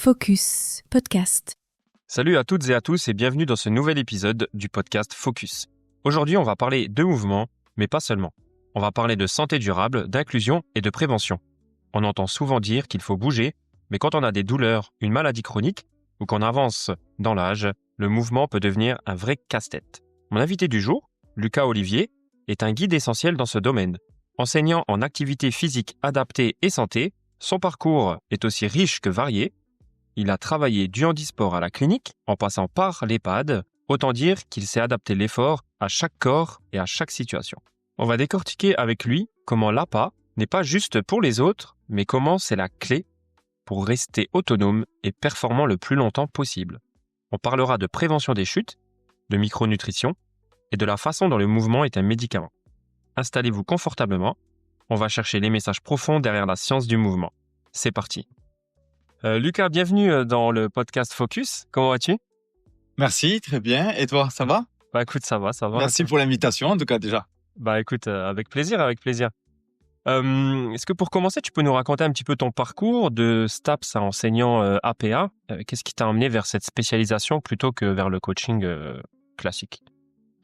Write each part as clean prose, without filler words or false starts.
Focus Podcast. Salut à toutes et à tous et bienvenue dans ce nouvel épisode du podcast Focus. Aujourd'hui, on va parler de mouvement, mais pas seulement. On va parler de santé durable, d'inclusion et de prévention. On entend souvent dire qu'il faut bouger, mais quand on a des douleurs, une maladie chronique ou qu'on avance dans l'âge, le mouvement peut devenir un vrai casse-tête. Mon invité du jour, Lucas Olivier, est un guide essentiel dans ce domaine. Enseignant en activité physique adaptée et santé, son parcours est aussi riche que varié. Il a travaillé du handisport à la clinique, en passant par l'EHPAD. Autant dire qu'il s'est adapté l'effort à chaque corps et à chaque situation. On va décortiquer avec lui comment l'APA n'est pas juste pour les autres, mais comment c'est la clé pour rester autonome et performant le plus longtemps possible. On parlera de prévention des chutes, de micronutrition et de la façon dont le mouvement est un médicament. Installez-vous confortablement. On va chercher les messages profonds derrière la science du mouvement. C'est parti. Lucas, bienvenue dans le podcast Focus. Comment vas-tu? Merci, très bien. Et toi, ça va? Bah écoute, ça va. Merci pour l'invitation, en tout cas, déjà. Bah écoute, avec plaisir. Est-ce que pour commencer, tu peux nous raconter un petit peu ton parcours de STAPS à enseignant APA? Qu'est-ce qui t'a amené vers cette spécialisation plutôt que vers le coaching classique?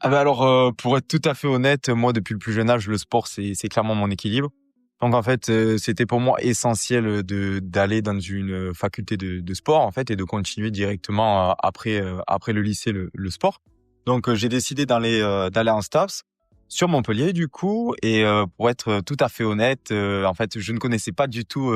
Pour être tout à fait honnête, moi, depuis le plus jeune âge, le sport, c'est clairement mon équilibre. Donc, en fait, c'était pour moi essentiel d'aller dans une faculté de sport, en fait, et de continuer directement après le lycée, le sport. Donc, j'ai décidé d'aller en STAPS sur Montpellier, du coup, et pour être tout à fait honnête, en fait, je ne connaissais pas du tout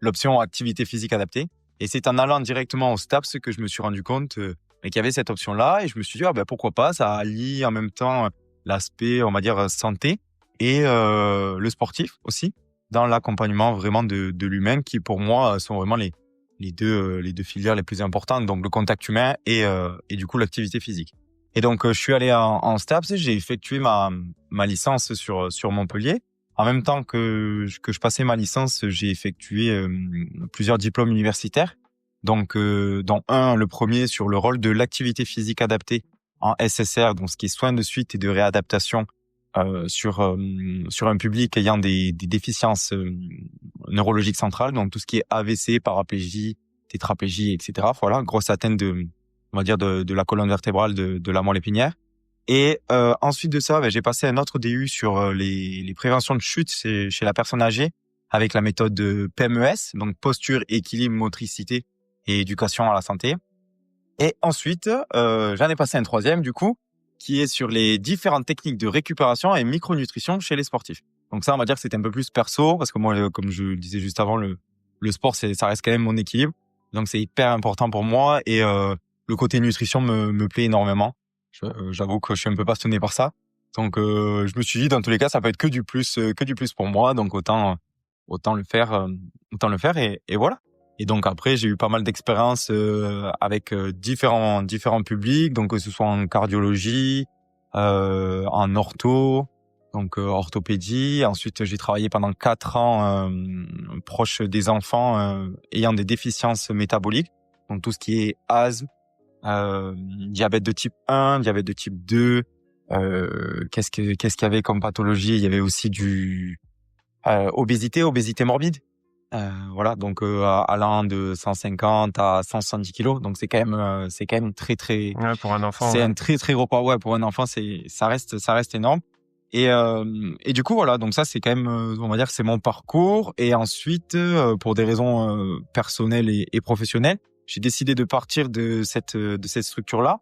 l'option activité physique adaptée. Et c'est en allant directement au STAPS que je me suis rendu compte qu'il y avait cette option-là, et je me suis dit, pourquoi pas, ça allie en même temps l'aspect, on va dire, santé et le sportif aussi, dans l'accompagnement vraiment de l'humain, qui pour moi sont vraiment les deux filières les plus importantes, donc le contact humain et du coup l'activité physique. Et donc je suis allé en STAPS, j'ai effectué ma licence sur Montpellier. En même temps que je passais ma licence, j'ai effectué plusieurs diplômes universitaires. Donc dont le premier sur le rôle de l'activité physique adaptée en SSR, donc ce qui est soins de suite et de réadaptation sur un public ayant des déficiences neurologiques centrales, donc tout ce qui est AVC, paraplégie, tétraplégie, etc. Voilà, grosse atteinte de la colonne vertébrale de la moelle épinière. Et ensuite de ça, j'ai passé un autre DU sur les préventions de chute chez la personne âgée avec la méthode de PMES, donc posture, équilibre, motricité et éducation à la santé. Et ensuite, j'en ai passé un troisième du coup, qui est sur les différentes techniques de récupération et micronutrition chez les sportifs. Donc ça, on va dire que c'est un peu plus perso, parce que moi, comme je le disais juste avant, le sport, ça reste quand même mon équilibre. Donc c'est hyper important pour moi, et le côté nutrition me plaît énormément. J'avoue que je suis un peu passionné par ça. Donc je me suis dit, dans tous les cas, ça peut être que du plus pour moi, donc autant le faire et voilà. Et donc après, j'ai eu pas mal d'expériences avec différents publics, donc que ce soit en cardiologie, en ortho, donc orthopédie. Ensuite, j'ai travaillé pendant 4 ans proche des enfants ayant des déficiences métaboliques, donc tout ce qui est asthme, diabète de type 1, diabète de type 2. Qu'est-ce qu'il y avait comme pathologie? Il y avait aussi obésité morbide. Voilà, donc allant de 150 à 170 kilos, donc c'est quand même très très. Ouais, pour un enfant. C'est un très très gros poids. Ouais, pour un enfant, ça reste énorme. Et du coup voilà, donc ça c'est quand même, on va dire que c'est mon parcours. Et ensuite, pour des raisons personnelles et professionnelles, j'ai décidé de partir de cette structure-là,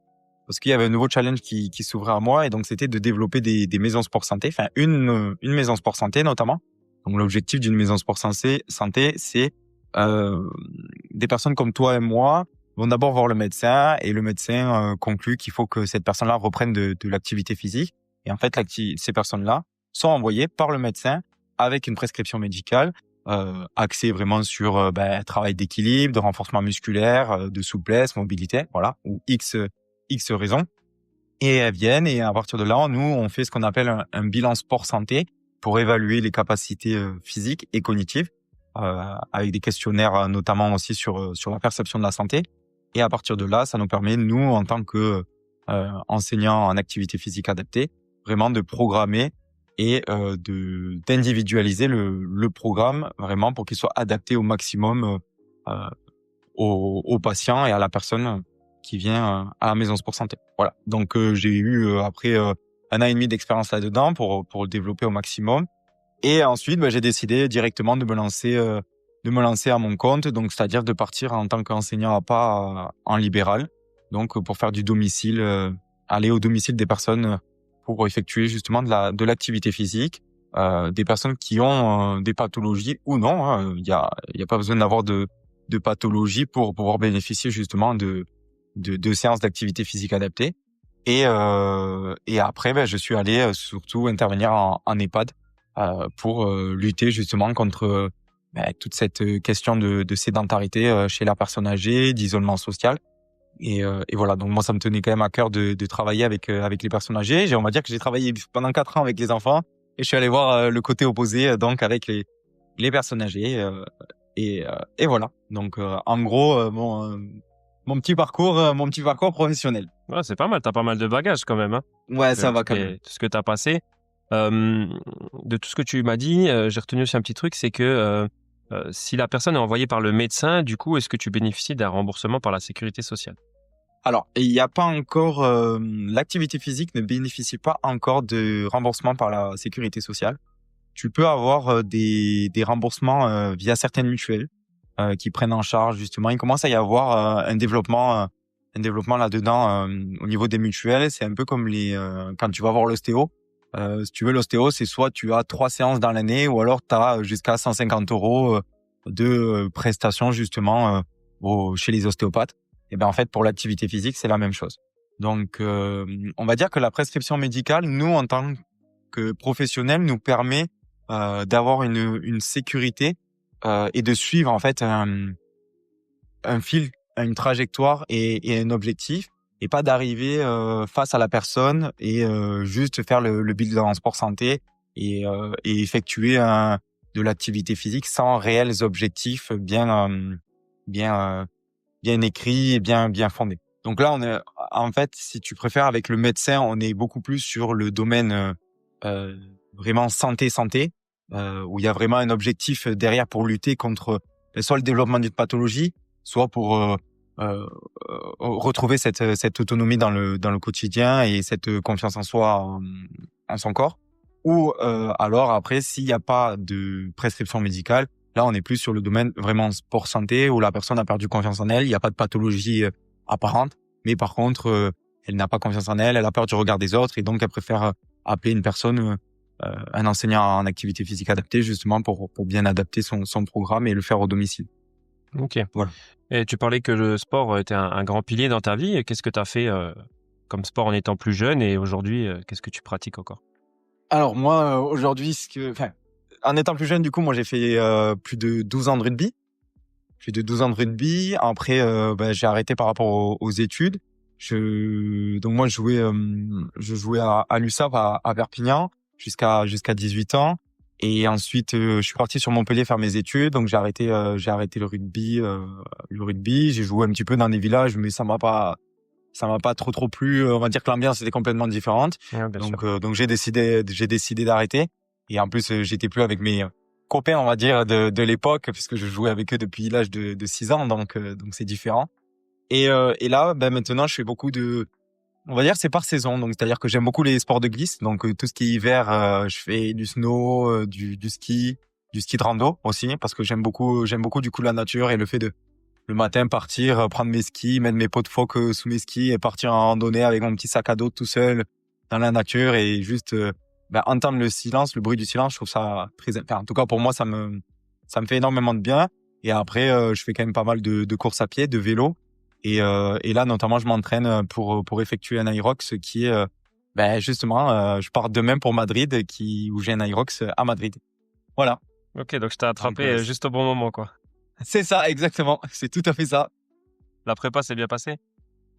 parce qu'il y avait un nouveau challenge qui s'ouvrait à moi, et donc c'était de développer des maisons sport santé, enfin une maison sport santé notamment. Donc l'objectif d'une maison sport santé, c'est des personnes comme toi et moi vont d'abord voir le médecin, et le médecin conclut qu'il faut que cette personne-là reprenne de l'activité physique. Et en fait, ces personnes-là sont envoyées par le médecin avec une prescription médicale axée vraiment sur travail d'équilibre, de renforcement musculaire, de souplesse, mobilité, voilà, ou X raisons. Et elles viennent, et à partir de là, nous, on fait ce qu'on appelle un bilan sport santé pour évaluer les capacités physiques et cognitives, avec des questionnaires notamment aussi sur la perception de la santé. Et à partir de là, ça nous permet, nous, en tant que enseignants en activité physique adaptée, vraiment de programmer et d'individualiser le programme vraiment pour qu'il soit adapté au maximum au patient et à la personne qui vient à la maison sport santé. Voilà. Donc j'ai eu après 1 an et demi d'expérience là-dedans pour le développer au maximum. Et ensuite, j'ai décidé directement de me lancer à mon compte, donc c'est-à-dire de partir en tant qu'enseignant à pas en libéral, donc pour faire du domicile, aller au domicile des personnes pour effectuer justement de l'activité physique, des personnes qui ont des pathologies ou non. Hein. Il y a pas besoin d'avoir de pathologie pour pouvoir bénéficier justement de séances d'activité physique adaptée. Et après, je suis allé surtout intervenir en EHPAD pour lutter justement contre toute cette question de sédentarité chez la personne âgée, d'isolement social. Et voilà, donc moi ça me tenait quand même à cœur de travailler avec les personnes âgées. On va dire que j'ai travaillé pendant 4 ans avec les enfants et je suis allé voir le côté opposé donc avec les personnes âgées et voilà. Donc en gros mon petit parcours professionnel. Ouais, c'est pas mal, t'as pas mal de bagages quand même, hein. Ouais, ça va quand même. Tout ce que t'as passé. De tout ce que tu m'as dit, j'ai retenu aussi un petit truc, c'est que si la personne est envoyée par le médecin, du coup, est-ce que tu bénéficies d'un remboursement par la sécurité sociale? Alors, il n'y a pas encore l'activité physique ne bénéficie pas encore de remboursement par la sécurité sociale. Tu peux avoir des remboursements via certaines mutuelles qui prennent en charge justement. Il commence à y avoir un développement là-dedans au niveau des mutuelles. C'est un peu comme quand tu vas voir l'ostéo. Si tu veux, l'ostéo, c'est soit tu as 3 séances dans l'année ou alors tu as jusqu'à 150 € de prestations justement chez les ostéopathes. Et ben en fait, pour l'activité physique, c'est la même chose. Donc, on va dire que la prescription médicale, nous, en tant que professionnels, nous permet d'avoir une sécurité et de suivre en fait un fil, une trajectoire et un objectif, et pas d'arriver face à la personne et juste faire le bilan en sport santé et effectuer de l'activité physique sans réels objectifs bien écrits et bien fondés. Donc là, on est en fait, si tu préfères, avec le médecin, on est beaucoup plus sur le domaine vraiment santé où il y a vraiment un objectif derrière pour lutter contre soit le développement d'une pathologie, soit pour retrouver cette autonomie dans le quotidien et cette confiance en soi, en son corps. Ou alors après, s'il n'y a pas de prescription médicale, là on est plus sur le domaine vraiment sport santé où la personne a perdu confiance en elle, il n'y a pas de pathologie apparente, mais par contre elle n'a pas confiance en elle, elle a peur du regard des autres et donc elle préfère appeler une personne, un enseignant en activité physique adaptée justement pour bien adapter son programme et le faire au domicile. Ok. Voilà. Et tu parlais que le sport était un grand pilier dans ta vie. Qu'est-ce que tu as fait comme sport en étant plus jeune et aujourd'hui, qu'est-ce que tu pratiques encore? Alors moi, aujourd'hui, en étant plus jeune, du coup, moi j'ai fait plus de 12 ans de rugby. Après, j'ai arrêté par rapport aux études. Donc moi, je jouais à l'USAP à Perpignan jusqu'à 18 ans. Et ensuite, je suis parti sur Montpellier faire mes études. Donc j'ai arrêté le rugby. J'ai joué un petit peu dans des villages, mais ça m'a pas trop plu. On va dire que l'ambiance était complètement différente. Ouais, Donc j'ai décidé d'arrêter. Et en plus, j'étais plus avec mes copains, on va dire, de l'époque, puisque je jouais avec eux depuis l'âge de 6 ans. Donc c'est différent. Et là, maintenant, je fais beaucoup on va dire, c'est par saison. Donc c'est-à-dire que j'aime beaucoup les sports de glisse. Donc tout ce qui est hiver, je fais du snow, du ski de rando aussi, parce que j'aime beaucoup du coup la nature et le fait de le matin partir, prendre mes skis, mettre mes pots de phoque sous mes skis et partir en randonnée avec mon petit sac à dos tout seul dans la nature et juste entendre le silence, le bruit du silence. Je trouve ça en tout cas pour moi ça me fait énormément de bien. Et après je fais quand même pas mal de courses à pied, de vélo et là notamment je m'entraîne pour effectuer un Irox qui est justement je pars demain pour Madrid où j'ai un Irox à Madrid. Voilà. Ok, donc je t'ai attrapé juste au bon moment, quoi. C'est ça, exactement. C'est tout à fait ça. La prépa s'est bien passée?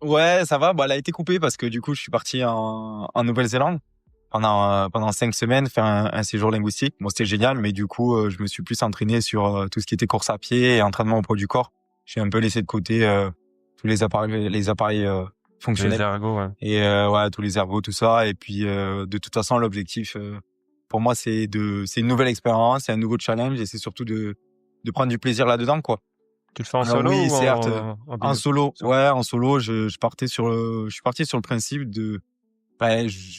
Ouais, ça va. Elle a été coupée parce que du coup, je suis parti en Nouvelle-Zélande pendant 5 semaines faire un séjour linguistique. Bon, c'était génial, mais du coup, je me suis plus entraîné sur tout ce qui était course à pied et entraînement au poids du corps. J'ai un peu laissé de côté tous les appareils fonctionnels. Les ergots, ouais. Et tous les ergots, tout ça. Et puis, de toute façon, l'objectif pour moi, c'est une nouvelle expérience, c'est un nouveau challenge et c'est surtout de prendre du plaisir là-dedans, quoi. Tu le fais en Alors solo oui, ou certes, en en binôme? solo, ouais, en solo, je suis parti sur le principe de,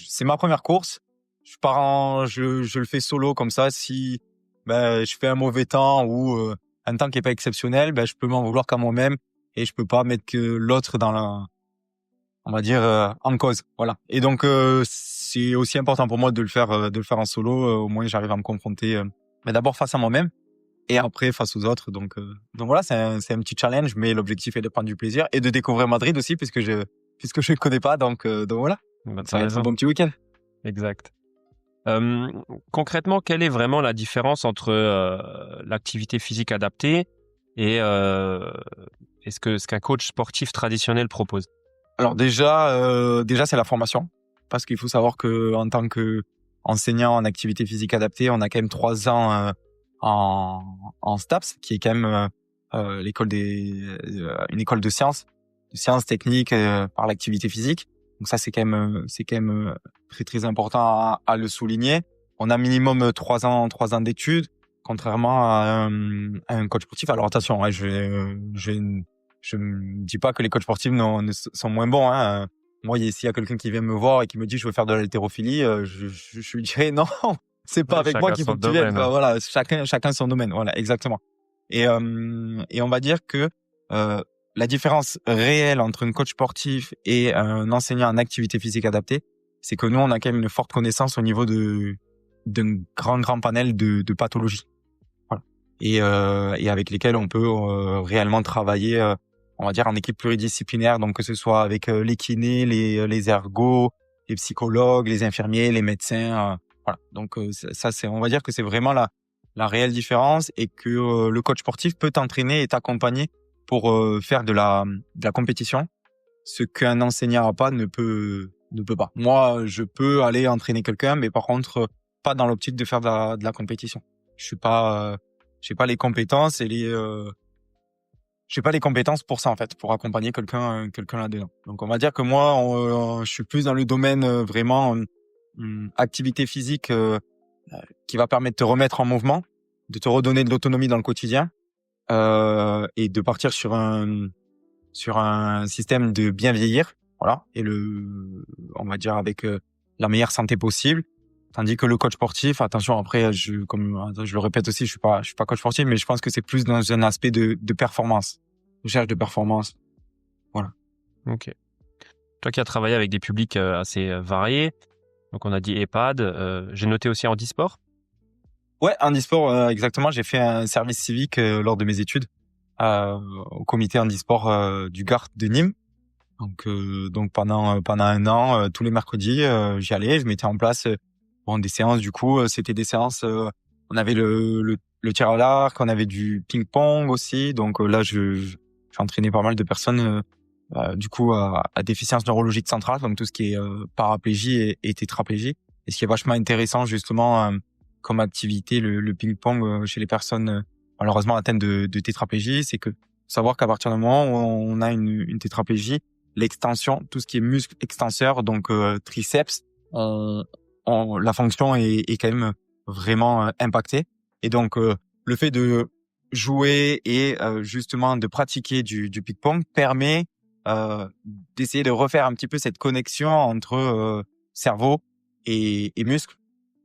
c'est ma première course. Je le fais solo comme ça. Si, je fais un mauvais temps ou un temps qui est pas exceptionnel, je peux m'en vouloir qu'à moi-même et je peux pas mettre que l'autre dans on va dire, en cause. Voilà. Et donc, c'est aussi important pour moi de le faire en solo. Au moins, j'arrive à me confronter, d'abord face à moi-même et après face aux autres. Donc voilà, c'est un petit challenge, mais l'objectif est de prendre du plaisir et de découvrir Madrid aussi puisque je ne connais pas. Donc voilà, Bah, ça t'as va être un raison. bon petit week-end. Exact. Concrètement, quelle est vraiment la différence entre l'activité physique adaptée et ce qu'un coach sportif traditionnel propose? Alors déjà c'est la formation, parce qu'il faut savoir que en tant que enseignant en activité physique adaptée, on a quand même 3 ans en STAPS, qui est quand même une école de sciences techniques par l'activité physique. Donc ça c'est quand même très très important à le souligner. On a minimum 3 ans d'études, contrairement à un coach sportif. Alors attention, hein, je ne dis pas que les coachs sportifs sont moins bons. Hein. Moi, s'il y a quelqu'un qui vient me voir et qui me dit je veux faire de l'haltérophilie, je lui dirais non, c'est pas Ouais, avec moi chacun qu'il faut son que tu viennes. domaine, hein. Voilà, chacun son domaine. Voilà, exactement. Et on va dire que la différence réelle entre un coach sportif et un enseignant en activité physique adaptée, c'est que nous, on a quand même une forte connaissance au niveau d'un grand panel de pathologies. Voilà. Et avec lesquelles on peut réellement travailler, on va dire en équipe pluridisciplinaire, donc que ce soit avec les kinés, les ergos, les psychologues, les infirmiers, les médecins, voilà. Donc ça c'est, on va dire que c'est vraiment la réelle différence et que le coach sportif peut t'entraîner et t'accompagner pour faire de la compétition, ce qu'un enseignant à pas ne peut pas. Moi, je peux aller entraîner quelqu'un, mais par contre pas dans l'optique de faire de la compétition. J'ai pas les compétences et j'ai pas les compétences pour ça en fait, pour accompagner quelqu'un là-dedans. Donc on va dire que moi, je suis plus dans le domaine vraiment activité physique qui va permettre de te remettre en mouvement, de te redonner de l'autonomie dans le quotidien et de partir sur un système de bien vieillir, voilà, et on va dire avec la meilleure santé possible. Tandis que le coach sportif, attention, après, je le répète aussi, je suis pas coach sportif, mais je pense que c'est plus dans un aspect de performance, recherche de performance. Voilà. Ok. Toi qui as travaillé avec des publics assez variés, donc on a dit EHPAD, j'ai noté aussi handisport. Ouais, handisport, exactement. J'ai fait un service civique lors de mes études au comité handisport du Gard de Nîmes. Donc pendant un an, tous les mercredis, j'y allais, je mettais en place des séances. Du coup, c'était des séances. On avait le tir à l'arc, on avait du ping-pong aussi. Donc là, j'ai entraîné pas mal de personnes. Du coup, à déficience neurologique centrale, donc tout ce qui est paraplégie et tétraplégie. Et ce qui est vachement intéressant justement comme activité, le ping-pong chez les personnes malheureusement atteintes de tétraplégie, c'est que savoir qu'à partir du moment où on a une tétraplégie, l'extension, tout ce qui est muscle extenseur, donc triceps, la fonction est quand même vraiment impactée. Et donc le fait de jouer et justement de pratiquer du ping-pong permet d'essayer de refaire un petit peu cette connexion entre cerveau et muscle.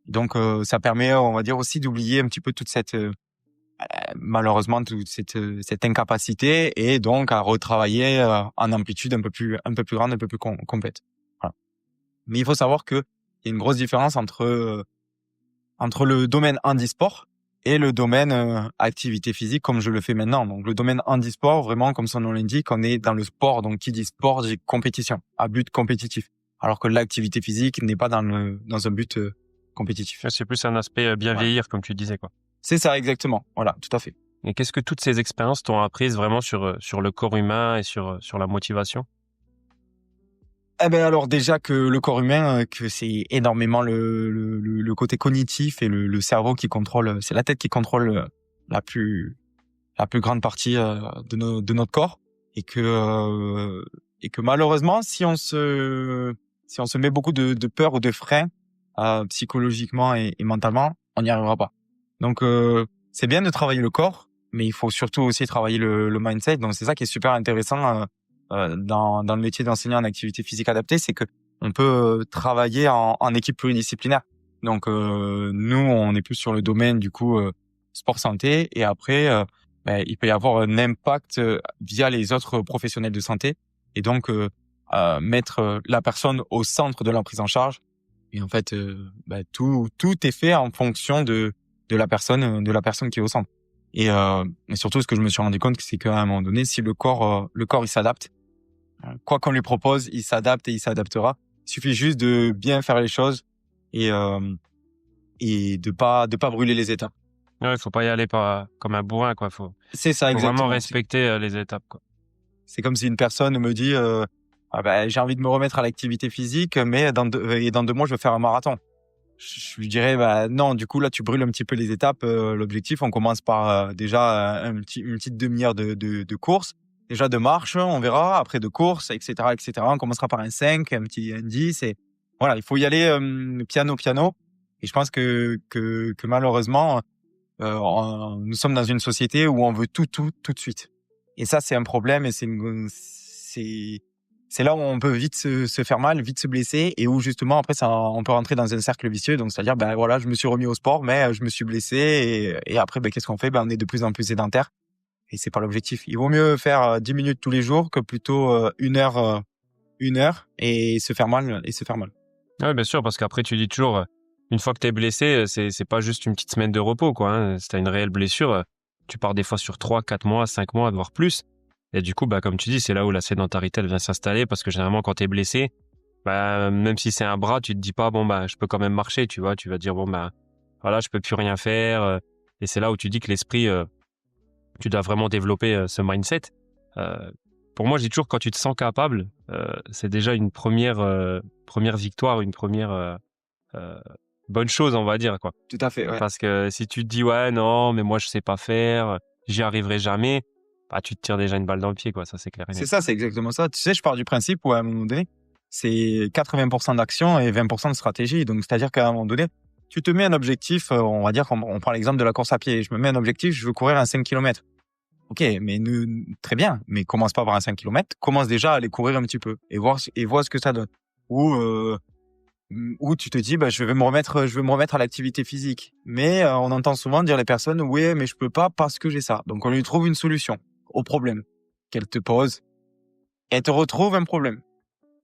Donc ça permet, on va dire aussi, d'oublier un petit peu toute cette malheureusement toute cette incapacité et donc à retravailler en amplitude un peu plus grande, un peu plus complète. Voilà. Mais il faut savoir que il y a une grosse différence entre le domaine handisport et le domaine activité physique comme je le fais maintenant. Donc le domaine handisport, vraiment comme son nom l'indique, on est dans le sport. Donc qui dit sport dit compétition, à but compétitif. Alors que l'activité physique n'est pas dans un but compétitif. C'est plus un aspect bien vieillir, comme tu disais, quoi. C'est ça, exactement. Voilà, tout à fait. Et qu'est-ce que toutes ces expériences t'ont appris vraiment sur le corps humain et sur la motivation? Eh ben alors déjà que le corps humain, que c'est énormément le côté cognitif et le cerveau qui contrôle, c'est la tête qui contrôle la plus grande partie de notre corps et que malheureusement si on se met beaucoup de peur ou de frein psychologiquement et mentalement, on n'y arrivera pas. Donc c'est bien de travailler le corps, mais il faut surtout aussi travailler le mindset. Donc c'est ça qui est super intéressant dans le métier d'enseignant en activité physique adaptée, c'est que on peut travailler en équipe pluridisciplinaire. Donc nous, on est plus sur le domaine du coup sport santé, et après il peut y avoir un impact via les autres professionnels de santé, et donc mettre la personne au centre de la prise en charge. Et en fait, tout est fait en fonction de la personne qui est au centre. Et surtout, ce que je me suis rendu compte, c'est qu'à un moment donné, si le corps il s'adapte, quoi qu'on lui propose, il s'adapte et il s'adaptera. Il suffit juste de bien faire les choses et de pas brûler les étapes. Ouais, faut pas y aller comme un bourrin, quoi. Faut C'est ça, exactement. Vraiment respecter les étapes, quoi. C'est comme si une personne me dit j'ai envie de me remettre à l'activité physique, mais dans 2 mois je veux faire un marathon. Je lui dirais non, du coup là tu brûles un petit peu les étapes. L'objectif, on commence par déjà une petite demi-heure de course, déjà de marche, on verra, après de course, etc. On commencera par un 5, un 10, et voilà, il faut y aller piano. Et je pense que malheureusement nous sommes dans une société où on veut tout de suite. Et ça, c'est un problème, et c'est là où on peut vite se faire mal, vite se blesser, et où justement après ça, on peut rentrer dans un cercle vicieux. Donc c'est-à-dire voilà, je me suis remis au sport, mais je me suis blessé, et après qu'est-ce qu'on fait? On est de plus en plus sédentaire, et c'est pas l'objectif. Il vaut mieux faire 10 minutes tous les jours que plutôt 1 heure et se faire mal. Ouais, bien sûr, parce qu'après tu dis toujours, une fois que t'es blessé, c'est pas juste une petite semaine de repos, quoi, hein. Si t'as une réelle blessure, tu pars des fois sur 3, 4 mois, 5 mois, voire plus. Et du coup, comme tu dis, c'est là où la sédentarité elle vient s'installer, parce que généralement quand t'es blessé, même si c'est un bras, tu te dis pas je peux quand même marcher, tu vois, tu vas dire voilà, je peux plus rien faire. Et c'est là où tu dis que l'esprit, tu dois vraiment développer ce mindset. Pour moi, je dis toujours, quand tu te sens capable, c'est déjà une première victoire, une première bonne chose, on va dire, quoi. Tout à fait, ouais. Parce que si tu te dis ouais, non, mais moi je sais pas faire, j'y arriverai jamais, tu te tires déjà une balle dans le pied, quoi. Ça, c'est clair et net. C'est ça, c'est exactement ça. Tu sais, je pars du principe où à un moment donné, c'est 80% d'action et 20% de stratégie. Donc c'est-à-dire qu'à un moment donné, tu te mets un objectif, on va dire qu'on prend l'exemple de la course à pied. Je me mets un objectif, je veux courir un 5 km. Ok, mais très bien, mais commence pas par un 5 km, commence déjà à aller courir un petit peu et voir ce que ça donne. Ou tu te dis je vais me remettre à l'activité physique. Mais on entend souvent dire les personnes oui, mais je peux pas parce que j'ai ça. Donc on lui trouve une solution au problème qu'elle te pose, et elle te retrouve un problème.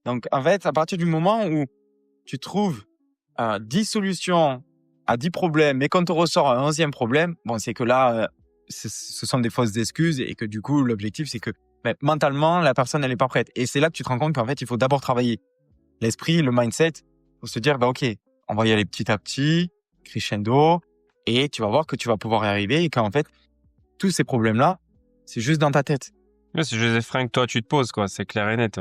Donc en fait, à partir du moment où tu trouves 10 solutions à 10 problèmes et qu'on te ressort un 11e problème, c'est que là ce sont des fausses excuses, et que du coup l'objectif c'est que mentalement la personne elle est pas prête. Et c'est là que tu te rends compte qu'en fait il faut d'abord travailler l'esprit, le mindset, pour se dire ok, on va y aller petit à petit, crescendo, et tu vas voir que tu vas pouvoir y arriver, et qu'en fait tous ces problèmes là c'est juste dans ta tête. Ouais, c'est juste des freins que toi tu te poses, quoi. C'est clair et net.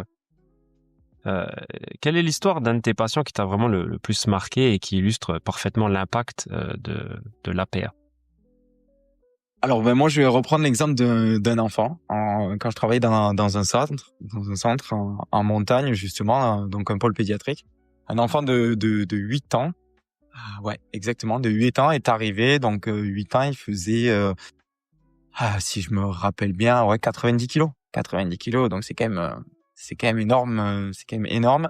Quelle est l'histoire d'un de tes patients qui t'a vraiment le plus marqué et qui illustre parfaitement l'impact de l'APA? Alors moi je vais reprendre l'exemple d'un enfant quand je travaillais dans un centre en montagne, justement, donc un pôle pédiatrique. Un enfant de 8 ans. Ouais, exactement, de 8 ans est arrivé. Donc 8 ans, il faisait si je me rappelle bien, 90 kilos. 90 kilos, donc c'est quand même énorme.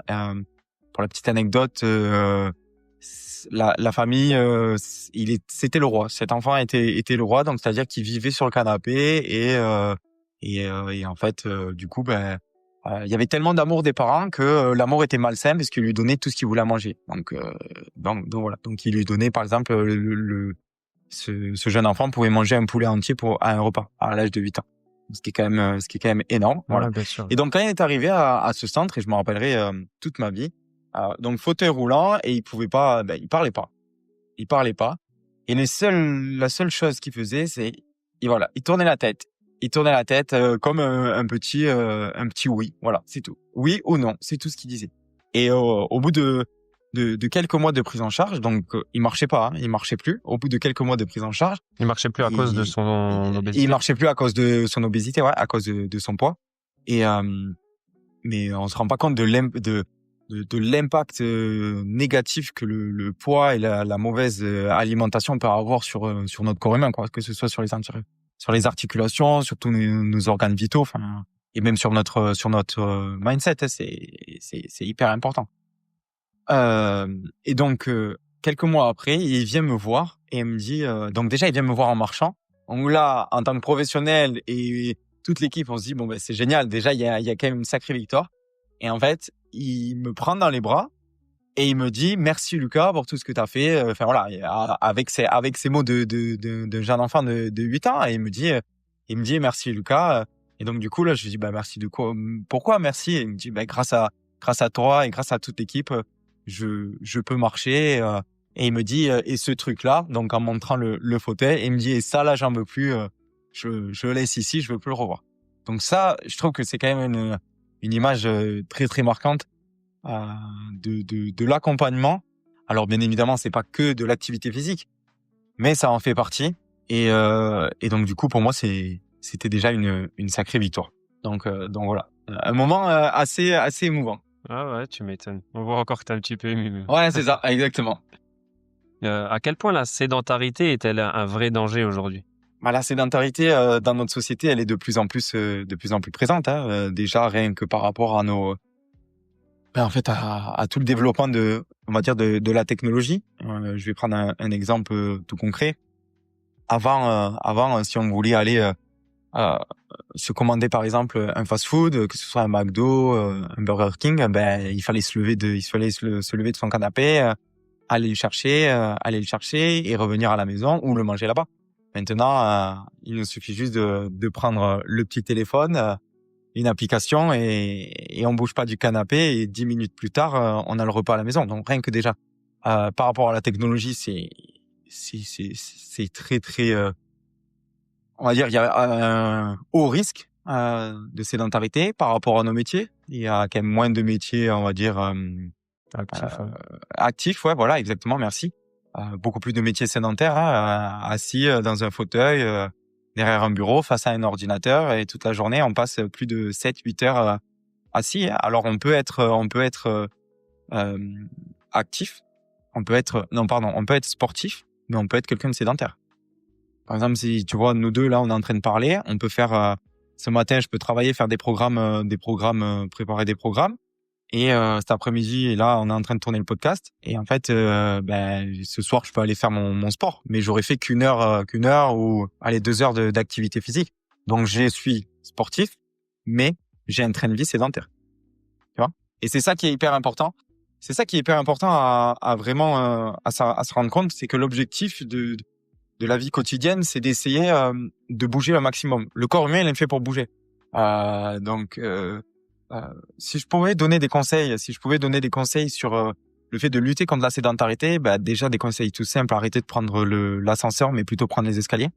Pour la petite anecdote, la famille, c'était le roi. Cet enfant était le roi, donc c'est-à-dire qu'il vivait sur le canapé, et en fait, du coup, il y avait tellement d'amour des parents que l'amour était malsain, parce qu'il lui donnait tout ce qu'il voulait manger. Donc voilà. Donc il lui donnait, par exemple, ce jeune enfant pouvait manger un poulet entier à un repas à l'âge de 8 ans. Ce qui est quand même énorme. Voilà. Ouais, bien sûr. Et donc quand il est arrivé à ce centre, et je m'en rappellerai toute ma vie, donc fauteuil roulant, et il pouvait pas, il parlait pas. Et la seule chose qu'il faisait, c'est il tournait la tête. Comme un petit oui. Voilà, c'est tout. Oui ou non, c'est tout ce qu'il disait. Et au bout de quelques mois de prise en charge, donc il marchait pas, il marchait plus. Au bout de quelques mois de prise en charge, il marchait plus à cause de son obésité. Il marchait plus à cause de son obésité, ouais, à cause de son poids. Et mais on se rend pas compte de l'impact négatif que le poids et la mauvaise alimentation peut avoir sur notre corps humain, quoi, que ce soit sur les articulations, sur tous nos organes vitaux, enfin, et même sur notre mindset, hein, c'est hyper important. Et donc quelques mois après, il vient me voir et il me dit donc déjà il vient me voir en marchant. Donc là, en tant que professionnel et toute l'équipe, on se dit bon ben c'est génial. Déjà il y a quand même une sacrée victoire. Et en fait, il me prend dans les bras et il me dit merci Lucas pour tout ce que tu as fait. Enfin voilà, avec ces mots de jeune enfant de 8 ans, et il me dit merci Lucas. Et donc du coup là, je lui dis bah merci de quoi, pourquoi merci? Et il me dit bah grâce à toi et grâce à toute l'équipe, je peux marcher. Et il me dit et ce truc là, donc en montrant le fauteuil, il me dit et ça là j'en veux plus, je le laisse ici, je veux plus le revoir. Donc ça, je trouve que c'est quand même une image très très marquante de l'accompagnement. Alors bien évidemment, c'est pas que de l'activité physique, mais ça en fait partie. Et donc du coup pour moi c'était déjà une sacrée victoire. Donc voilà, un moment assez émouvant. Ah ouais, tu m'étonnes. On voit encore que t'es un petit peu ému. Ouais, c'est ça, exactement. À quel point la sédentarité est-elle un vrai danger aujourd'hui? Bah, la sédentarité dans notre société, elle est de plus en plus présente. Hein. Déjà rien que par rapport à en fait à tout le développement on va dire de la technologie. Je vais prendre un exemple tout concret. Avant, si on voulait aller se commander par exemple un fast-food, que ce soit un McDo, un Burger King, ben il fallait se lever de son canapé, aller le chercher et revenir à la maison ou le manger là-bas. Maintenant, il nous suffit juste de prendre le petit téléphone, une application et on bouge pas du canapé et 10 minutes plus tard, on a le repas à la maison. Donc rien que déjà par rapport à la technologie, c'est très très on va dire il y a un haut risque de sédentarité par rapport à nos métiers. Il y a quand même moins de métiers, on va dire actifs, ouais, voilà, exactement, merci. Beaucoup plus de métiers sédentaires, hein, assis dans un fauteuil, derrière un bureau, face à un ordinateur, et toute la journée, on passe plus de 7-8 heures assis. Alors on peut être actif, on peut être sportif, mais on peut être quelqu'un de sédentaire. Par exemple, si tu vois, nous deux là, on est en train de parler, on peut faire ce matin, je peux travailler, faire préparer des programmes. Et cet après-midi, là, on est en train de tourner le podcast. Et en fait, ce soir, je peux aller faire mon sport. Mais j'aurais fait qu'une heure ou 2 heures d'activité physique. Donc, je suis sportif, mais j'ai un train de vie sédentaire. Tu vois? Et c'est ça qui est hyper important. C'est ça qui est hyper important à vraiment à se rendre compte, c'est que l'objectif de la vie quotidienne, c'est d'essayer de bouger au maximum. Le corps humain, il est fait pour bouger. Si je pouvais donner des conseils sur le fait de lutter contre la sédentarité, déjà des conseils tout simples, arrêter de prendre l'ascenseur, mais plutôt prendre les escaliers.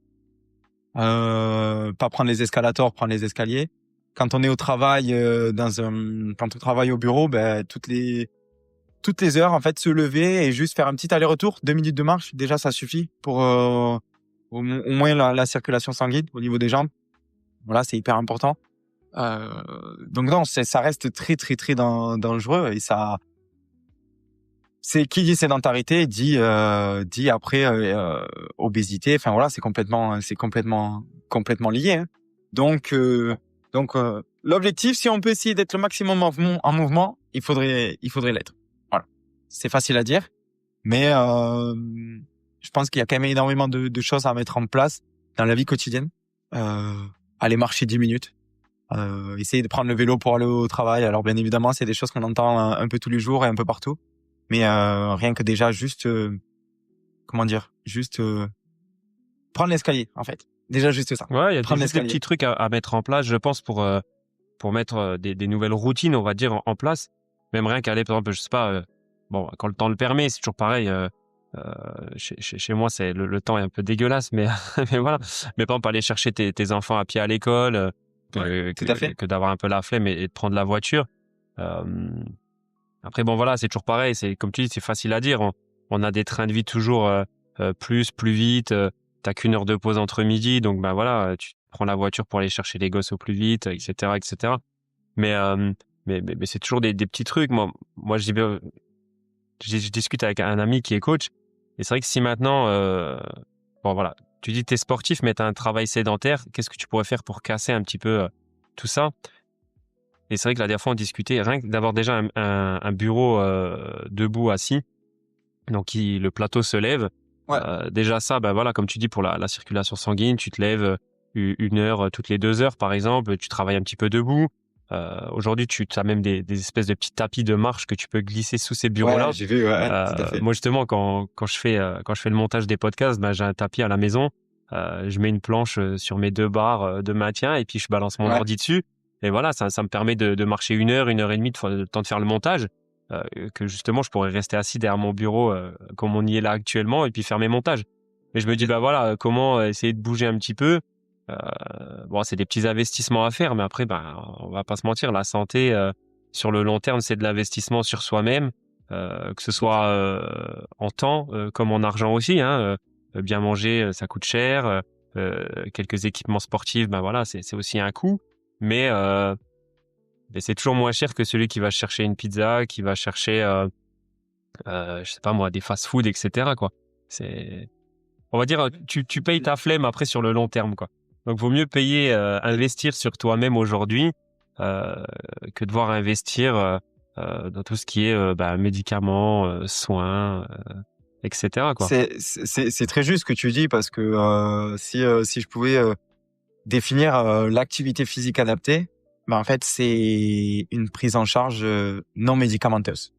Pas prendre les escalators, prendre les escaliers. Quand on est au travail, quand on travaille au bureau, toutes les heures, en fait, se lever et juste faire un petit aller-retour, 2 minutes de marche, déjà ça suffit pour au moins la circulation sanguine au niveau des jambes. Voilà, c'est hyper important. Donc non, ça reste très très très dangereux, et ça, c'est qui dit sédentarité dit après obésité. Enfin voilà, c'est complètement lié. Hein. Donc l'objectif, si on peut essayer d'être le maximum en mouvement, il faudrait l'être. Voilà, c'est facile à dire, mais je pense qu'il y a quand même énormément de choses à mettre en place dans la vie quotidienne. Aller marcher 10 minutes. Essayer de prendre le vélo pour aller au travail. Alors bien évidemment, c'est des choses qu'on entend un peu tous les jours et un peu partout. Mais rien que déjà juste prendre l'escalier, en fait. Déjà juste ça. Ouais, il y a des petits trucs à mettre en place, je pense, pour mettre des nouvelles routines, on va dire, en place. Même rien qu'aller, par exemple, je sais pas, quand le temps le permet, c'est toujours pareil. Chez moi, c'est le temps est un peu dégueulasse, mais mais voilà. Mais par exemple, aller chercher tes enfants à pied à l'école, tout à fait. que d'avoir un peu la flemme et de prendre la voiture. Après, voilà, c'est toujours pareil. C'est comme tu dis, c'est facile à dire. On a des trains de vie toujours plus vite. T'as qu'une heure de pause entre midi, donc voilà, tu prends la voiture pour aller chercher les gosses au plus vite, etc., etc. Mais c'est toujours des petits trucs. Moi, je discute avec un ami qui est coach, et c'est vrai que si maintenant, voilà, tu dis que t'es sportif, mais t'as un travail sédentaire. Qu'est-ce que tu pourrais faire pour casser un petit peu tout ça? Et c'est vrai que la dernière fois, on discutait rien que d'avoir déjà un bureau debout, assis, donc le plateau se lève. Ouais. Déjà ça, ben voilà, comme tu dis, pour la circulation sanguine, tu te lèves une heure toutes les 2 heures, par exemple. Tu travailles un petit peu debout. Aujourd'hui, tu as même des espèces de petits tapis de marche que tu peux glisser sous ces bureaux-là. Ouais, j'ai vu, ouais, tout à fait. Moi, justement, quand je fais le montage des podcasts, ben, j'ai un tapis à la maison. Je mets une planche sur mes 2 barres de maintien et puis je balance mon ordi dessus. Et voilà, ça me permet de marcher 1 heure, 1 heure et demie de temps de faire le montage. Que justement, je pourrais rester assis derrière mon bureau comme on y est là actuellement et puis faire mes montages. Mais je me dis, bah voilà, comment essayer de bouger un petit peu. Bon, c'est des petits investissements à faire, mais après, on va pas se mentir, la santé sur le long terme, c'est de l'investissement sur soi-même, que ce soit en temps comme en argent aussi. Bien manger, ça coûte cher. Quelques équipements sportifs, voilà, c'est aussi un coût. Mais c'est toujours moins cher que celui qui va chercher une pizza, qui va chercher, je sais pas moi, des fast-food, etc. quoi. On va dire, tu payes ta flemme après sur le long terme, quoi. Donc, vaut mieux payer, investir sur toi-même aujourd'hui, que devoir investir dans tout ce qui est médicaments, soins, etc. quoi. C'est très juste ce que tu dis parce que si je pouvais définir l'activité physique adaptée, en fait, c'est une prise en charge non médicamenteuse.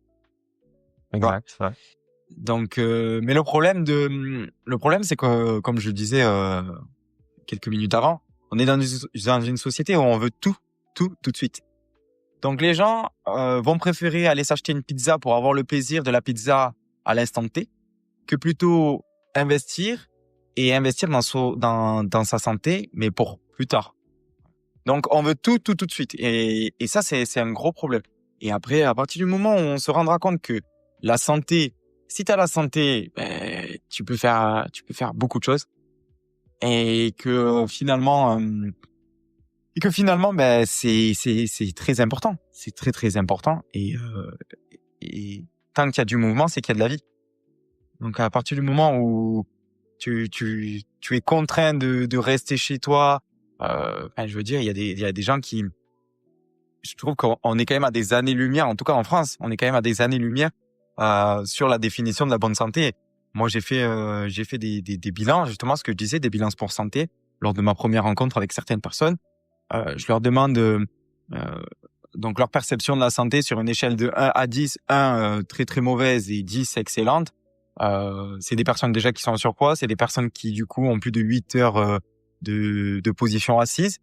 Exact. Ouais. Donc, mais le problème, c'est que, comme je le disais quelques minutes avant, on est dans une société où on veut tout de suite. Donc, les gens vont préférer aller s'acheter une pizza pour avoir le plaisir de la pizza à l'instant T, que plutôt investir dans sa santé, mais pour plus tard. Donc, on veut tout de suite. Et ça, c'est un gros problème. Et après, à partir du moment où on se rendra compte que la santé, si tu as la santé, tu peux faire beaucoup de choses. Et que finalement, c'est très important. C'est très, très important. Et tant qu'il y a du mouvement, c'est qu'il y a de la vie. Donc, à partir du moment où tu es contraint de rester chez toi, je veux dire, il y a des gens qui, je trouve qu'on est quand même à des années-lumière, en tout cas en France, on est quand même à des années-lumière sur la définition de la bonne santé. Moi, j'ai fait des bilans, justement, ce que je disais, des bilans sport santé, lors de ma première rencontre avec certaines personnes. Je leur demande donc leur perception de la santé sur une échelle de 1 à 10, 1 très très mauvaise et 10 excellente. C'est des personnes déjà qui sont en surpoids, c'est des personnes qui du coup ont plus de 8 heures de position assise,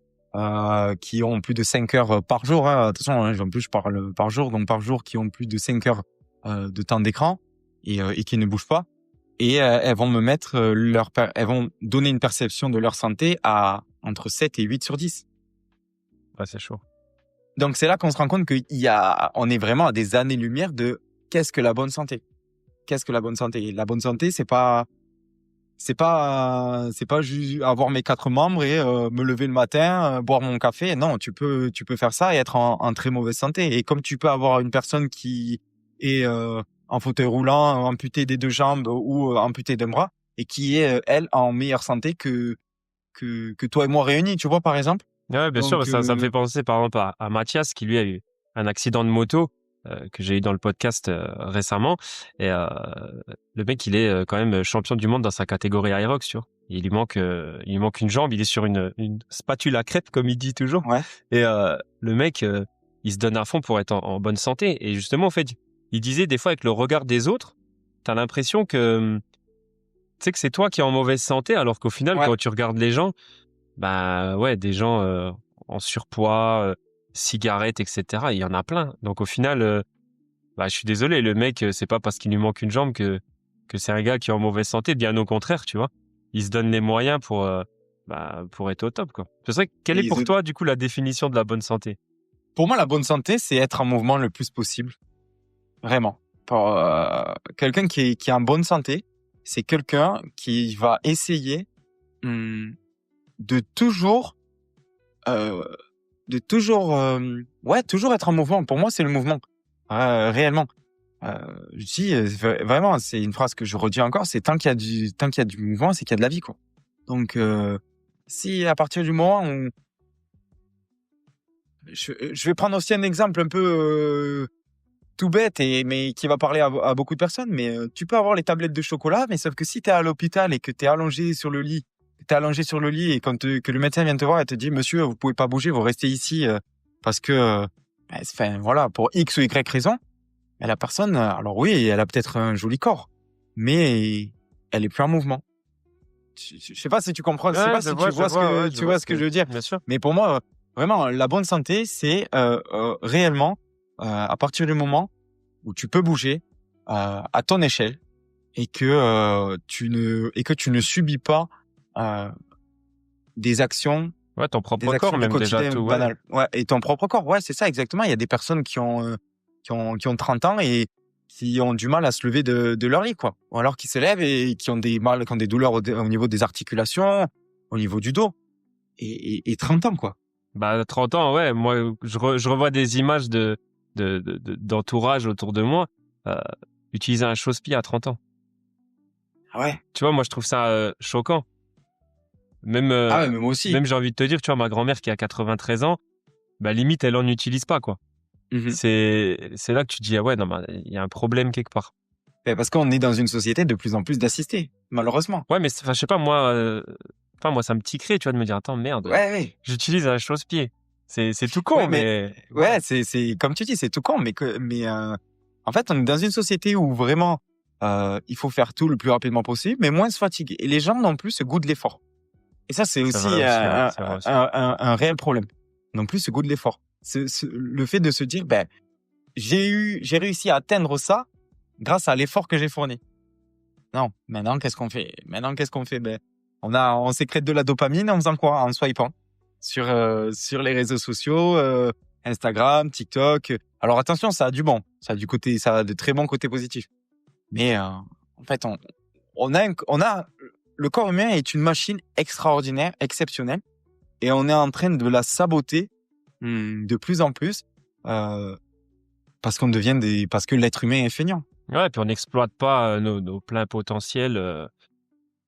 qui ont plus de 5 heures par jour. Attention, en plus je parle par jour, donc par jour qui ont plus de 5 heures de temps d'écran et qui ne bougent pas. Et elles vont me mettre elles vont donner une perception de leur santé à entre 7 et 8 sur 10. Ouais, c'est chaud. Donc c'est là qu'on se rend compte on est vraiment à des années-lumière de qu'est-ce que la bonne santé. Qu'est-ce que la bonne santé? La bonne santé, c'est pas juste avoir mes 4 membres et me lever le matin, boire mon café. Non, tu peux faire ça et être en très mauvaise santé. Et comme tu peux avoir une personne qui est en fauteuil roulant, amputée des 2 jambes ou amputée d'un bras et qui est elle en meilleure santé que toi et moi réunis, tu vois par exemple. Ouais, bien sûr, ça me fait penser par exemple à Mathias qui lui a eu un accident de moto que j'ai eu dans le podcast récemment et le mec il est quand même champion du monde dans sa catégorie Aerox, tu vois. Il lui manque une jambe, il est sur une spatule à crêpes comme il dit toujours. Ouais. Et le mec il se donne à fond pour être en bonne santé et justement en fait, il disait des fois avec le regard des autres, t'as l'impression que tu sais que c'est toi qui es en mauvaise santé alors qu'au final quand tu regardes les gens, des gens en surpoids, cigarettes, etc. Il y en a plein. Donc au final, je suis désolé, le mec, c'est pas parce qu'il lui manque une jambe que c'est un gars qui est en mauvaise santé. Bien au contraire, tu vois. Il se donne les moyens pour être au top, quoi. C'est vrai. Quelle est pour toi, du coup, la définition de la bonne santé? Pour moi, la bonne santé, c'est être en mouvement le plus possible. Vraiment. Pour quelqu'un qui est en bonne santé, c'est quelqu'un qui va essayer de toujours toujours être en mouvement. Pour moi, c'est le mouvement. Réellement. Je dis vraiment, c'est une phrase que je redis encore, c'est tant qu'il y a du mouvement, c'est qu'il y a de la vie, quoi. Donc, si à partir du moment où je vais prendre aussi un exemple un peu tout bête mais qui va parler à beaucoup de personnes, mais tu peux avoir les tablettes de chocolat, mais sauf que si tu es à l'hôpital et que tu es allongé sur le lit, et que le médecin vient te voir et te dit monsieur, vous pouvez pas bouger, vous restez ici parce que enfin voilà, pour X ou Y raison, mais la personne alors oui, elle a peut-être un joli corps, mais elle est plus en mouvement. Je sais pas si tu comprends, je sais pas si tu vois ce que je veux dire. Bien sûr. Mais pour moi, vraiment, la bonne santé, c'est réellement à partir du moment où tu peux bouger à ton échelle et que tu ne subis pas des actions, Ouais, ton des propre actions corps du même déjà quotidien tout. Ouais. banales. Ouais, et ton propre corps, ouais, c'est ça exactement. Il y a des personnes qui ont 30 ans et qui ont du mal à se lever de leur lit, quoi. Ou alors qui se lèvent et qui ont des douleurs au niveau des articulations, au niveau du dos. Et 30 ans, quoi. Bah 30 ans, ouais. Moi, je revois des images d'entourage autour de moi. Utiliser un chausse-pied à 30 ans. Ah ouais. Tu vois, moi je trouve ça choquant. Même Ah ouais, mais moi aussi. même j'ai envie de te dire, tu vois, ma grand-mère qui a 93 ans, bah limite elle en utilise pas, quoi. Mhm. C'est là que tu te dis ah ouais, non, bah, il y a un problème quelque part. Parce qu'on est dans une société de plus en plus d'assistés, malheureusement. Ouais, mais je sais pas moi moi ça me tiquerait, tu vois, de me dire attends merde, Ouais. j'utilise un chausse-pied. C'est tout con, Ouais, mais ouais, c'est comme tu dis, c'est tout con, mais en fait, on est dans une société où vraiment il faut faire tout le plus rapidement possible, mais moins se fatiguer. Et les gens non plus se goûtent de l'effort. Et ça, c'est aussi vrai aussi, ouais, c'est vrai aussi. un réel problème. Non plus se goûtent de l'effort. Le fait de se dire, ben, j'ai réussi à atteindre ça grâce à l'effort que j'ai fourni. Non, maintenant, qu'est-ce qu'on fait? Ben, on sécrète de la dopamine en faisant quoi? En swipant sur les réseaux sociaux, Instagram, TikTok. Alors attention, ça a du bon, ça a de très bons côtés positifs. Mais en fait, on a le corps humain est une machine extraordinaire, exceptionnelle, et on est en train de la saboter de plus en plus parce que l'être humain est feignant. Ouais, puis on n'exploite pas nos pleins potentiels.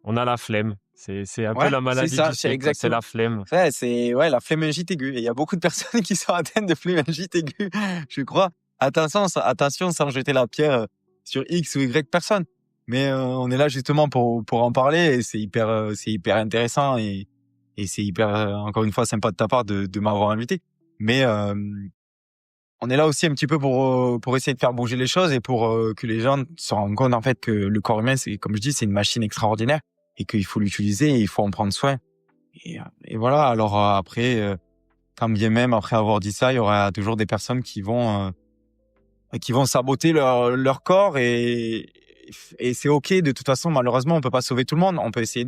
On a la flemme. C'est un peu la maladie c'est ça, du siècle, quoi. C'est la flemme. Ouais, c'est la flémingite aiguë. Et il y a beaucoup de personnes qui sont atteintes de flémingite aiguë, je crois. Attention, sans jeter la pierre sur X ou Y personne. Mais on est là justement pour en parler et c'est hyper intéressant et c'est hyper encore une fois sympa de ta part de m'avoir invité. Mais on est là aussi un petit peu pour essayer de faire bouger les choses et pour que les gens se rendent compte en fait que le corps humain, c'est comme je dis, c'est une machine extraordinaire et qu'il faut l'utiliser et il faut en prendre soin. Et voilà. Alors après, quand bien même après avoir dit ça, il y aura toujours des personnes qui vont saboter leur corps et c'est ok. De toute façon, malheureusement, on peut pas sauver tout le monde. On peut essayer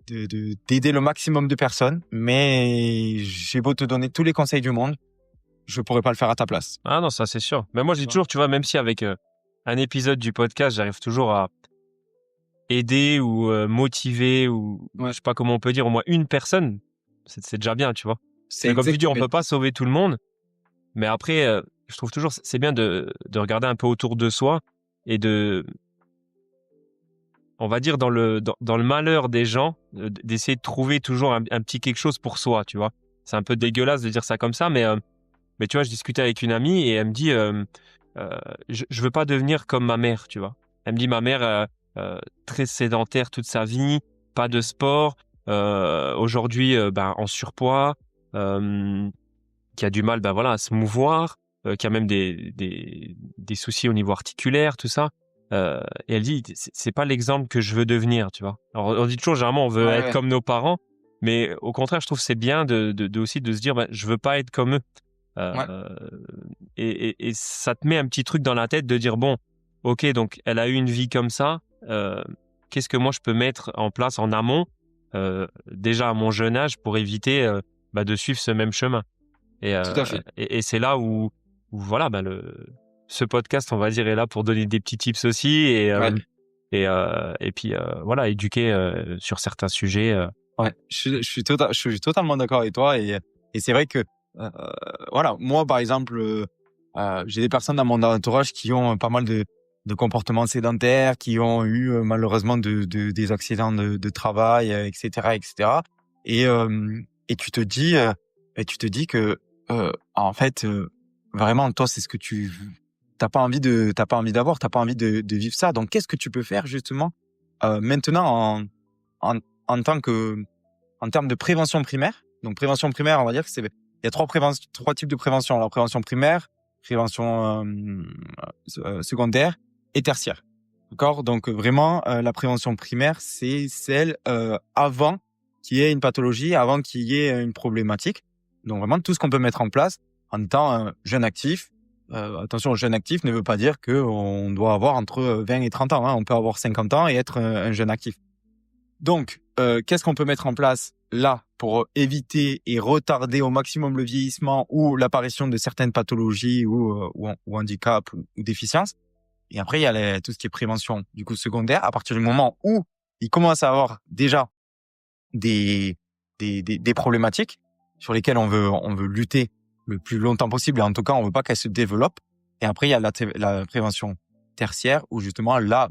d'aider le maximum de personnes, mais j'ai beau te donner tous les conseils du monde, je pourrais pas le faire à ta place. Ah non, ça c'est sûr. Mais moi, j'ai toujours, tu vois, même si avec un épisode du podcast, j'arrive toujours à aider ou motiver ou je sais pas comment on peut dire, au moins une personne, c'est déjà bien, tu vois. Mais comme tu dis, on peut pas sauver tout le monde. Mais après, je trouve toujours c'est bien de regarder un peu autour de soi et on va dire dans le malheur des gens, d'essayer de trouver toujours un petit quelque chose pour soi, tu vois. C'est un peu dégueulasse de dire ça comme ça, mais tu vois, je discutais avec une amie et elle me dit je veux pas devenir comme ma mère, tu vois. Elle me dit ma mère très sédentaire toute sa vie, pas de sport, aujourd'hui en surpoids, qui a du mal à se mouvoir, qui a même des soucis au niveau articulaire, tout ça. Et elle dit c'est pas l'exemple que je veux devenir, tu vois. Alors on dit toujours généralement on veut être comme nos parents, mais au contraire je trouve c'est bien de aussi de se dire je veux pas être comme eux. Et ça te met un petit truc dans la tête de dire bon, ok, donc elle a eu une vie comme ça, qu'est-ce que moi je peux mettre en place en amont déjà à mon jeune âge pour éviter de suivre ce même chemin. Et tout à fait. Et c'est là où voilà ce podcast, on va dire, est là pour donner des petits tips aussi et puis voilà, éduquer sur certains sujets. Ouais, je suis totalement d'accord avec toi et c'est vrai que voilà, moi par exemple, j'ai des personnes dans mon entourage qui ont pas mal de de comportements sédentaires, qui ont eu malheureusement des accidents de travail, etc., etc. Et tu te dis que en fait vraiment toi c'est ce que t'as pas envie d'avoir, t'as pas envie de vivre ça. Donc qu'est-ce que tu peux faire justement maintenant en termes de prévention primaire. Donc prévention primaire, on va dire que il y a trois types de prévention. La prévention primaire, prévention secondaire et tertiaire. D'accord? Donc vraiment la prévention primaire, c'est celle avant qu'il y ait une pathologie, avant qu'il y ait une problématique. Donc vraiment tout ce qu'on peut mettre en place en étant jeune actif. Attention, jeune actif ne veut pas dire que on doit avoir entre 20 et 30 ans. Hein. On peut avoir 50 ans et être un jeune actif. Donc, qu'est-ce qu'on peut mettre en place là pour éviter et retarder au maximum le vieillissement ou l'apparition de certaines pathologies ou handicaps ou déficiences. Et après, il y a tout ce qui est prévention du coup secondaire. À partir du moment où il commence à avoir déjà des problématiques sur lesquelles on veut lutter le plus longtemps possible, et en tout cas, on veut pas qu'elles se développent. Et après, il y a la prévention tertiaire où justement là,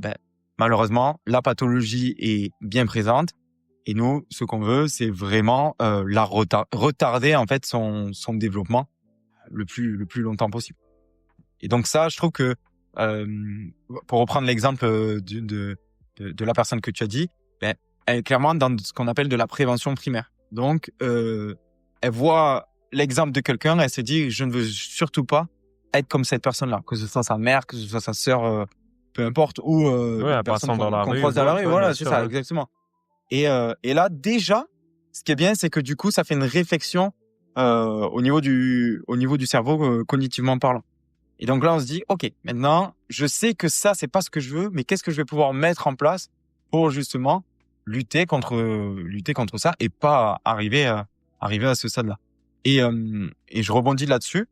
malheureusement, la pathologie est bien présente. Et nous, ce qu'on veut, c'est vraiment retarder en fait son développement le plus longtemps possible. Et donc ça, je trouve que pour reprendre l'exemple de la personne que tu as dit, elle est clairement dans ce qu'on appelle de la prévention primaire. Donc, elle voit l'exemple de quelqu'un, elle se dit, je ne veux surtout pas être comme cette personne-là, que ce soit sa mère, que ce soit sa sœur, peu importe, ou Ouais, personne dans la qu'on rue, croise dans la rue. Voilà, bien c'est sûr, ça, ouais. exactement. Et là, déjà, ce qui est bien, c'est que du coup, ça fait une réflexion au niveau du cerveau cognitivement parlant. Et donc là, on se dit, ok, maintenant, je sais que ça, c'est pas ce que je veux, mais qu'est-ce que je vais pouvoir mettre en place pour justement lutter contre ça et pas arriver à ce stade-là. Et je rebondis là-dessus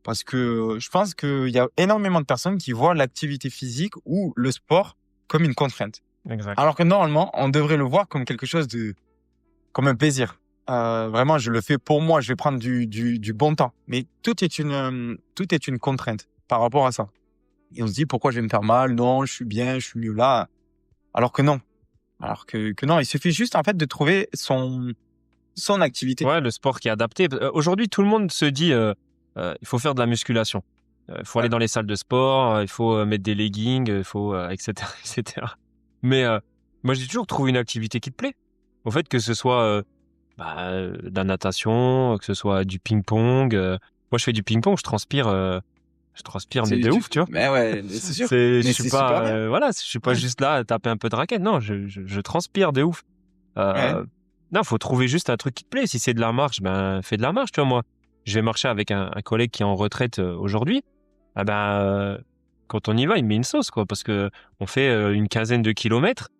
parce que je pense qu'il y a énormément de personnes qui voient l'activité physique ou le sport comme une contrainte. Exact. Alors que normalement, on devrait le voir comme quelque chose comme un plaisir. Vraiment, je le fais pour moi, je vais prendre du bon temps. Mais tout est une contrainte par rapport à ça. Et on se dit, pourquoi je vais me faire mal? Non, je suis bien, je suis mieux là. Alors que non. Alors que non, il suffit juste, en fait, de trouver son activité. Ouais, le sport qui est adapté. Aujourd'hui, tout le monde se dit, il faut faire de la musculation. Il faut aller dans les salles de sport, il faut mettre des leggings, il faut, etc., etc. Mais moi, j'ai toujours trouvé une activité qui te plaît. Au fait, que ce soit de la natation, que ce soit du ping-pong. Moi, je fais du ping-pong, je transpire mais de ouf, tu vois. Mais ouais, c'est sûr. Je Mais suis c'est pas, super bien. voilà, je suis pas Ouais. juste là à taper un peu de raquette. Non, je transpire de ouf. Ouais. Non, faut trouver juste un truc qui te plaît. Si c'est de la marche, fais de la marche, tu vois. Moi, je vais marcher avec un collègue qui est en retraite aujourd'hui. Ah quand on y va, il met une sauce, quoi, parce que on fait une quinzaine de kilomètres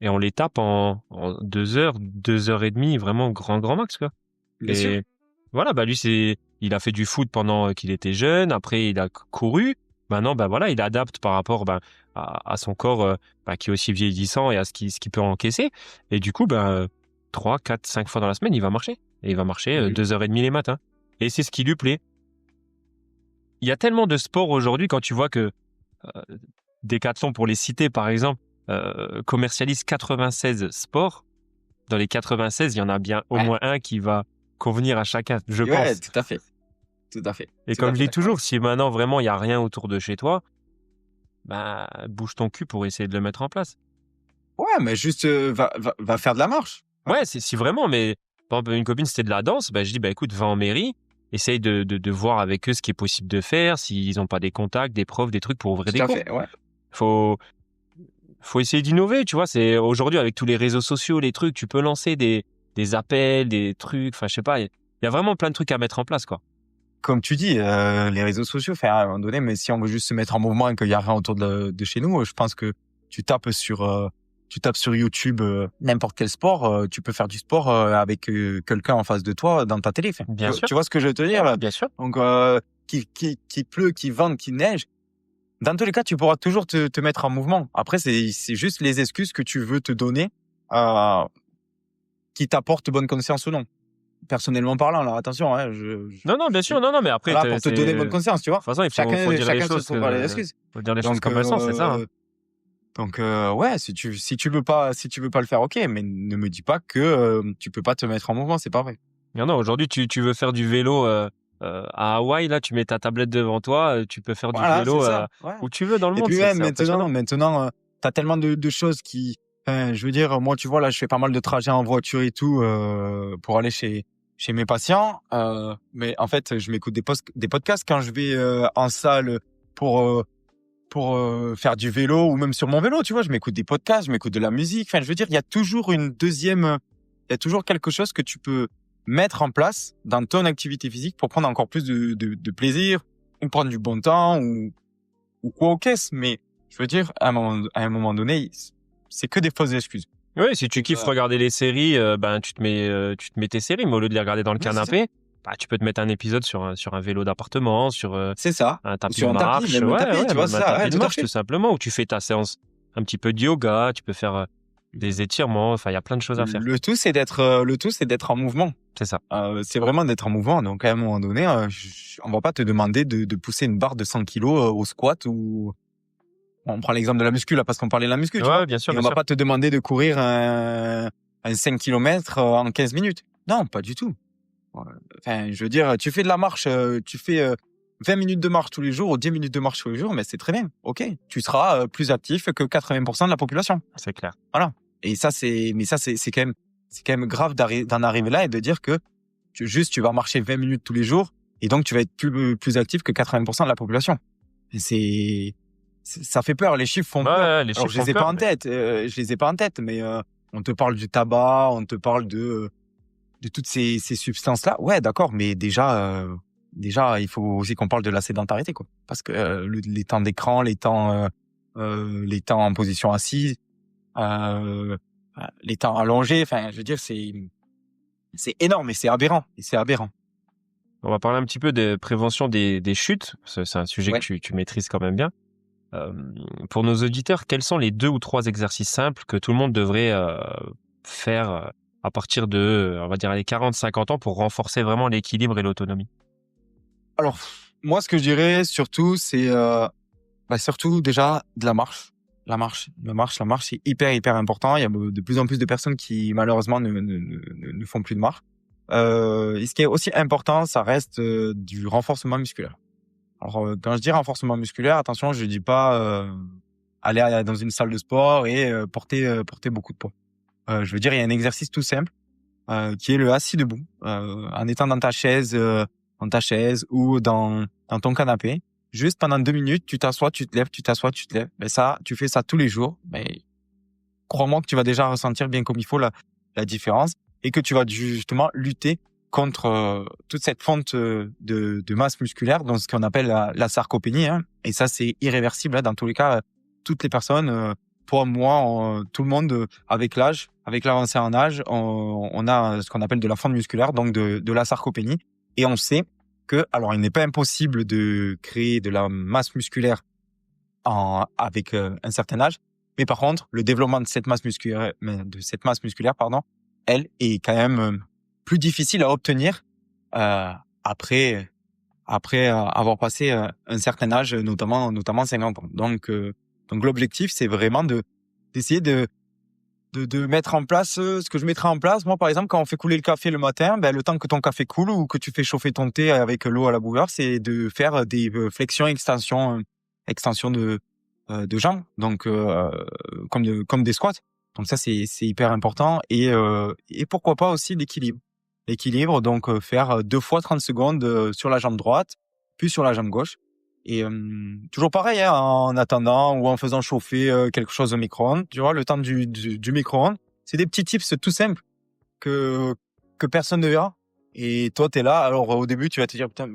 et on les tape en 2 heures, 2 heures et demie, vraiment grand max, quoi. Bien sûr. Et voilà, lui, il a fait du foot pendant qu'il était jeune. Après, il a couru. Maintenant, voilà, il adapte par rapport, à son corps, qui est aussi vieillissant et à ce qu'il peut encaisser. Et du coup, 3, 4, 5 fois dans la semaine, il va marcher. Et il va marcher 2 heures et demie les matins. Et c'est ce qui lui plaît. Il y a tellement de sports aujourd'hui, quand tu vois que Decathlon, pour les citer, par exemple, commercialise 96 sports. Dans les 96, il y en a bien au moins un qui va convenir à chacun, je Ouais, pense. tout à fait. Tout à fait. Et Tout à comme je fait dis toujours, si maintenant vraiment il y a rien autour de chez toi, bouge ton cul pour essayer de le mettre en place. Ouais, mais juste va faire de la marche. Ouais, si vraiment, mais par exemple, une copine c'était de la danse, je dis écoute, va en mairie, essaye de voir avec eux ce qui est possible de faire, s'ils n'ont pas des contacts, des profs, des trucs pour ouvrir des Tout à cours. fait, ouais. Faut essayer d'innover, tu vois. C'est aujourd'hui avec tous les réseaux sociaux, les trucs, tu peux lancer des appels, des trucs. Enfin, je sais pas. Il y a vraiment plein de trucs à mettre en place, quoi. Comme tu dis, les réseaux sociaux, à un moment donné, mais si on veut juste se mettre en mouvement et qu'il y a rien autour de chez nous, je pense que tu tapes sur YouTube n'importe quel sport, tu peux faire du sport avec quelqu'un en face de toi dans ta télé. Bien sûr. Tu vois ce que je veux te dire là? Bien sûr. Donc qui pleut, qui vente, qui neige, dans tous les cas, tu pourras toujours te mettre en mouvement. Après, c'est juste les excuses que tu veux te donner qui t'apportent bonne conscience ou non. personnellement parlant, alors attention, hein, Non, bien sûr, non, mais après, voilà, pour te donner bonne conscience, tu vois. De toute façon, il faut dire les Chacun se choses, trouvera les excuses. faut dire les choses comme elles sont, c'est ça. Hein. Donc ouais, si tu veux pas le faire, ok, mais ne me dis pas que tu peux pas te mettre en mouvement, c'est pas vrai. Non, aujourd'hui, tu veux faire du vélo à Hawaï, là, tu mets ta tablette devant toi, tu peux faire du vélo où tu veux dans le monde. Et puis même maintenant, t'as tellement de choses qui, je veux dire, moi, tu vois, là, je fais pas mal de trajets en voiture et tout pour aller chez mes patients, mais en fait, je m'écoute des podcasts quand je vais en salle pour faire du vélo ou même sur mon vélo, tu vois, je m'écoute des podcasts, je m'écoute de la musique. Enfin, je veux dire, il y a toujours quelque chose que tu peux mettre en place dans ton activité physique pour prendre encore plus de plaisir, ou prendre du bon temps ou quoi au caisse. Mais je veux dire, à un moment donné, c'est que des fausses excuses. Oui, si tu kiffes regarder les séries, tu te mets tes séries, mais au lieu de les regarder dans le canapé, tu peux te mettre un épisode sur un vélo d'appartement, c'est ça, un tapis sur de marche, tu vois ça, un tapis de marche tout simplement, où tu fais ta séance un petit peu de yoga, tu peux faire des étirements, enfin il y a plein de choses à faire. Le tout c'est d'être en mouvement. C'est ça. C'est vraiment d'être en mouvement. Donc à un moment donné, on va pas te demander de pousser une barre de 100 kilos au squat ou on prend l'exemple de la muscu là parce qu'on parlait de la muscu, tu vois. Bien sûr. Et on va pas te demander de courir un 5 km en 15 minutes. Non, pas du tout. Enfin, je veux dire, tu fais de la marche, tu fais 20 minutes de marche tous les jours ou 10 minutes de marche tous les jours, mais c'est très bien. OK, tu seras plus actif que 80% de la population. C'est clair. Voilà. Et ça c'est quand même grave d'en arriver là et de dire que tu vas marcher 20 minutes tous les jours et donc tu vas être plus actif que 80% de la population. Et ça fait peur, les chiffres font peur. Les Alors, chiffres je les ai pas en tête, mais on te parle du tabac, on te parle de toutes ces substances-là. Ouais, d'accord, mais déjà, il faut aussi qu'on parle de la sédentarité, quoi. Parce que les temps d'écran, les temps en position assise, les temps allongés, enfin, je veux dire, c'est énorme et c'est aberrant. On va parler un petit peu de prévention des chutes. C'est un sujet que tu maîtrises quand même bien. Pour nos auditeurs, quels sont les 2 ou 3 exercices simples que tout le monde devrait faire à partir de, on va dire, les 40-50 ans pour renforcer vraiment l'équilibre et l'autonomie? Alors, moi, ce que je dirais surtout, c'est surtout déjà de la marche. La marche, c'est hyper important. Il y a de plus en plus de personnes qui, malheureusement, ne font plus de marche. Et ce qui est aussi important, ça reste du renforcement musculaire. Alors, quand je dis renforcement musculaire, attention, je dis pas aller dans une salle de sport et porter beaucoup de poids. Je veux dire, il y a un exercice tout simple qui est le assis debout, en étant dans ta chaise ou dans ton canapé. Juste pendant 2 minutes, tu t'assois, tu te lèves, tu t'assois, tu te lèves. Mais ça, tu fais ça tous les jours. Mais crois-moi que tu vas déjà ressentir bien comme il faut la différence et que tu vas justement lutter contre toute cette fonte de masse musculaire, dans ce qu'on appelle la sarcopénie. Hein. Et ça, c'est irréversible. Hein. Dans tous les cas, toutes les personnes, toi, moi, tout le monde, avec l'âge, avec l'avancée en âge, on a ce qu'on appelle de la fonte musculaire, donc de la sarcopénie. Et on sait alors il n'est pas impossible de créer de la masse musculaire avec un certain âge, mais par contre, le développement de cette masse musculaire, elle est quand même plus difficile à obtenir après avoir passé un certain âge, notamment 50 ans. Donc l'objectif, c'est vraiment d'essayer de mettre en place ce que je mettrais en place. Moi, par exemple, quand on fait couler le café le matin, le temps que ton café coule ou que tu fais chauffer ton thé avec l'eau à la bouilloire, c'est de faire des flexions, extensions de jambes, donc comme des squats. Donc ça, c'est hyper important et pourquoi pas aussi l'équilibre, donc faire 2 fois 30 secondes sur la jambe droite, puis sur la jambe gauche. Et toujours pareil, hein, en attendant ou en faisant chauffer quelque chose au micro-ondes. Tu vois, le temps du micro-ondes, c'est des petits tips tout simples que personne ne verra. Et toi, t'es là. Alors au début, tu vas te dire, putain,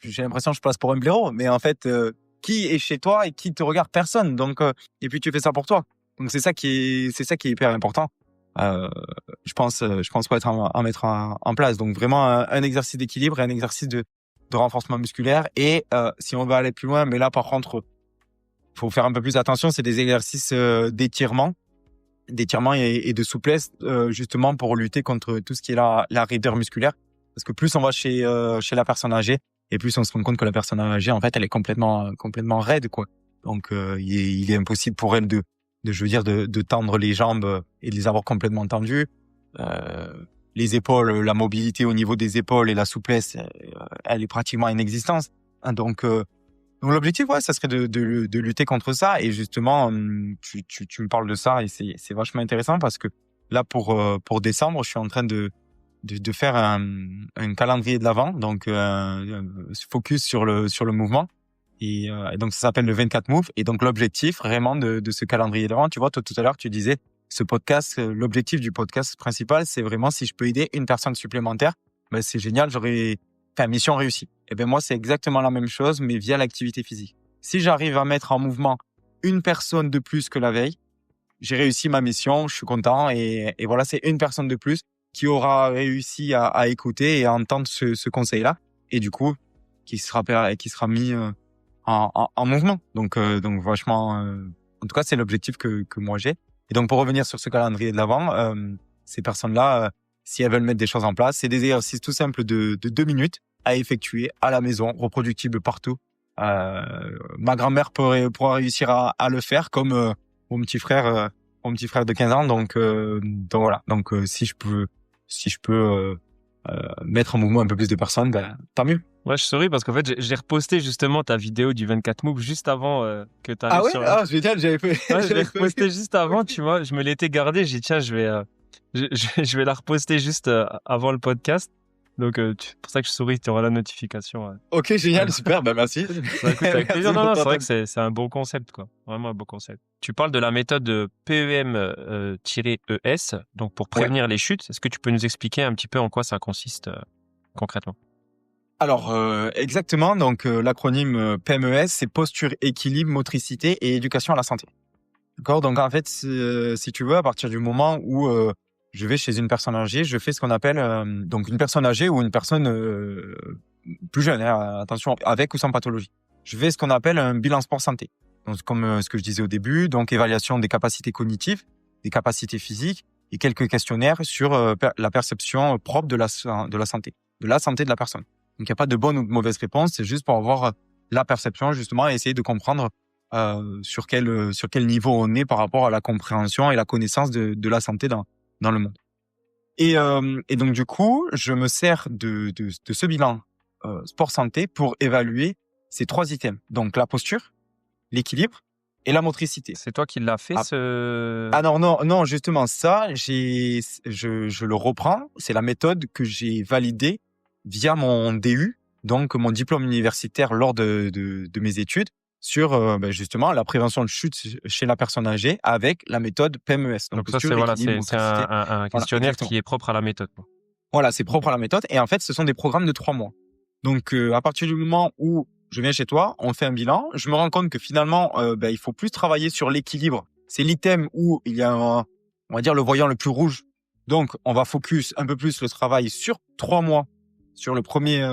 j'ai l'impression que je passe pour un blaireau. Mais en fait, qui est chez toi et qui te regarde? Personne. Donc, et puis tu fais ça pour toi. Donc c'est ça qui est hyper important. Je pense pour mettre en place. Donc vraiment un exercice d'équilibre et un exercice de renforcement musculaire. Et si on veut aller plus loin, mais là par contre, faut faire un peu plus attention, c'est des exercices d'étirement et de souplesse, justement pour lutter contre tout ce qui est la raideur musculaire Parce que plus on va chez la personne âgée, et plus on se rend compte que la personne âgée, en fait, elle est complètement raide, quoi. Donc, il est impossible pour elle de tendre les jambes et de les avoir complètement tendues. Les épaules, la mobilité au niveau des épaules et la souplesse, elle est pratiquement inexistante. Hein, donc l'objectif, ouais, ça serait de lutter contre ça. Et justement, tu me parles de ça et c'est vachement intéressant parce que là, pour décembre, je suis en train de faire un calendrier de l'Avent, donc focus sur le mouvement. Et donc ça s'appelle le 24 Move. Et donc l'objectif vraiment de ce calendrier de l'Avent, tu vois, toi, tout à l'heure, tu disais, ce podcast, l'objectif du podcast principal, c'est vraiment si je peux aider une personne supplémentaire, ben c'est génial, mission réussie. Et ben moi, c'est exactement la même chose, mais via l'activité physique. Si j'arrive à mettre en mouvement une personne de plus que la veille, j'ai réussi ma mission, je suis content. Et voilà, c'est une personne de plus qui aura réussi à écouter et à entendre ce conseil-là. Et du coup, qui sera mis en mouvement. Donc vachement, en tout cas, c'est l'objectif que moi j'ai. Et donc, pour revenir sur ce calendrier de l'Avent, ces personnes-là, si elles veulent mettre des choses en place, c'est des exercices tout simples de 2 minutes à effectuer à la maison, reproductibles partout. Ma grand-mère pourra réussir à le faire, comme mon petit frère de 15 ans. Donc voilà. Donc si je peux mettre en mouvement un peu plus de personnes, ben tant mieux. Ouais, je souris parce qu'en fait, j'ai reposté justement ta vidéo du 24 Move juste avant que tu arrives Ah ouais? sur Ah, génial, j'avais fait. Ouais, je l'ai reposté juste avant, tu vois. Je me l'étais gardé. J'ai dit, tiens, je vais la reposter juste avant le podcast. Donc, c'est pour ça que je souris. Tu auras la notification. Ok, génial, super. Ben merci. Bah, écoute, avec plaisir. Non, c'est vrai que c'est un bon concept, quoi. Vraiment un bon concept. Tu parles de la méthode PEM-ES, donc pour prévenir les chutes. Est-ce que tu peux nous expliquer un petit peu en quoi ça consiste concrètement? Alors, exactement. Donc, l'acronyme PMES, c'est posture, équilibre, motricité et éducation à la santé. D'accord? Donc, en fait, si tu veux, à partir du moment où je vais chez une personne âgée, je fais ce qu'on appelle donc une personne âgée ou une personne plus jeune, hein, attention, avec ou sans pathologie. Je fais ce qu'on appelle un bilan sport santé. Donc, comme ce que je disais au début, donc évaluation des capacités cognitives, des capacités physiques et quelques questionnaires sur la perception propre de la santé de la personne. Donc, il n'y a pas de bonne ou de mauvaise réponse, c'est juste pour avoir la perception, justement, et essayer de comprendre sur quel niveau on est par rapport à la compréhension et la connaissance de la santé dans le monde. Et donc, du coup, je me sers de ce bilan sport santé pour évaluer ces 3 items. Donc, la posture, l'équilibre et la motricité. C'est toi qui l'as fait, Ah non, justement, ça, je le reprends. C'est la méthode que j'ai validée via mon DU, donc mon diplôme universitaire lors de mes études, sur justement la prévention de chute chez la personne âgée avec la méthode PMES. Donc ça, c'est un questionnaire qui est propre à la méthode. Voilà, c'est propre à la méthode. Et en fait, ce sont des programmes de 3 mois. Donc, à partir du moment où je viens chez toi, on fait un bilan, je me rends compte que finalement, il faut plus travailler sur l'équilibre. C'est l'item où il y a on va dire le voyant le plus rouge. Donc, on va focus un peu plus le travail sur 3 mois, sur le premier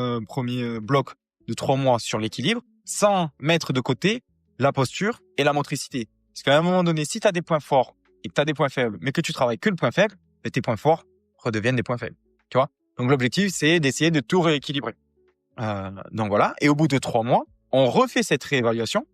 bloc de 3 mois sur l'équilibre, sans mettre de côté la posture et la motricité. Parce qu'à un moment donné, si tu as des points forts et que tu as des points faibles, mais que tu travailles que le point faible, tes points forts redeviennent des points faibles. Tu vois? Donc, l'objectif, c'est d'essayer de tout rééquilibrer. Donc voilà. Et au bout de 3 mois, on refait cette réévaluation.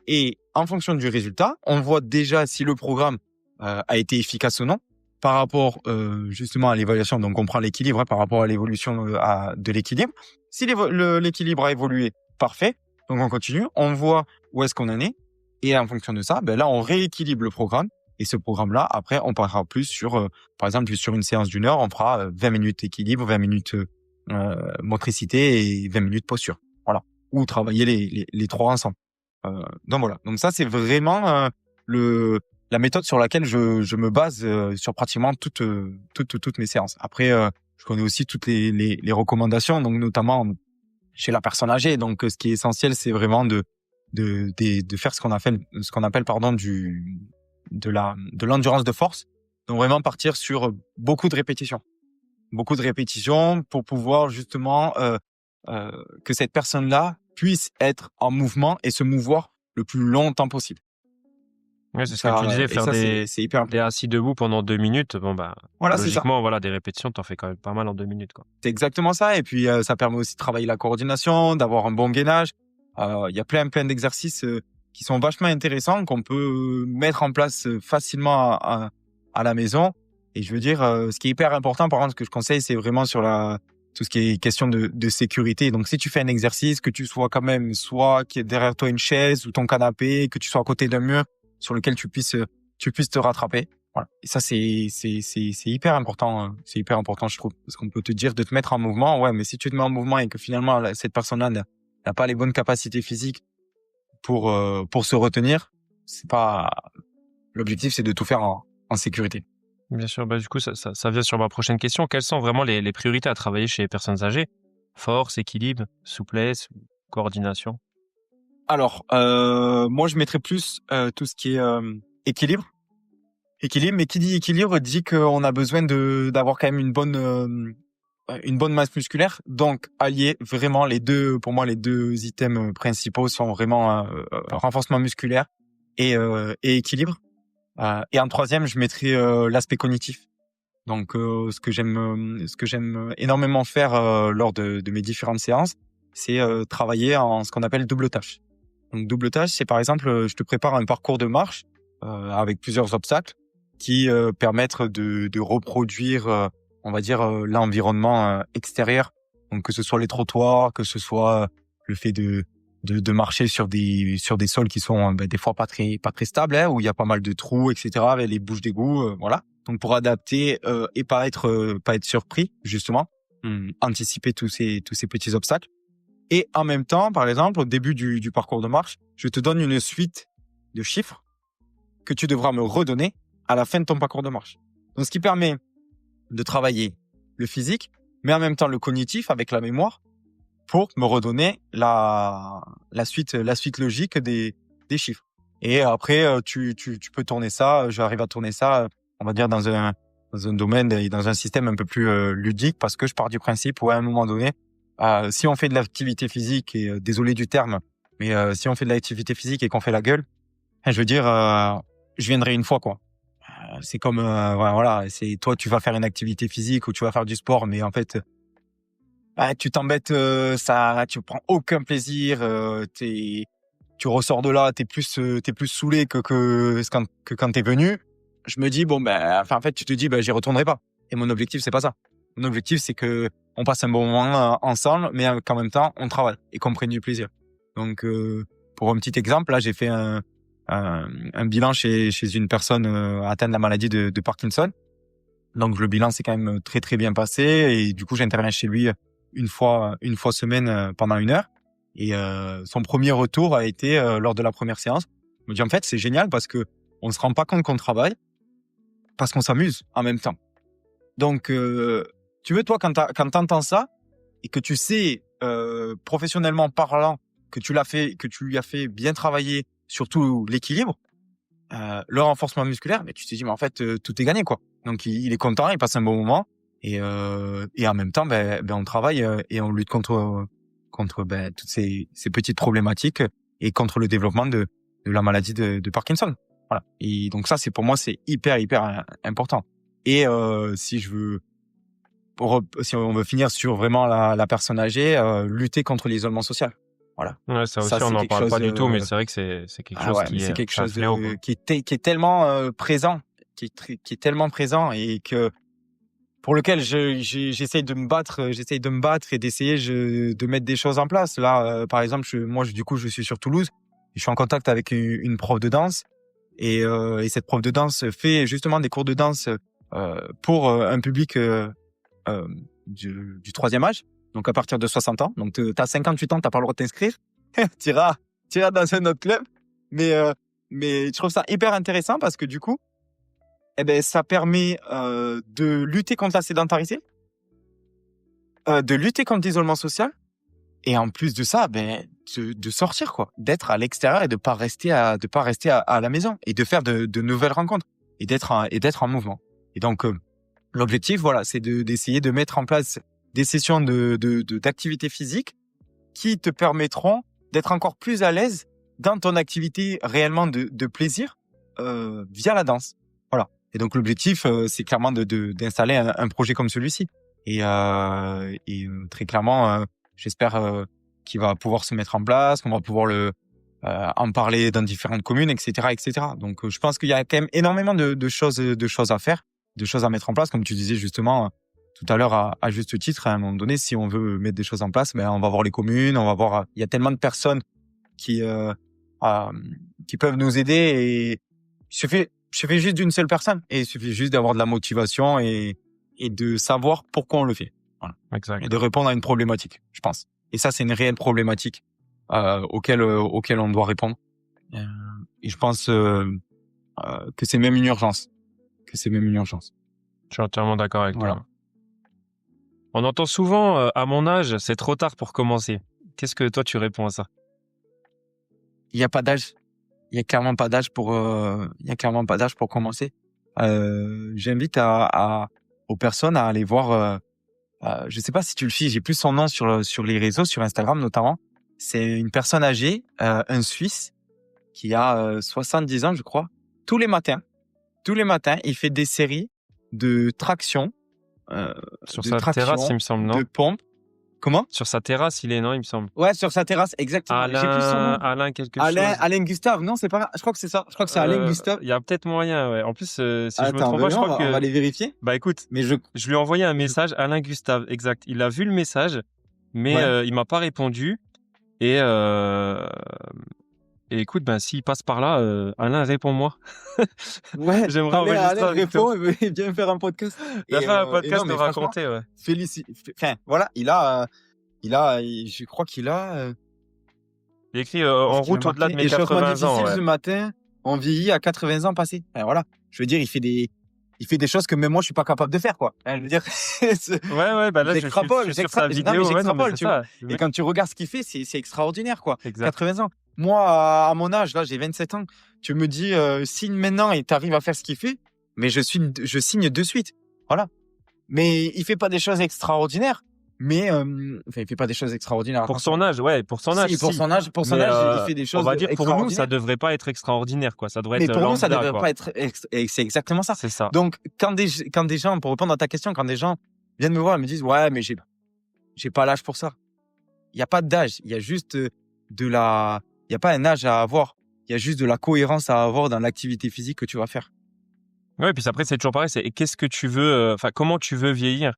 Et en fonction du résultat, on voit déjà si le programme a été efficace ou non par rapport justement à l'évaluation. Donc, on prend l'équilibre par rapport à l'évolution de l'équilibre. Si l'équilibre a évolué, parfait. Donc, on continue. On voit où est-ce qu'on en est. Et en fonction de ça, là, on rééquilibre le programme. Et ce programme-là, après, on parlera plus sur, par exemple, sur une séance d'1 heure, on fera 20 minutes équilibre, 20 minutes motricité et 20 minutes posture. Voilà. Ou travailler les 3 ensemble. Donc voilà. Donc ça, c'est vraiment la méthode sur laquelle je me base sur pratiquement toutes mes séances. Après, je connais aussi toutes les recommandations, donc notamment chez la personne âgée. Donc, ce qui est essentiel, c'est vraiment de faire ce qu'on appelle de l'endurance de force. Donc vraiment partir sur beaucoup de répétitions pour pouvoir justement que cette personne-là puisse être en mouvement et se mouvoir le plus longtemps possible. Ouais, c'est ce que tu disais, faire c'est hyper important. des assis debout pendant 2 minutes. Bon, bah, Voilà, c'est ça. logiquement, voilà, des répétitions, t'en fais quand même pas mal en 2 minutes, quoi. C'est exactement ça. Et puis, ça permet aussi de travailler la coordination, d'avoir un bon gainage. Il y a plein d'exercices qui sont vachement intéressants qu'on peut mettre en place facilement à la maison. Et je veux dire, ce qui est hyper important, par contre, ce que je conseille, c'est vraiment sur tout ce qui est question de sécurité. Donc, si tu fais un exercice, que tu sois quand même, soit qu'il y ait derrière toi une chaise ou ton canapé, que tu sois à côté d'un mur sur lequel tu puisses te rattraper. Voilà. Et ça, c'est hyper important. C'est hyper important, je trouve. Parce qu'on peut te dire de te mettre en mouvement. Ouais, mais si tu te mets en mouvement et que finalement, cette personne-là n'a pas les bonnes capacités physiques pour se retenir, c'est pas, l'objectif, c'est de tout faire en sécurité. Bien sûr, bah, du coup, ça vient sur ma prochaine question. Quelles sont vraiment les priorités à travailler chez les personnes âgées? Force, équilibre, souplesse, coordination? Alors, moi, je mettrais plus tout ce qui est équilibre. Équilibre, mais qui dit équilibre dit qu'on a besoin d'avoir quand même une bonne masse musculaire. Donc, allier vraiment pour moi, les deux items principaux sont vraiment renforcement musculaire et équilibre. Et en troisième, je mettrais l'aspect cognitif. Donc, ce que j'aime énormément faire lors de mes différentes séances, c'est travailler en ce qu'on appelle double tâche. Donc, double tâche, c'est par exemple, je te prépare un parcours de marche avec plusieurs obstacles qui permettent de reproduire, on va dire, l'environnement extérieur. Donc, que ce soit les trottoirs, que ce soit le fait de marcher sur des sols qui sont des fois pas très stables, hein, où il y a pas mal de trous, etc., avec les bouches d'égout, voilà. Donc, pour adapter et pas être surpris, justement, anticiper tous ces petits obstacles. Et en même temps, par exemple, au début du parcours de marche, je te donne une suite de chiffres que tu devras me redonner à la fin de ton parcours de marche. Donc, ce qui permet de travailler le physique, mais en même temps le cognitif avec la mémoire pour me redonner la suite logique des chiffres. Et après, tu peux tourner ça, j'arrive à tourner ça, on va dire, dans un domaine et dans un système un peu plus ludique, parce que je pars du principe où à un moment donné, si on fait de l'activité physique, et désolé du terme, mais si on fait de l'activité physique et qu'on fait la gueule, je veux dire, je viendrai une fois, quoi. C'est comme voilà, c'est toi, tu vas faire une activité physique ou tu vas faire du sport, mais en fait, tu t'embêtes, tu prends aucun plaisir, tu ressors de là, t'es plus saoulé que quand t'es venu. Je me dis en fait, tu te dis j'y retournerai pas. Et mon objectif, c'est pas ça. Mon objectif, c'est que on passe un bon moment ensemble, mais qu'en même temps, on travaille et qu'on prenne du plaisir. Donc, pour un petit exemple, là, j'ai fait un bilan chez une personne atteinte de la maladie de Parkinson. Donc, le bilan s'est quand même très très bien passé et du coup, j'interviens chez lui une fois semaine pendant 1 heure. Et son premier retour a été lors de la première séance. Il me dit en fait, c'est génial parce que on se rend pas compte qu'on travaille parce qu'on s'amuse en même temps. Donc, tu veux, toi, quand t'entends ça et que tu sais professionnellement parlant que tu lui as fait bien travailler, surtout l'équilibre, le renforcement musculaire, mais tu te dis mais en fait tout est gagné, quoi. Donc il est content, il passe un bon moment et en même temps on travaille et on lutte contre toutes ces petites problématiques et contre le développement de la maladie de Parkinson. Voilà. Et donc ça, pour moi c'est hyper important. Et si on veut finir sur vraiment la personne âgée, lutter contre l'isolement social. Voilà. Ouais, ça aussi, on n'en parle pas du tout, mais c'est vrai que c'est quelque chose qui est, quelque chose fléau, qui est tellement présent, qui est tellement présent et que pour lequel j'essaye de me battre et d'essayer de mettre des choses en place. Là, par exemple, je suis sur Toulouse, je suis en contact avec une prof de danse et cette prof de danse fait justement des cours de danse pour un public du 3e âge. Donc, à partir de 60 ans. Donc, t'as 58 ans, t'as pas le droit de t'inscrire. t'iras dans un autre club. Mais je trouve ça hyper intéressant parce que du coup, ça permet de lutter contre la sédentarité, de lutter contre l'isolement social. Et en plus de ça, de sortir, quoi. D'être à l'extérieur et de pas rester à la maison. Et de faire de nouvelles rencontres. Et d'être en mouvement. Et donc, l'objectif, voilà, c'est d'essayer de mettre en place des sessions d'activité physique qui te permettront d'être encore plus à l'aise dans ton activité réellement de plaisir via la danse. Voilà. Et donc l'objectif, c'est clairement d'installer un projet comme celui-ci. Et très clairement, j'espère qu'il va pouvoir se mettre en place, qu'on va pouvoir en parler dans différentes communes, etc., etc. Donc je pense qu'il y a quand même énormément de choses à faire, de choses à mettre en place, comme tu disais justement tout à l'heure à juste titre. À un moment donné, si on veut mettre des choses en place, on va voir les communes, on va voir. Il y a tellement de personnes qui peuvent nous aider, et il suffit juste d'une seule personne, et il suffit juste d'avoir de la motivation et de savoir pourquoi on le fait. Voilà. Exact. Et de répondre à une problématique, je pense. Et ça, c'est une réelle problématique auquel on doit répondre. Et je pense que c'est même une urgence. Je Je suis entièrement d'accord avec Voilà. toi. On entend souvent, à mon âge, c'est trop tard pour commencer. Qu'est-ce que toi, tu réponds à ça? Il n'y a pas d'âge. Il y a clairement pas d'âge pour commencer. J'invite aux personnes à aller voir. Je sais pas si tu le suis. J'ai plus son nom sur les réseaux, sur Instagram notamment. C'est une personne âgée, un Suisse qui a 70 ans, je crois. Tous les matins, il fait des séries de traction, Sur sa terrasse, il me semble, non? de pompe. Comment? Sur sa terrasse, il me semble. Ouais, sur sa terrasse, exactement. J'ai plus son nom. Alain quelque chose. Alain Gustave, non, c'est pas. Je crois que c'est ça. Je crois que c'est Alain Gustave. Il y a peut-être moyen, ouais. En plus, si je me trompe pas, je on crois que. on va les vérifier. Bah écoute, Mais je lui ai envoyé un message, Alain Gustave, exact. Il a vu le message, mais Ouais. il m'a pas répondu. Et écoute, s'il passe par là, Alain, réponds-moi. Ouais. J'aimerais enregistrer Alain avec toi. répond et vient faire un podcast. Il a fait un podcast non, mais de raconter, ouais. Enfin, voilà, je crois qu'il a. Il écrit en Parce qu'il a route au-delà de marqué mes 80 échauffement ans. difficile Ouais. ce matin, on vieillit à 80 ans passés. Enfin, voilà. Je veux dire, il fait des choses que même moi je suis pas capable de faire, quoi. Je veux dire. Ouais, là, je suis sur sa vidéo. Ouais, non, mais c'est ça. Et quand tu regardes ce qu'il fait, c'est extraordinaire, quoi. Exact. 80 ans. Moi, à mon âge, là, j'ai 27 ans. Tu me dis, signe maintenant et t'arrives à faire ce qu'il fait, mais je signe de suite. Voilà. Mais il fait pas des choses extraordinaires. Mais il fait pas des choses extraordinaires. Pour son âge, ouais, pour son âge. Si, pour son âge, il fait des choses. On va dire pour nous, extraordinaires. ça devrait pas être extraordinaire, quoi. Ça devrait Mais être pour nous, ça lambda, devrait quoi. pas être. Et c'est exactement ça. C'est ça. Donc, quand des gens, pour répondre à ta question, quand des gens viennent me voir et me disent, ouais, mais j'ai pas l'âge pour ça. Il y a pas d'âge. Il y a juste il y a pas un âge à avoir. Il y a juste de la cohérence à avoir dans l'activité physique que tu vas faire. Ouais, puis après, c'est toujours pareil. C'est qu'est-ce que tu veux, comment tu veux vieillir.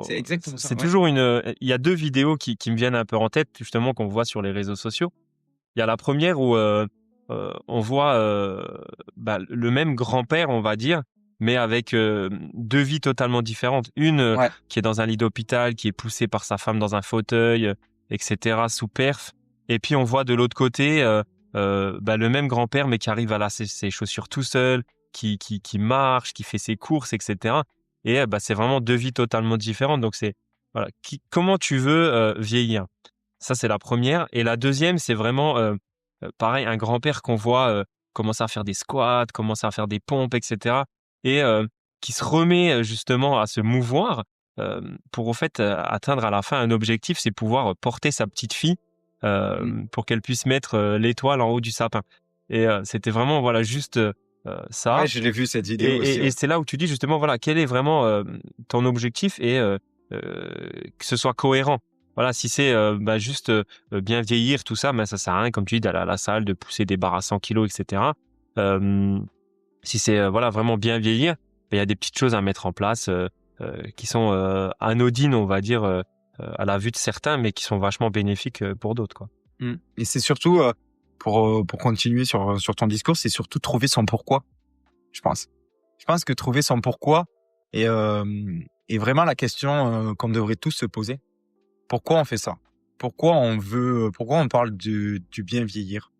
C'est exactement ça. C'est ouais. toujours il y a deux vidéos qui me viennent un peu en tête, justement, qu'on voit sur les réseaux sociaux. Il y a la première où on voit le même grand-père, on va dire, mais avec deux vies totalement différentes. Une Ouais. qui est dans un lit d'hôpital, qui est poussée par sa femme dans un fauteuil, etc., sous perf. Et puis on voit de l'autre côté le même grand-père, mais qui arrive à lasser ses chaussures tout seul, qui marche, qui fait ses courses, etc. Et c'est vraiment deux vies totalement différentes. Donc c'est voilà, comment tu veux vieillir. Ça c'est la première. Et la deuxième, c'est vraiment pareil, un grand-père qu'on voit commencer à faire des squats, commencer à faire des pompes, etc. Et qui se remet justement à se mouvoir pour au fait atteindre à la fin un objectif, c'est pouvoir porter sa petite fille pour qu'elle puisse mettre l'étoile en haut du sapin. Et c'était vraiment voilà juste ça. Ouais, je l'ai vu cette vidéo aussi. Et c'est là où tu dis justement voilà quel est vraiment ton objectif et que ce soit cohérent. Voilà, si c'est juste bien vieillir, tout ça, ça sert à rien, comme tu dis, d'aller à la salle, de pousser des barres à 100 kilos, etc. Si c'est vraiment bien vieillir, il y a des petites choses à mettre en place qui sont anodines, on va dire, à la vue de certains, mais qui sont vachement bénéfiques pour d'autres, quoi. Et c'est surtout, pour continuer sur ton discours, c'est surtout trouver son pourquoi, je pense. Je pense que trouver son pourquoi est vraiment la question qu'on devrait tous se poser. Pourquoi on fait ça? Pourquoi on parle du bien vieillir?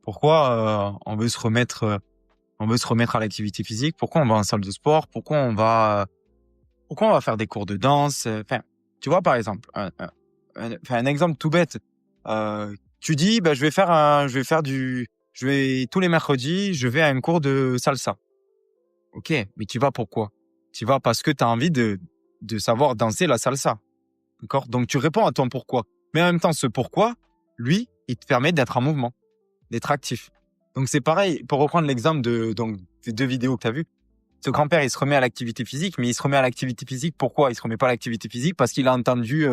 Pourquoi on veut se remettre à l'activité physique? Pourquoi on va en salle de sport? Pourquoi on va faire des cours de danse? Enfin, tu vois, par exemple, un exemple tout bête. Tu dis, tous les mercredis, je vais à un cours de salsa. Ok, mais tu vas pourquoi? Tu vas parce que tu as envie de savoir danser la salsa. D'accord? Donc, tu réponds à ton pourquoi. Mais en même temps, ce pourquoi, lui, il te permet d'être en mouvement, d'être actif. Donc c'est pareil, pour reprendre l'exemple des 2 vidéos que tu as vues. Ce grand-père, il se remet à l'activité physique, mais il se remet à l'activité physique. Pourquoi il se remet pas à l'activité physique? Parce qu'il a entendu,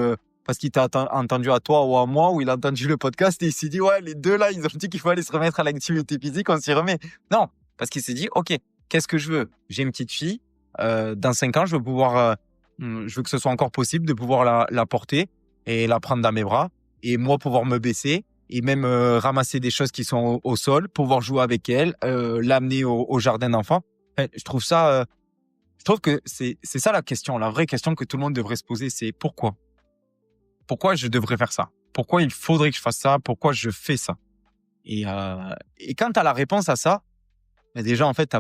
parce qu'il t'a entendu à toi ou à moi, ou il a entendu le podcast et il s'est dit, ouais, les deux là, ils ont dit qu'il faut aller se remettre à l'activité physique, on s'y remet. Non, parce qu'il s'est dit, ok, qu'est-ce que je veux? J'ai une petite fille, dans 5 ans, je veux que ce soit encore possible de pouvoir la porter et la prendre dans mes bras et moi pouvoir me baisser et même ramasser des choses qui sont au sol, pouvoir jouer avec elle, l'amener au jardin d'enfants. Je trouve que c'est ça la question, la vraie question que tout le monde devrait se poser, c'est pourquoi? Pourquoi je devrais faire ça? Pourquoi il faudrait que je fasse ça? Pourquoi je fais ça? Et quand tu as la réponse à ça, déjà en fait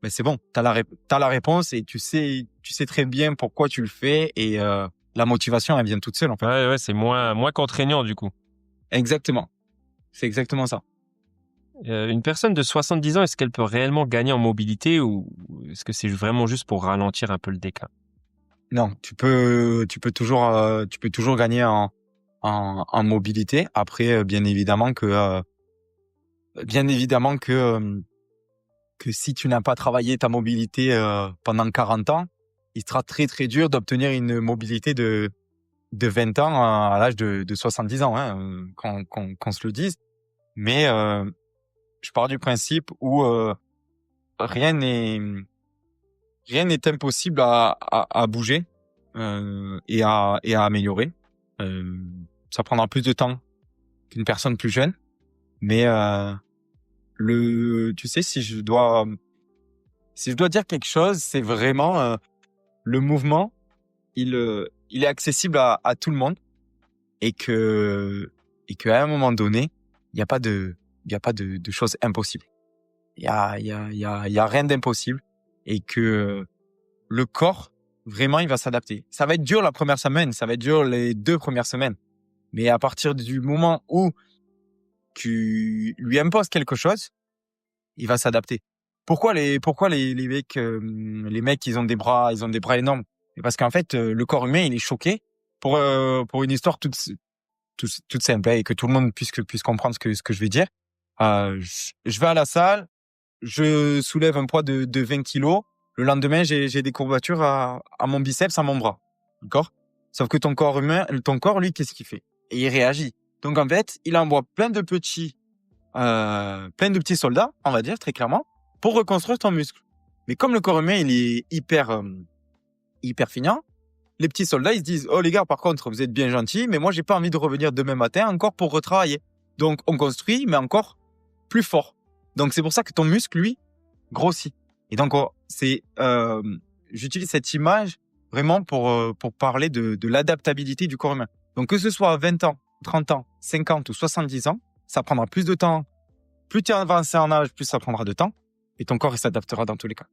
c'est bon, t'as la réponse et tu sais très bien pourquoi tu le fais et la motivation elle vient toute seule en fait. Ouais, c'est moins contraignant du coup. Exactement. C'est exactement ça. Une personne de 70 ans, est-ce qu'elle peut réellement gagner en mobilité ou est-ce que c'est vraiment juste pour ralentir un peu le déclin? Non, tu peux toujours gagner en mobilité. Après, bien évidemment que si tu n'as pas travaillé ta mobilité pendant 40 ans, il sera très très dur d'obtenir une mobilité de 20 ans à l'âge de 70 ans, hein, qu'on se le dise. Mais je pars du principe où rien n'est impossible à bouger et à améliorer. Ça prendra plus de temps qu'une personne plus jeune, mais tu sais, si je dois dire quelque chose, c'est vraiment le mouvement. Il est accessible à tout le monde et qu'à un moment donné, il n'y a pas de choses impossibles. Il y a rien d'impossible et que le corps, vraiment, il va s'adapter. Ça va être dur la première semaine, ça va être dur les 2 premières semaines. Mais à partir du moment où tu lui imposes quelque chose, il va s'adapter. Pourquoi les mecs, ils ont des bras énormes? Parce qu'en fait, le corps humain, il est choqué pour une histoire toute simple, et que tout le monde puisse comprendre ce que je vais dire. Je vais à la salle, je soulève un poids de 20 kilos. Le lendemain, j'ai des courbatures à mon biceps, à mon bras. D'accord? Sauf que ton corps, lui, qu'est-ce qu'il fait? Et il réagit. Donc, en fait, il envoie plein de petits soldats, on va dire, très clairement, pour reconstruire ton muscle. Mais comme le corps humain, il est hyper finant, les petits soldats, ils se disent, oh les gars, par contre, vous êtes bien gentils, mais moi, j'ai pas envie de revenir demain matin encore pour retravailler. Donc, on construit, mais encore plus fort. Donc, c'est pour ça que ton muscle, lui, grossit. Et donc, j'utilise cette image vraiment pour parler de l'adaptabilité du corps humain. Donc, que ce soit à 20 ans, 30 ans, 50 ou 70 ans, ça prendra plus de temps. Plus tu avances en âge, plus ça prendra de temps. Et ton corps, il s'adaptera dans tous les cas.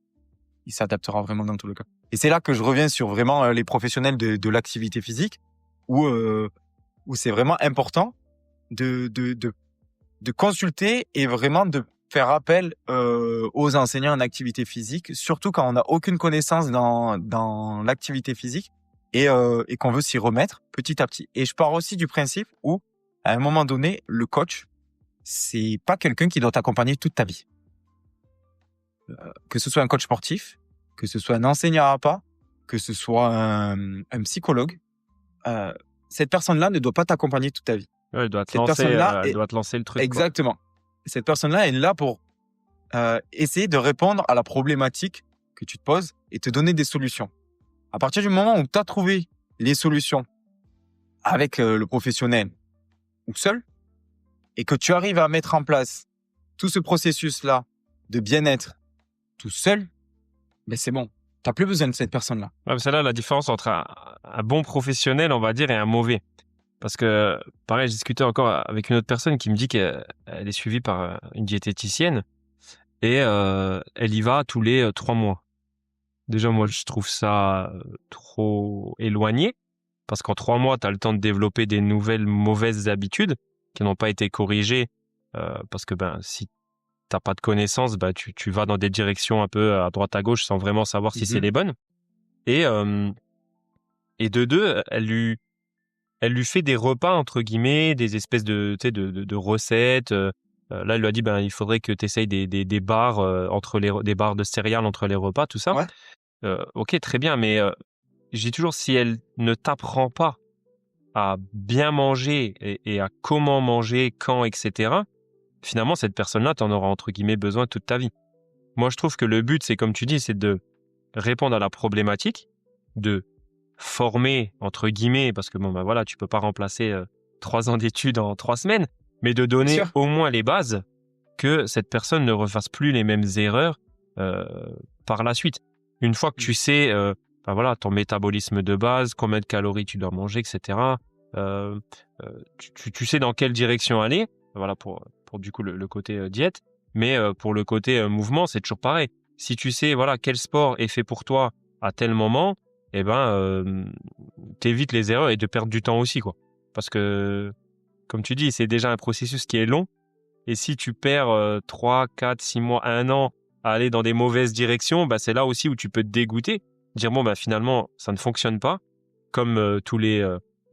Il s'adaptera vraiment dans tous les cas. Et c'est là que je reviens sur vraiment les professionnels de l'activité physique, où c'est vraiment important de consulter et vraiment de faire appel aux enseignants en activité physique, surtout quand on n'a aucune connaissance dans l'activité physique et qu'on veut s'y remettre petit à petit. Et je pars aussi du principe où, à un moment donné, le coach, c'est pas quelqu'un qui doit t'accompagner toute ta vie. Que ce soit un coach sportif, que ce soit un enseignant à pas, que ce soit un psychologue, cette personne-là ne doit pas t'accompagner toute ta vie. Ouais, elle doit te lancer le truc. Exactement. Quoi. Cette personne-là est là pour essayer de répondre à la problématique que tu te poses et te donner des solutions. À partir du moment où tu as trouvé les solutions avec le professionnel ou seul, et que tu arrives à mettre en place tout ce processus-là de bien-être tout seul, ben c'est bon. T'as plus besoin de cette personne-là. Ouais, c'est là la différence entre un bon professionnel, on va dire, et un mauvais. Parce que, pareil, je discutais encore avec une autre personne qui me dit qu'elle est suivie par une diététicienne et elle y va tous les 3 mois. Déjà, moi, je trouve ça trop éloigné parce qu'en 3 mois, tu as le temps de développer des nouvelles mauvaises habitudes qui n'ont pas été corrigées parce que si t'as pas de connaissances, tu vas dans des directions un peu à droite à gauche sans vraiment savoir si c'est les bonnes. Et de deux, elle lui fait des repas entre guillemets, des espèces de recettes Là, il lui a dit, il faudrait que tu essayes des bars des bars de céréales entre les repas, tout ça. Ouais. Ok, très bien, mais je dis toujours, si elle ne t'apprend pas à bien manger et à comment manger, quand, etc., finalement, cette personne-là, t'en auras entre guillemets besoin toute ta vie. Moi, je trouve que le but, c'est comme tu dis, c'est de répondre à la problématique, de former, entre guillemets, parce que voilà, tu peux pas remplacer 3 ans d'études en 3 semaines, mais de donner au moins les bases que cette personne ne refasse plus les mêmes erreurs par la suite. Une fois que tu sais ton métabolisme de base, combien de calories tu dois manger, etc., tu sais dans quelle direction aller, voilà, pour du coup le côté diète, mais pour le côté mouvement, c'est toujours pareil. Si tu sais quel sport est fait pour toi à tel moment, t'évites les erreurs et de perdre du temps aussi, quoi. Parce que, comme tu dis, c'est déjà un processus qui est long. Et si tu perds 3, 4, 6 mois, 1 an à aller dans des mauvaises directions, c'est là aussi où tu peux te dégoûter. Dire, finalement, ça ne fonctionne pas. Comme tous les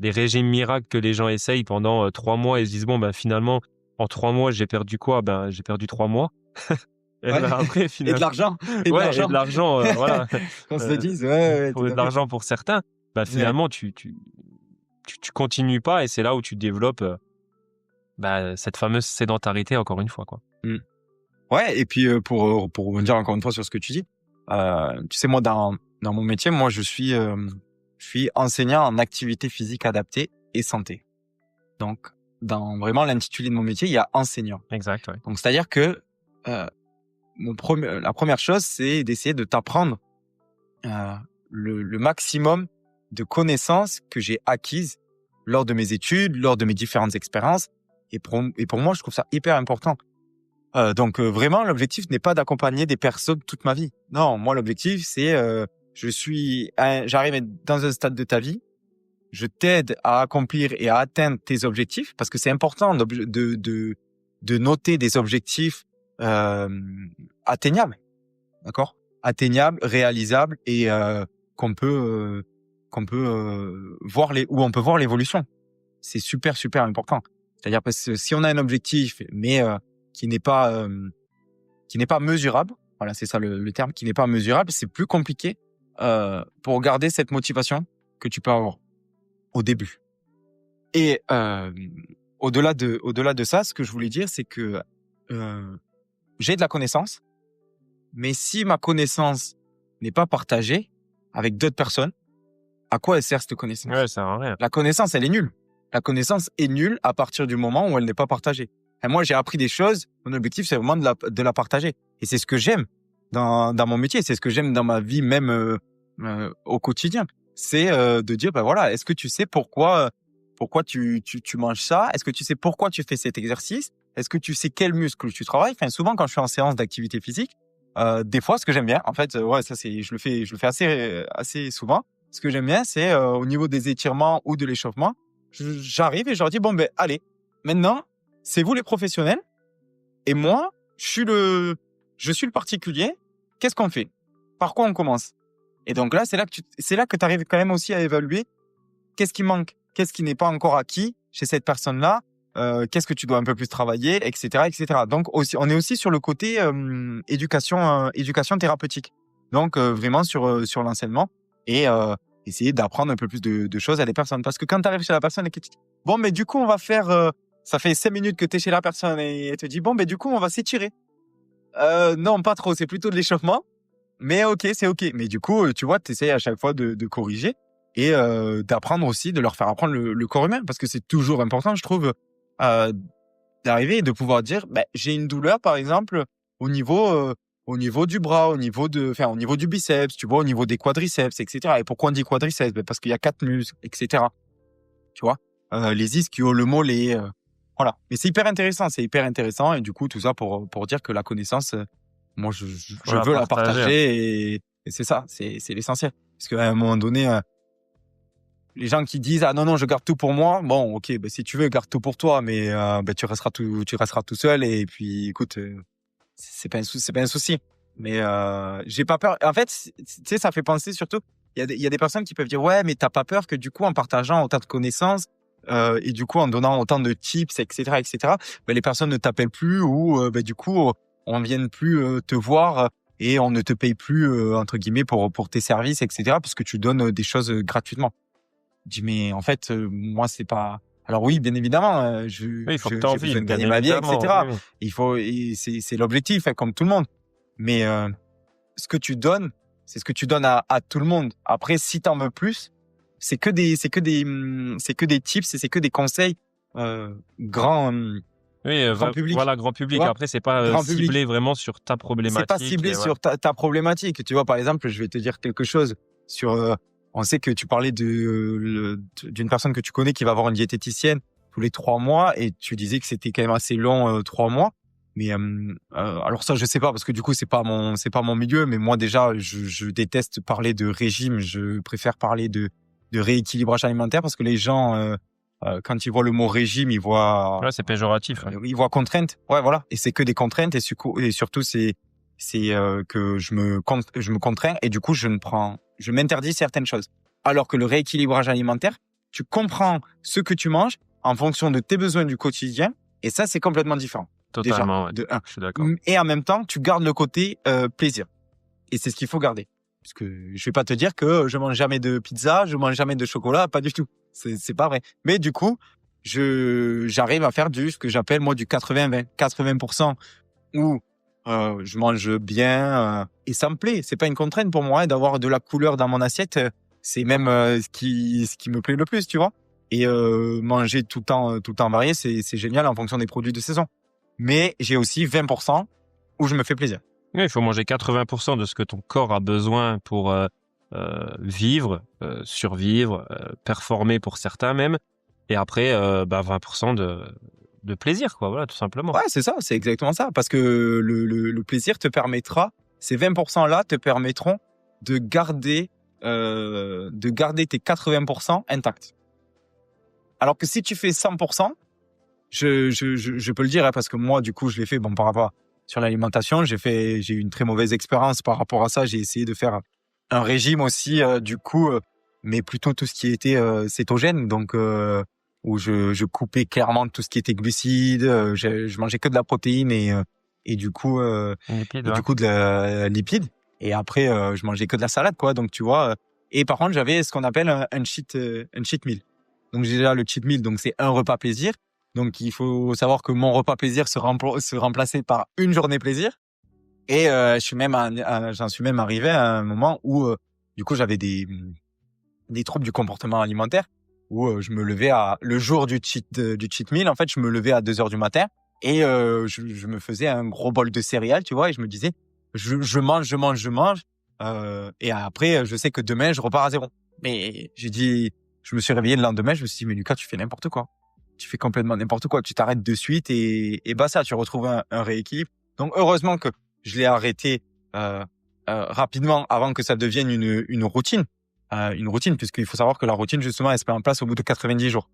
régimes miracles que les gens essayent pendant 3 mois et se disent, finalement, en 3 mois, j'ai perdu quoi? J'ai perdu 3 mois. Et après, finalement... Et de l'argent. Et de l'argent, voilà. Qu'on se le dise, ouais. Pour de l'argent pour certains, finalement, tu continues pas et c'est là où tu développes cette fameuse sédentarité, encore une fois, quoi. Ouais, et puis pour rebondir encore une fois sur ce que tu dis, tu sais, moi, dans mon métier, moi, je suis enseignant en activité physique adaptée et santé. Donc, dans vraiment l'intitulé de mon métier, il y a enseignant. Exact, ouais. Donc, c'est-à-dire que la première chose, c'est d'essayer de t'apprendre le maximum de connaissances que j'ai acquises lors de mes études, lors de mes différentes expériences. Et pour moi, je trouve ça hyper important. Donc, vraiment, l'objectif n'est pas d'accompagner des personnes toute ma vie. Non, moi, l'objectif, c'est j'arrive dans un stade de ta vie, je t'aide à accomplir et à atteindre tes objectifs, parce que c'est important de noter des objectifs atteignables, d'accord, atteignables, réalisables et qu'on peut voir où on peut voir l'évolution. C'est super important. C'est-à-dire parce que si on a un objectif mais qui n'est pas mesurable, voilà, c'est ça le terme, qui n'est pas mesurable, c'est plus compliqué pour garder cette motivation que tu peux avoir au début. Et au-delà de ça, ce que je voulais dire, c'est que j'ai de la connaissance, mais si ma connaissance n'est pas partagée avec d'autres personnes, à quoi elle sert cette connaissance? Ouais, ça sert à rien. La connaissance, elle est nulle. La connaissance est nulle à partir du moment où elle n'est pas partagée. Et moi, j'ai appris des choses. Mon objectif, c'est vraiment de la partager. Et c'est ce que j'aime dans mon métier. C'est ce que j'aime dans ma vie, même au quotidien. C'est de dire, est-ce que tu sais pourquoi tu manges ça? Est-ce que tu sais pourquoi tu fais cet exercice? Est-ce que tu sais quel muscle tu travailles? Enfin, souvent, quand je suis en séance d'activité physique, des fois, ce que j'aime bien, en fait, je le fais assez souvent. Ce que j'aime bien, c'est au niveau des étirements ou de l'échauffement, j'arrive et je leur dis, allez, maintenant, c'est vous les professionnels et moi, je suis le particulier. Qu'est-ce qu'on fait? Par quoi on commence? Et donc là, c'est là que tu arrives quand même aussi à évaluer qu'est-ce qui manque, qu'est-ce qui n'est pas encore acquis chez cette personne-là, qu'est-ce que tu dois un peu plus travailler, etc. Donc aussi, on est aussi sur le côté éducation thérapeutique. Donc vraiment sur l'enseignement et essayer d'apprendre un peu plus de choses à des personnes. Parce que quand tu arrives chez la personne et que tu dis, mais du coup, on va faire... ça fait 5 minutes que tu es chez la personne et elle te dit, du coup, on va s'étirer. Non, pas trop, c'est plutôt de l'échauffement. Mais ok, c'est ok. Mais du coup, tu vois, tu essaies à chaque fois de corriger et d'apprendre aussi, de leur faire apprendre le corps humain. Parce que c'est toujours important, je trouve, d'arriver et de pouvoir dire, j'ai une douleur, par exemple, au niveau du bras, au niveau du biceps, tu vois, au niveau des quadriceps, etc. Et pourquoi on dit quadriceps? Parce qu'il y a 4 muscles, etc. Tu vois, les ischios, le mollet, voilà. Mais c'est hyper intéressant. Et du coup, tout ça pour dire que la connaissance, moi, je veux la partager et c'est ça, c'est l'essentiel. Parce qu'à un moment donné, les gens qui disent, ah non, je garde tout pour moi. Bon, ok, si tu veux, garde tout pour toi, mais tu resteras tout seul. Et puis, écoute, c'est pas un souci. Mais j'ai pas peur. En fait, tu sais, ça fait penser surtout. Il y a des personnes qui peuvent dire, ouais, mais t'as pas peur que du coup, en partageant autant de connaissances, et du coup en donnant autant de tips, etc., ben, les personnes ne t'appellent plus ou ben, du coup on vienne plus te voir et on ne te paye plus entre guillemets pour tes services, etc., puisque tu donnes des choses gratuitement. Je dis mais en fait moi c'est pas. Alors oui, bien évidemment, Oui, il faut que tu en j'ai besoin vives, de bien gagner ma vie, évidemment. etc. Oui, oui. C'est l'objectif, hein, comme tout le monde. Mais ce que tu donnes, c'est ce que tu donnes à tout le monde. Après, si t'en veux plus, c'est que des tips et c'est que des conseils grand Oui, grand public. voilà, grand Tu public. vois, Après, c'est pas grand ciblé public. vraiment sur ta C'est pas problématique. ciblé Et voilà. sur ta problématique. Tu vois, par exemple, je vais te dire quelque chose sur. On sait que tu parlais d'une personne que tu connais qui va avoir une diététicienne tous les 3 mois et tu disais que c'était quand même assez long 3 mois. Mais alors ça, je sais pas parce que du coup c'est pas mon milieu. Mais moi déjà, je déteste parler de régime. Je préfère parler de rééquilibrage alimentaire parce que les gens quand ils voient le mot régime, ils voient Là, c'est péjoratif. Ouais. ils voient contrainte. Ouais, voilà. Et c'est que des contraintes et surtout c'est que je me contrains et du coup je m'interdis certaines choses. Alors que le rééquilibrage alimentaire, tu comprends ce que tu manges en fonction de tes besoins du quotidien et ça c'est complètement différent. Totalement, Déjà, ouais. de un. Je suis d'accord. Et en même temps, tu gardes le côté plaisir. Et c'est ce qu'il faut garder. Parce que je vais pas te dire que je mange jamais de pizza, je mange jamais de chocolat, pas du tout. C'est pas vrai. Mais du coup, j'arrive à faire ce que j'appelle moi du 80-20. 80% où je mange bien et ça me plaît. C'est pas une contrainte pour moi d'avoir de la couleur dans mon assiette. C'est même ce qui me plaît le plus, tu vois. Et manger tout le temps varié, c'est génial en fonction des produits de saison. Mais j'ai aussi 20% où je me fais plaisir. Oui, il faut manger 80% de ce que ton corps a besoin pour vivre, survivre, performer pour certains même. Et après, 20% de plaisir, quoi. Voilà, tout simplement. Ouais, c'est ça, c'est exactement ça. Parce que le plaisir te permettra, ces 20%-là te permettront de garder tes 80% intacts. Alors que si tu fais 100%, je peux le dire, hein, parce que moi, du coup, je l'ai fait, par rapport sur l'alimentation, j'ai eu une très mauvaise expérience par rapport à ça. J'ai essayé de faire un régime aussi, mais plutôt tout ce qui était cétogène, donc où je coupais clairement tout ce qui était glucides, je mangeais que de la protéine et du coup Lipide, et ouais. du coup de la lipide. Et après, je mangeais que de la salade, quoi. Donc tu vois. Et par contre, j'avais ce qu'on appelle un cheat meal. Donc j'ai déjà le cheat meal, donc c'est un repas plaisir. Donc il faut savoir que mon repas plaisir se remplaçait par une journée plaisir. Et j'en suis même arrivé à un moment où du coup j'avais des troubles du comportement alimentaire où je me levais le jour du cheat meal, en fait, je me levais à 2h du matin et je me faisais un gros bol de céréales, tu vois, et je me disais je mange et après je sais que demain je repars à zéro. Mais je me suis réveillé le lendemain, je me suis dit mais Lucas, tu fais n'importe quoi. Tu fais complètement n'importe quoi, tu t'arrêtes de suite et ça tu retrouves un rééquilibre. Donc heureusement que je l'ai arrêté rapidement avant que ça devienne une routine. Une routine, puisqu'il faut savoir que la routine, justement, elle se met en place au bout de 90 jours.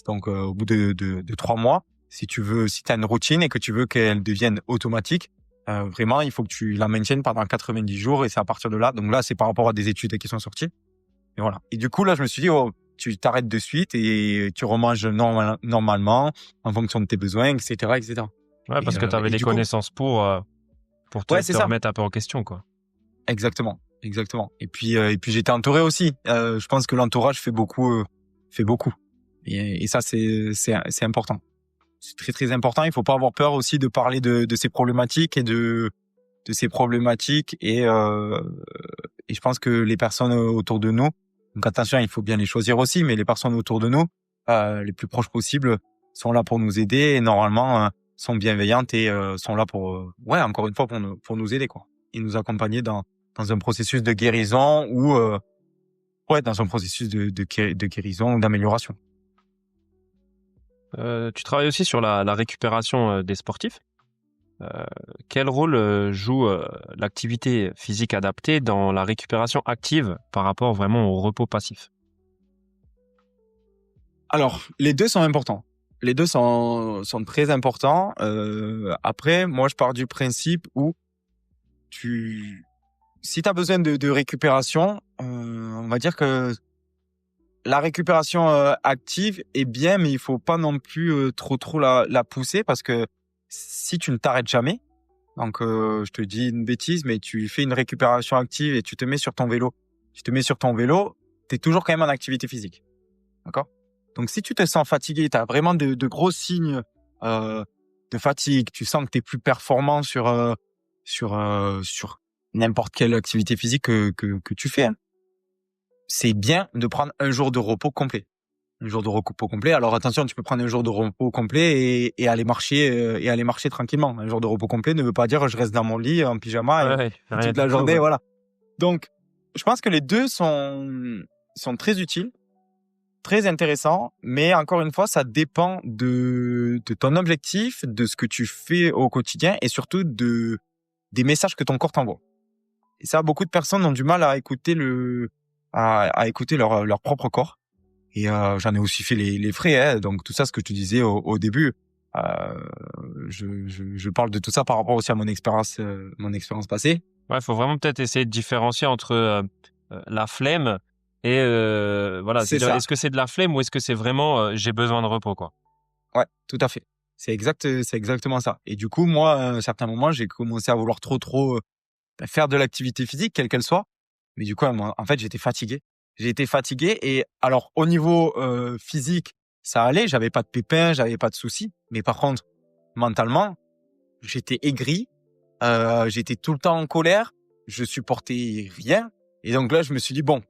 Donc, au bout de 3 mois, si tu as une routine et que tu veux qu'elle devienne automatique, vraiment, il faut que tu la maintiennes pendant 90 jours et c'est à partir de là. Donc là, c'est par rapport à des études qui sont sorties. Et voilà. Et du coup, là, je me suis dit, tu t'arrêtes de suite et tu remanges normalement en fonction de tes besoins, etc., etc. Ouais, parce que tu avais des connaissances pour te remettre un peu en question, quoi. Exactement. Et puis j'étais entouré aussi. Je pense que l'entourage fait beaucoup. Et ça c'est important. C'est très très important. Il faut pas avoir peur aussi de parler de ces problématiques et de ces problématiques et je pense que les personnes autour de nous. Donc attention, il faut bien les choisir aussi, mais les personnes autour de nous, les plus proches possibles, sont là pour nous aider et normalement sont bienveillantes et sont là pour encore une fois pour nous aider, quoi, et nous accompagner dans un processus de guérison ou dans un processus de guérison ou d'amélioration. Tu travailles aussi sur la récupération des sportifs. Quel rôle joue l'activité physique adaptée dans la récupération active par rapport vraiment au repos passif? Si les deux sont importants. Les deux sont très importants. Après, moi, je pars du principe où si tu as besoin de récupération, on va dire que la récupération active est bien, mais il faut pas non plus trop la pousser parce que si tu ne t'arrêtes jamais, donc je te dis une bêtise, mais tu fais une récupération active et tu te mets sur ton vélo. T'es toujours quand même en activité physique. D'accord? Donc si tu te sens fatigué, tu as vraiment de gros signes de fatigue, tu sens que tu es plus performant sur n'importe quelle activité physique que tu fais, hein. C'est bien de prendre un jour de repos complet. Un jour de repos complet. Alors attention, tu peux prendre un jour de repos complet et aller marcher tranquillement. Un jour de repos complet ne veut pas dire je reste dans mon lit en pyjama et toute la journée, voilà. Donc, je pense que les deux sont très utiles, très intéressants, mais encore une fois, ça dépend de ton objectif, de ce que tu fais au quotidien et surtout des messages que ton corps t'envoie. Et ça, beaucoup de personnes ont du mal à écouter à écouter leur propre corps. Et j'en ai aussi fait les frais, hein. Donc tout ça, ce que tu disais au début, je parle de tout ça par rapport aussi à mon expérience passée. Ouais, faut vraiment peut-être essayer de différencier entre la flemme et voilà. C'est ça. Est-ce que c'est de la flemme ou est-ce que c'est vraiment j'ai besoin de repos, quoi? Ouais, tout à fait. C'est exactement ça. Et du coup, moi, à un certain moment, j'ai commencé à vouloir trop faire de l'activité physique, quelle qu'elle soit. Mais du coup, en fait, j'étais fatigué. J'ai été fatigué et alors au niveau physique, ça allait, j'avais pas de pépins, j'avais pas de soucis. Mais par contre, mentalement, j'étais aigri, j'étais tout le temps en colère, je supportais rien. Et donc là, je me suis dit bon,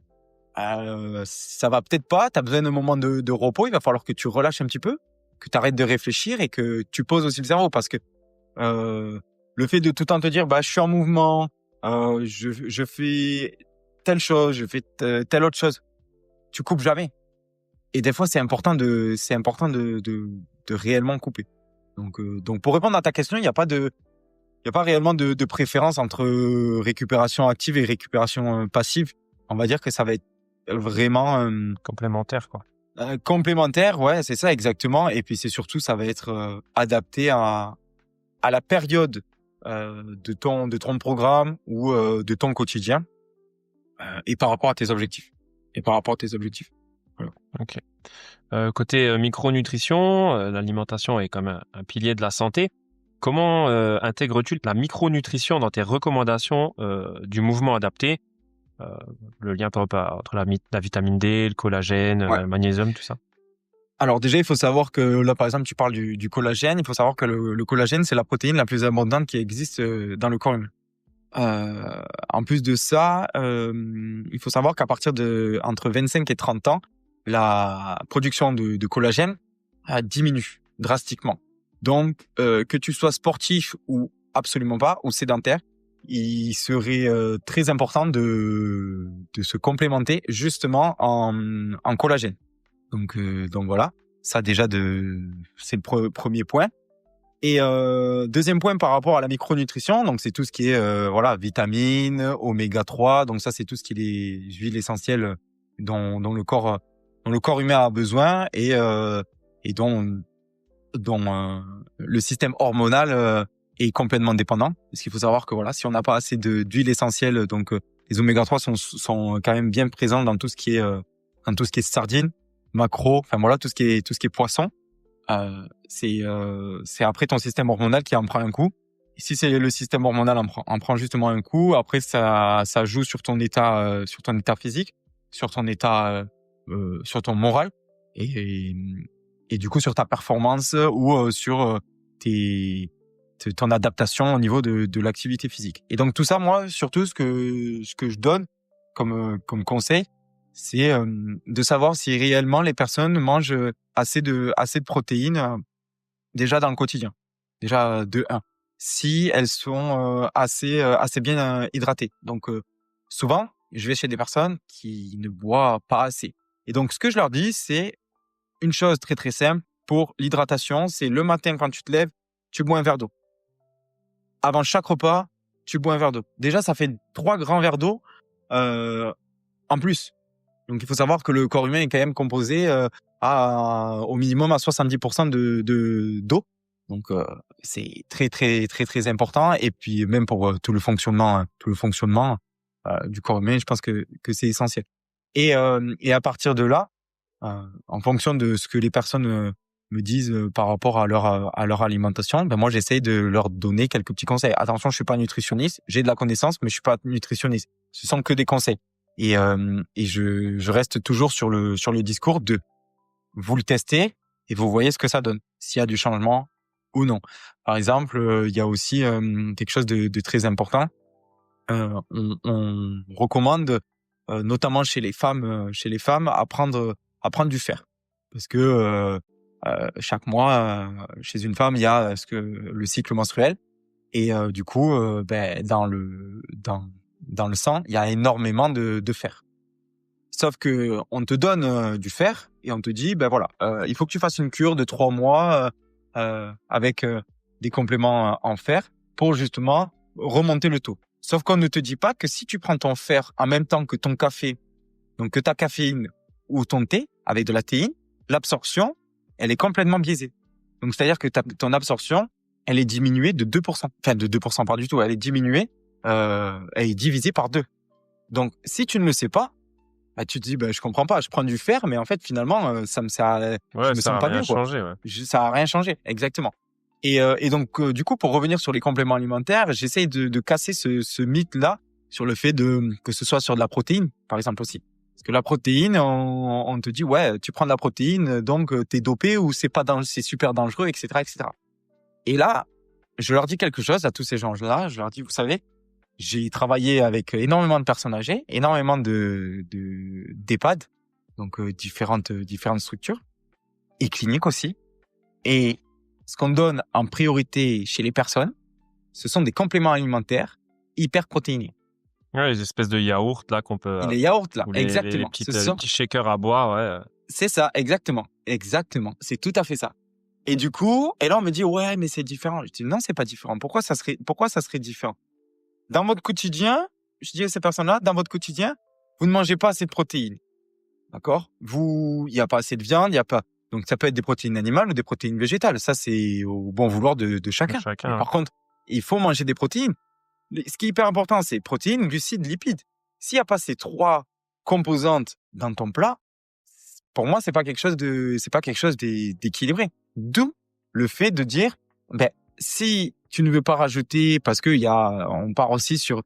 ça va peut-être pas. T'as besoin d'un moment de repos. Il va falloir que tu relâches un petit peu, que tu arrêtes de réfléchir et que tu poses aussi le cerveau parce que le fait de tout le temps te dire bah je suis en mouvement, je fais telle chose, je fais telle autre chose. Tu coupes jamais. Et des fois, c'est important de réellement couper. Donc pour répondre à ta question, il n'y a pas réellement de préférence entre récupération active et récupération passive. On va dire que ça va être vraiment Complémentaire, quoi. complémentaire, ouais, c'est ça exactement. Et puis c'est surtout, ça va être adapté à la période de ton programme ou de ton quotidien. Et par rapport à tes objectifs. Voilà. Ok. Côté micronutrition, l'alimentation est quand même un pilier de la santé. Comment intègres-tu la micronutrition dans tes recommandations du mouvement adapté? Le lien par rapport entre la vitamine D, le collagène, Ouais. le magnésium, tout ça. Alors déjà, il faut savoir que là, par exemple, tu parles du collagène. Il faut savoir que le collagène, c'est la protéine la plus abondante qui existe dans le corps humain. En plus de ça, il faut savoir qu'à partir de entre 25 et 30 ans, la production de collagène diminue drastiquement. Donc, que tu sois sportif ou absolument pas, ou sédentaire, il serait très important de se complémenter justement en collagène. Donc voilà, ça déjà c'est le premier point. Et deuxième point par rapport à la micronutrition, donc c'est tout ce qui est voilà, vitamines, oméga 3, donc ça c'est tout ce qui est les huiles essentielles dont le corps humain a besoin et dont le système hormonal est complètement dépendant. Parce qu'il faut savoir que voilà, si on n'a pas assez d'huiles essentielles, donc les oméga 3 sont quand même bien présents dans tout ce qui est sardines, maquereaux, enfin voilà, tout ce qui est poisson. C'est après ton système hormonal qui en prend un coup. Et si c'est le système hormonal en prend justement un coup, après ça joue sur ton état physique, sur ton moral et du coup sur ta performance ou sur ton adaptation au niveau de l'activité physique. Et donc tout ça, moi surtout ce que je donne comme conseil, c'est de savoir si réellement les personnes mangent assez de protéines déjà dans le quotidien. Déjà de 1. Si elles sont assez bien hydratées. Donc souvent, je vais chez des personnes qui ne boivent pas assez. Et donc ce que je leur dis, c'est une chose très très simple pour l'hydratation, c'est le matin quand tu te lèves, tu bois un verre d'eau. Avant chaque repas, tu bois un verre d'eau. Déjà, ça fait 3 grands verres d'eau en plus. Donc, il faut savoir que le corps humain est quand même composé au minimum à 70% d'eau. Donc, c'est très, très, très, très important. Et puis, même pour tout le fonctionnement du corps humain, je pense que c'est essentiel. Et à partir de là, en fonction de ce que les personnes me disent par rapport à leur alimentation, ben moi j'essaye de leur donner quelques petits conseils. Attention, je suis pas nutritionniste, j'ai de la connaissance, mais je suis pas nutritionniste. Ce sont que des conseils. Et je reste toujours sur le discours de vous le testez et vous voyez ce que ça donne, s'il y a du changement ou non. Par exemple, il y a aussi quelque chose de très important. On recommande notamment chez les femmes à prendre du fer, parce que chaque mois chez une femme il y a le cycle menstruel et du coup dans le sang il y a énormément de fer. Sauf que on te donne du fer et on te dit ben voilà il faut que tu fasses une cure de 3 mois avec des compléments en fer pour justement remonter le taux. Sauf qu'on ne te dit pas que si tu prends ton fer en même temps que ton café, donc que ta caféine ou ton thé avec de la théine, l'absorption, elle est complètement biaisée. Donc c'est-à-dire que ton absorption, elle est diminuée de 2%. Enfin de 2% pas du tout, elle est diminuée, elle est divisée par 2. Donc si tu ne le sais pas, bah, tu te dis je comprends pas, je prends du fer mais en fait finalement ça me sert je me sens pas bien quoi. Ça a rien changé, exactement. Et donc du coup pour revenir sur les compléments alimentaires, j'essaye de casser ce mythe là sur le fait que ce soit sur de la protéine par exemple aussi. Parce que la protéine on te dit ouais, tu prends de la protéine donc t'es dopé ou c'est super dangereux etc. Et là, je leur dis quelque chose à tous ces gens-là, je leur dis vous savez, j'ai travaillé avec énormément de personnes âgées, énormément d'EHPAD, donc différentes structures et cliniques aussi. Et ce qu'on donne en priorité chez les personnes, ce sont des compléments alimentaires hyper protéinés. Ouais, les espèces de yaourts là qu'on peut. Les yaourts là, Les exactement. petits shakers à boire, ouais. C'est ça, exactement. C'est tout à fait ça. Et du coup, là on me dit ouais, mais c'est différent. Je dis non, c'est pas différent. Pourquoi ça serait différent? Dans votre quotidien, je dis à ces personnes-là, dans votre quotidien, vous ne mangez pas assez de protéines. D'accord? Il y a pas assez de viande, il y a pas. Donc ça peut être des protéines animales ou des protéines végétales. Ça c'est au bon vouloir de chacun. Par contre, il faut manger des protéines. Ce qui est hyper important, c'est protéines, glucides, lipides. S'il y a pas ces 3 composantes dans ton plat, pour moi c'est pas quelque chose d'équilibré. D'où le fait de dire si tu ne veux pas rajouter, parce que on part aussi sur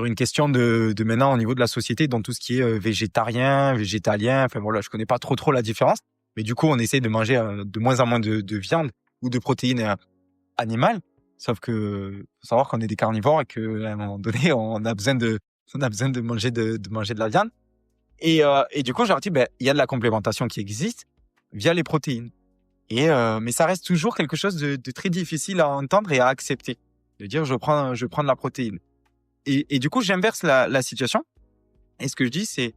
une question de maintenant au niveau de la société dans tout ce qui est végétarien, végétalien, enfin voilà, je connais pas trop la différence, mais du coup on essaie de manger de moins en moins de viande ou de protéines animales, sauf que faut savoir qu'on est des carnivores et que à un moment donné on a besoin de manger de la viande et du coup je leur dis il y a de la complémentation qui existe via les protéines. Mais ça reste toujours quelque chose de très difficile à entendre et à accepter. De dire, je prends de la protéine. Et du coup, j'inverse la situation. Et ce que je dis, c'est,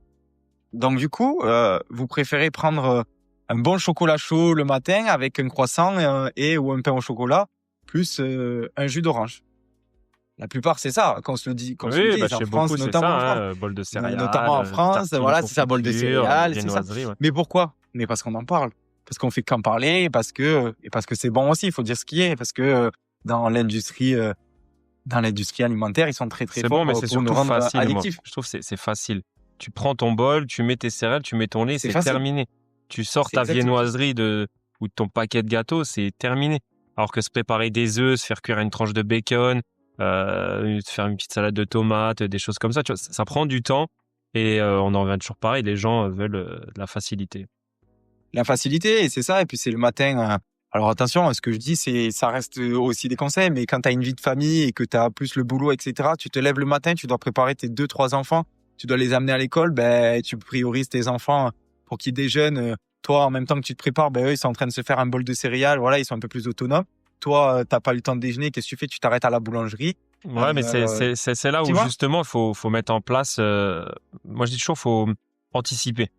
donc du coup, vous préférez prendre un bon chocolat chaud le matin avec un croissant ou un pain au chocolat, plus un jus d'orange. La plupart, c'est ça, qu'on se le dit. Chez beaucoup, c'est ça, bol de céréales. Notamment en France, voilà, c'est ça, bol de céréales, c'est ça. Ouais. Mais pourquoi? Mais parce qu'on en parle. Parce qu'on fait qu'en parler, parce que c'est bon aussi, il faut dire ce qui est, parce que dans l'industrie alimentaire, ils sont très très forts. C'est bon, mais c'est surtout facile. Je trouve que c'est facile. Tu prends ton bol, tu mets tes céréales, tu mets ton lait, c'est terminé. Tu sors ta viennoiserie ou ton paquet de gâteaux, c'est terminé. Alors que se préparer des œufs, se faire cuire une tranche de bacon, faire une petite salade de tomates, des choses comme ça, tu vois, ça prend du temps et on en revient toujours pareil, les gens veulent de la facilité. La facilité, et c'est ça, et puis c'est le matin. Alors attention, ce que je dis, ça reste aussi des conseils, mais quand tu as une vie de famille et que tu as plus le boulot, etc., tu te lèves le matin, tu dois préparer tes 2-3 enfants, tu dois les amener à l'école, tu priorises tes enfants pour qu'ils déjeunent. Toi, en même temps que tu te prépares, eux, ils sont en train de se faire un bol de céréales, voilà, ils sont un peu plus autonomes. Toi, t'as pas eu le temps de déjeuner, qu'est-ce que tu fais? Tu t'arrêtes à la boulangerie. Ouais, mais c'est là où justement il faut mettre en place. Moi, je dis toujours, faut anticiper.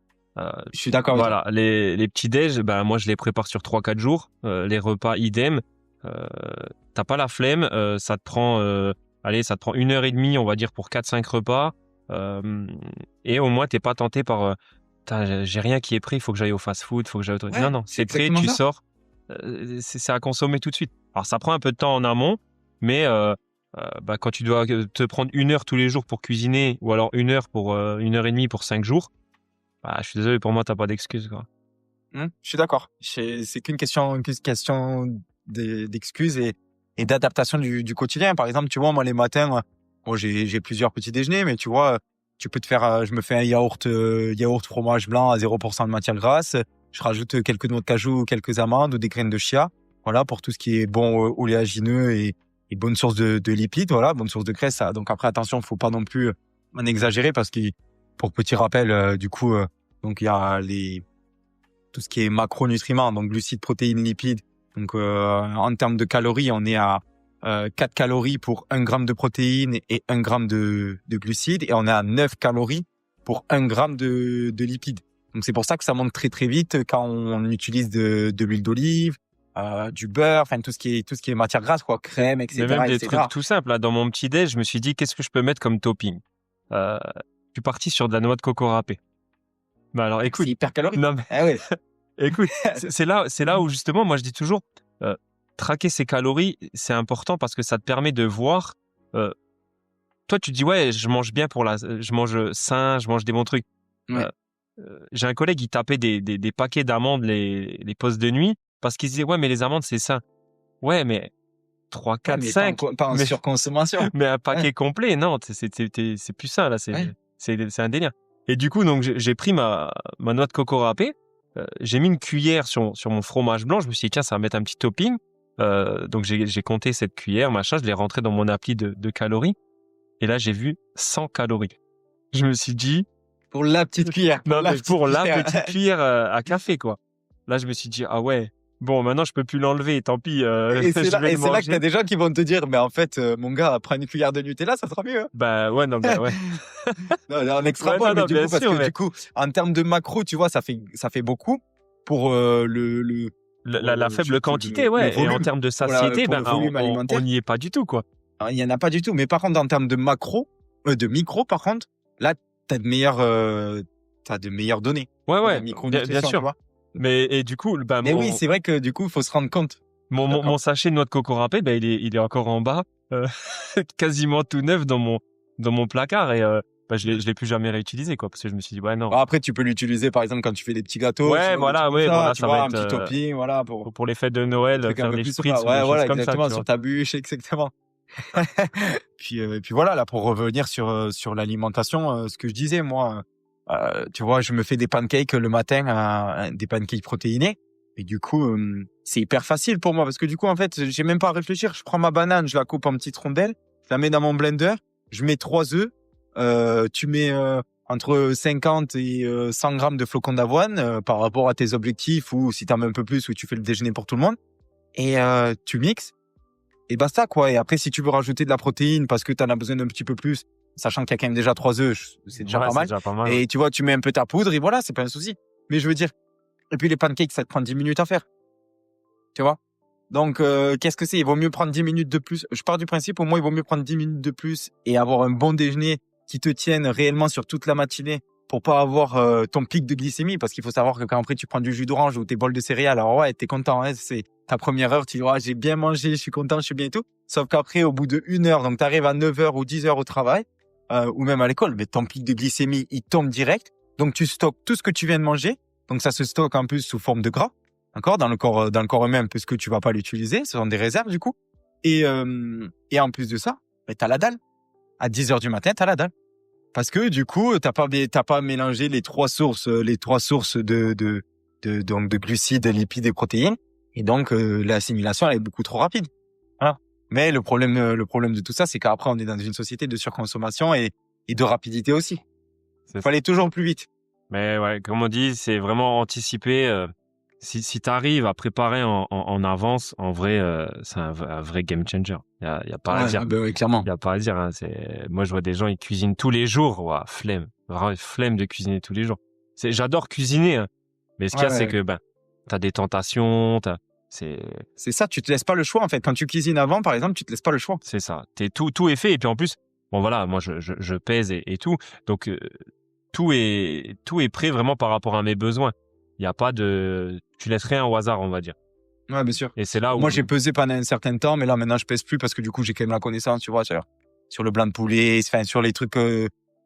Je suis d'accord. Voilà, les petits déj, moi je les prépare sur 3-4 jours. Les repas idem. T'as pas la flemme, ça te prend 1h30, on va dire, pour 4-5 repas. Et au moins t'es pas tenté par j'ai rien qui est pris, il faut que j'aille au fast-food, faut que j'aille au truc. Ouais, non, c'est prêt, tu sors. C'est à consommer tout de suite. Alors ça prend un peu de temps en amont, mais quand tu dois te prendre 1 heure tous les jours pour cuisiner, ou alors 1 heure pour 1h30 pour 5 jours, je suis désolé, pour moi t'as pas d'excuse, quoi. Je suis d'accord. C'est qu'une question d'excuses et d'adaptation du quotidien. Par exemple, tu vois, moi, les matins, bon, j'ai plusieurs petits déjeuners, mais tu vois, tu peux te faire, je me fais un yaourt fromage blanc à 0% de matière grasse. Je rajoute quelques noix de cajou, quelques amandes ou des graines de chia. Voilà, pour tout ce qui est bon oléagineux et bonne source de lipides. Voilà, bonne source de graisse. Donc après, attention, faut pas non plus en exagérer parce que, pour petit rappel, du coup, donc il y a tout ce qui est macronutriments, donc glucides, protéines, lipides. Donc, en termes de calories, on est à 4 calories pour 1 gramme de protéines et 1 gramme de glucides. Et on est à 9 calories pour 1 gramme de lipides. Donc, c'est pour ça que ça monte très, très vite quand on utilise de l'huile d'olive, du beurre, enfin, tout ce qui est matière grasse, quoi, crème, etc. Mais même des etc. trucs tout simples. Là, dans mon petit déj, je me suis dit, qu'est-ce que je peux mettre comme topping? Je suis parti sur de la noix de coco râpée. Bah alors, écoute. C'est hyper calorique. Non, mais... Ah ouais. Écoute, c'est là où justement, moi je dis toujours, traquer ses calories, c'est important parce que ça te permet de voir. Toi, tu dis ouais, je mange bien je mange sain, je mange des bons trucs. Ouais. J'ai un collègue, il tapait des paquets d'amandes les pauses de nuit parce qu'il disait ouais, mais les amandes c'est sain. Ouais, mais 3, 4, mais 5. pas en surconsommation. Mais un paquet complet, non, c'est plus ça là, c'est un délire. Et du coup, donc j'ai pris ma noix de coco râpée. J'ai mis une cuillère sur mon fromage blanc. Je me suis dit, tiens, ça va mettre un petit topping. Donc, j'ai compté cette cuillère, machin. Je l'ai rentré dans mon appli de calories. Et là, j'ai vu 100 calories. Je me suis dit... Pour la petite cuillère. Pour la petite cuillère à café, quoi. Là, je me suis dit, ah ouais, bon, maintenant, je peux plus l'enlever. Tant pis. Et c'est là que t'as des gens qui vont te dire, mais en fait, mon gars, prends une cuillère de Nutella, ça sera mieux. Hein. Bah ouais, non, bah ouais. Non, en extrapole, mais du coup, parce que du coup, en termes de macro, tu vois, ça fait beaucoup pour la faible quantité, ouais. Volume, et en termes de satiété, on n'y est pas du tout, quoi. Alors, il y en a pas du tout. Mais par contre, en termes de de micro, par contre, là, t'as de meilleures données. Ouais, bien sûr. Tu vois. Mais et du coup, bah mais oui, c'est vrai que du coup, il faut se rendre compte. Mon sachet de noix de coco râpée, bah il est encore en bas, quasiment tout neuf dans mon placard et bah je l'ai plus jamais réutilisé, quoi, parce que je me suis dit ouais non. Bon, après, tu peux l'utiliser par exemple quand tu fais des petits gâteaux. Ouais, voilà, ça va un être petit topping, voilà pour les fêtes de Noël, faire des spritz, ouais, voilà, comme exactement, ça, sur ta bûche, exactement. Puis voilà, là, pour revenir sur l'alimentation, ce que je disais, moi, tu vois, je me fais des pancakes le matin, des pancakes protéinés. Et du coup, c'est hyper facile pour moi parce que du coup, en fait, j'ai même pas à réfléchir. Je prends ma banane, je la coupe en petites rondelles, je la mets dans mon blender, je mets 3 œufs, tu mets entre 50 et 100 grammes de flocons d'avoine par rapport à tes objectifs ou si t'en mets un peu plus ou tu fais le déjeuner pour tout le monde. Et tu mixes et basta, quoi. Et après, si tu veux rajouter de la protéine parce que t'en as besoin d'un petit peu plus, sachant qu'il y a quand même déjà 3 œufs, c'est déjà pas mal. Et tu vois, tu mets un peu ta poudre et voilà, c'est pas un souci. Mais je veux dire, et puis les pancakes, ça te prend 10 minutes à faire. Tu vois? Donc, qu'est-ce que c'est? Il vaut mieux prendre 10 minutes de plus. Je pars du principe, au moins, il vaut mieux prendre 10 minutes de plus et avoir un bon déjeuner qui te tienne réellement sur toute la matinée pour pas avoir ton pic de glycémie. Parce qu'il faut savoir que quand après tu prends du jus d'orange ou tes bols de céréales, alors ouais, t'es content, hein, c'est ta première heure, tu dis, ouais, j'ai bien mangé, je suis content, je suis bien et tout. Sauf qu'après, au bout de 1 heure, donc t'arrives à 9 heures ou 10 heures au travail, ou même à l'école, mais ton pic de glycémie, il tombe direct. Donc, tu stockes tout ce que tu viens de manger. Donc, ça se stocke en plus sous forme de gras. D'accord? Dans le corps humain, puisque tu vas pas l'utiliser. Ce sont des réserves, du coup. Et en plus de ça, t'as la dalle. À 10 heures du matin, t'as la dalle. Parce que, du coup, t'as pas mélangé les trois sources de glucides, lipides et protéines. Et donc, l'assimilation, elle est beaucoup trop rapide. Voilà. Mais le problème de tout ça, c'est qu'après, on est dans une société de surconsommation et de rapidité aussi. Il faut aller toujours plus vite. Mais ouais, comme on dit, c'est vraiment anticiper. Si t'arrives à préparer en avance, en vrai, c'est un vrai game changer. Y a pas à dire. Ben oui, clairement. Y a pas à dire. Hein. Moi, je vois des gens, ils cuisinent tous les jours. Ouah, flemme. Vraiment, flemme de cuisiner tous les jours. J'adore cuisiner. Hein. Mais ce qu'il y a, c'est que t'as des tentations. C'est ça. Tu te laisses pas le choix en fait. Quand tu cuisines avant, par exemple, tu te laisses pas le choix. C'est ça. Tout est fait. Et puis en plus, bon voilà, moi je pèse et tout. Donc tout est prêt vraiment par rapport à mes besoins. Il y a pas tu laisses rien au hasard, on va dire. Ouais, bien sûr. Et c'est là où moi j'ai pesé pendant un certain temps, mais là maintenant je pèse plus parce que du coup j'ai quand même la connaissance, tu vois, sur le blanc de poulet, enfin sur les trucs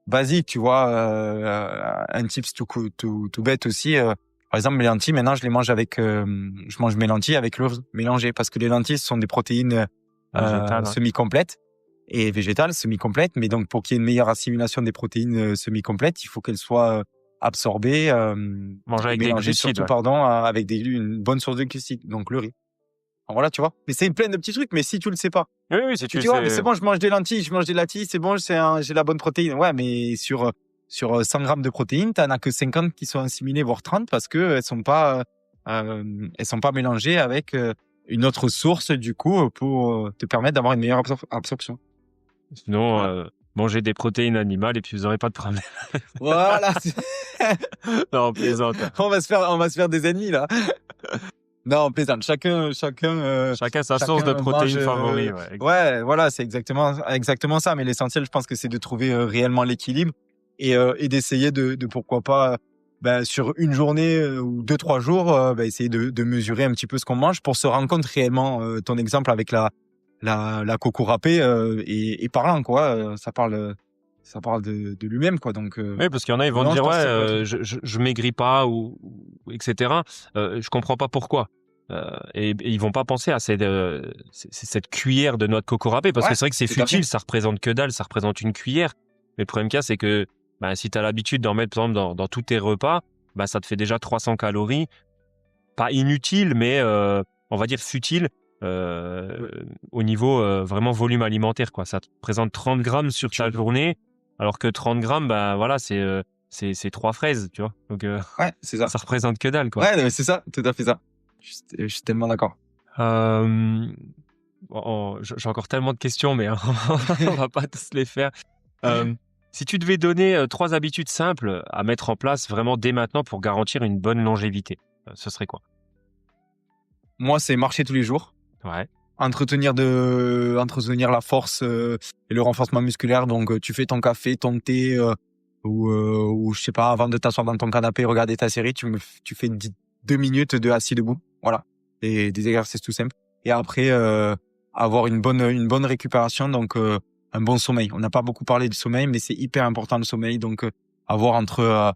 basiques, tu vois. Un tips tout bête aussi. Par exemple, mes lentilles, maintenant, je les mange avec, je mange mes lentilles avec le riz mélangé parce que les lentilles, ce sont des protéines Végétal, ouais. semi-complètes et végétales semi-complètes. Mais donc, pour qu'il y ait une meilleure assimilation des protéines semi-complètes, il faut qu'elles soient absorbées, Manger avec des mélangées glucides, surtout, ouais. avec une bonne source de glucides, donc le riz. Alors voilà, tu vois. Mais c'est plein de petits trucs. Mais si tu le sais pas, Oui, si tu tu dis le ouais, mais sais. c'est bon, je mange des lentilles, c'est bon, j'ai la bonne protéine. Ouais, mais sur 100 grammes de protéines, t'en as que 50 qui sont assimilées, voire 30, parce que elles sont pas mélangées avec une autre source du coup pour te permettre d'avoir une meilleure absorption. Sinon, Voilà. mangez des protéines animales et puis vous aurez pas de problème. Voilà. Non, on plaisante. On va se faire des ennemis là. Non, on plaisante. Chacun, Chacun sa source de mange. protéines favori, ouais. Ouais, voilà, c'est exactement ça. Mais l'essentiel, je pense que c'est de trouver réellement l'équilibre et d'essayer de pourquoi pas, sur une journée ou 2-3 jours, essayer de mesurer un petit peu ce qu'on mange pour se rendre compte réellement. Ton exemple avec la coco râpée est parlant, quoi. Ça parle de lui-même, quoi. Donc, Oui, parce qu'il y en a, ils vont non, te je dire, pense que ouais, ça peut être. je maigris pas ou etc. Je comprends pas pourquoi. Et ils vont pas penser à cette cuillère de noix de coco râpée, parce que Ouais, c'est vrai que c'est tout à fait. futile, ça représente que dalle, ça représente une cuillère. Mais le problème qu'il y a, c'est que si tu as l'habitude d'en mettre, par exemple, dans tous tes repas, ça te fait déjà 300 calories. Pas inutile, mais on va dire futile Ouais. au niveau vraiment volume alimentaire, quoi. Ça te présente 30 grammes sur ta journée, alors que 30 grammes, voilà, c'est 3 fraises, tu vois. Donc, Ouais, c'est ça. ça représente que dalle, quoi. Ouais, mais c'est ça, tout à fait ça. Je suis tellement d'accord. J'ai encore tellement de questions, mais on va pas tous les faire. Euh, Si tu devais donner 3 habitudes simples à mettre en place vraiment dès maintenant pour garantir une bonne longévité, ce serait quoi? Moi, c'est marcher tous les jours, Ouais. entretenir la force et le renforcement musculaire. Donc, tu fais ton café, ton thé, ou je sais pas, avant de t'asseoir dans ton canapé, regarder ta série, tu fais 2 minutes de assis debout. Voilà. Et des exercices tout simples. Et après, avoir une bonne récupération. Donc, un bon sommeil. On n'a pas beaucoup parlé du sommeil, mais c'est hyper important le sommeil. Donc, avoir entre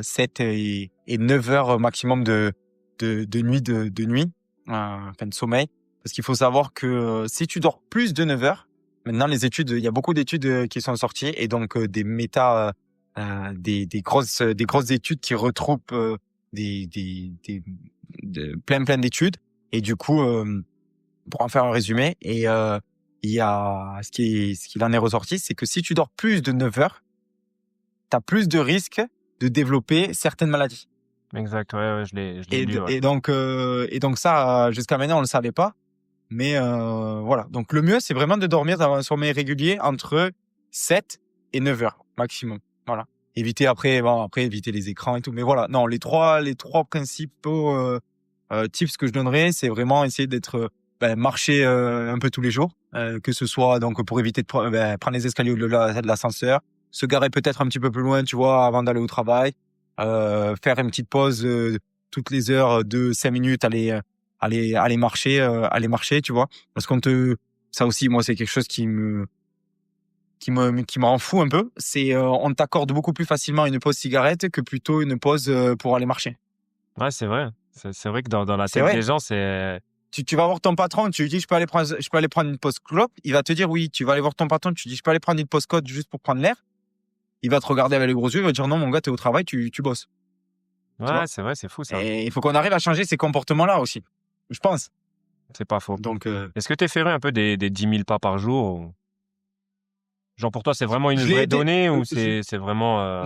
7 et 9 heures maximum de nuit, enfin de sommeil. Parce qu'il faut savoir que si tu dors plus de 9 heures, maintenant les études, il y a beaucoup d'études qui sont sorties et donc des grosses études qui retrouvent plein d'études. Et du coup, pour en faire un résumé, il y a ce qu'il en est ressorti, c'est que si tu dors plus de 9 heures, tu as plus de risques de développer certaines maladies. Exact, ouais, je l'ai lu, ouais. Et donc ça, jusqu'à maintenant, on le savait pas. Mais voilà. Donc le mieux, c'est vraiment de dormir dans un sommeil régulier entre 7 et 9 heures maximum. Voilà. Éviter après éviter les écrans et tout. Mais voilà. Non, les trois principaux tips que je donnerais, c'est vraiment essayer d'être marcher un peu tous les jours, que ce soit donc pour éviter de prendre les escaliers ou de l'ascenseur, se garer peut-être un petit peu plus loin, tu vois, avant d'aller au travail. Faire une petite pause toutes les heures de 5 minutes, aller marcher, tu vois, parce ça aussi, moi, c'est quelque chose qui me rend fou un peu. C'est on t'accorde beaucoup plus facilement une pause cigarette que plutôt une pause pour aller marcher. Ouais, c'est vrai. C'est vrai que dans la C'est tête des vrai. gens, c'est Tu vas voir ton patron, tu lui dis je peux aller prendre une pause clope, il va te dire oui. Tu vas aller voir ton patron, tu lui dis je peux aller prendre une pause code juste pour prendre l'air. Il va te regarder avec les gros yeux, il va te dire non mon gars, t'es au travail, tu bosses. Tu ouais, vois. c'est vrai, c'est fou ça. Et il faut qu'on arrive à changer ces comportements-là aussi, je pense. C'est pas faux. Donc, Est-ce que tu es féru un peu des 10 000 pas par jour Genre pour toi, c'est vraiment une je l'ai vraie aidé. donnée ou c'est vraiment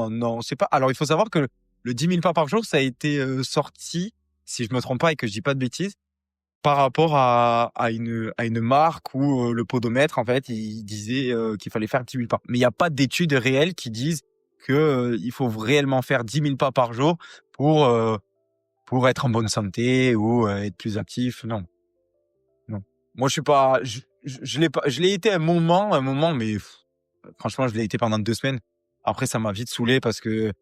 Non, c'est pas. Alors, il faut savoir que le 10 000 pas par jour, ça a été sorti, si je me trompe pas et que je dis pas de bêtises, par rapport à une marque où le podomètre, en fait, il disait qu'il fallait faire 10 000 pas. Mais il n'y a pas d'études réelles qui disent que il faut réellement faire 10 000 pas par jour pour être en bonne santé ou être plus actif. Non. Moi, je suis pas. Je l'ai été un moment, mais franchement, je l'ai été pendant 2 semaines. Après, ça m'a vite saoulé parce que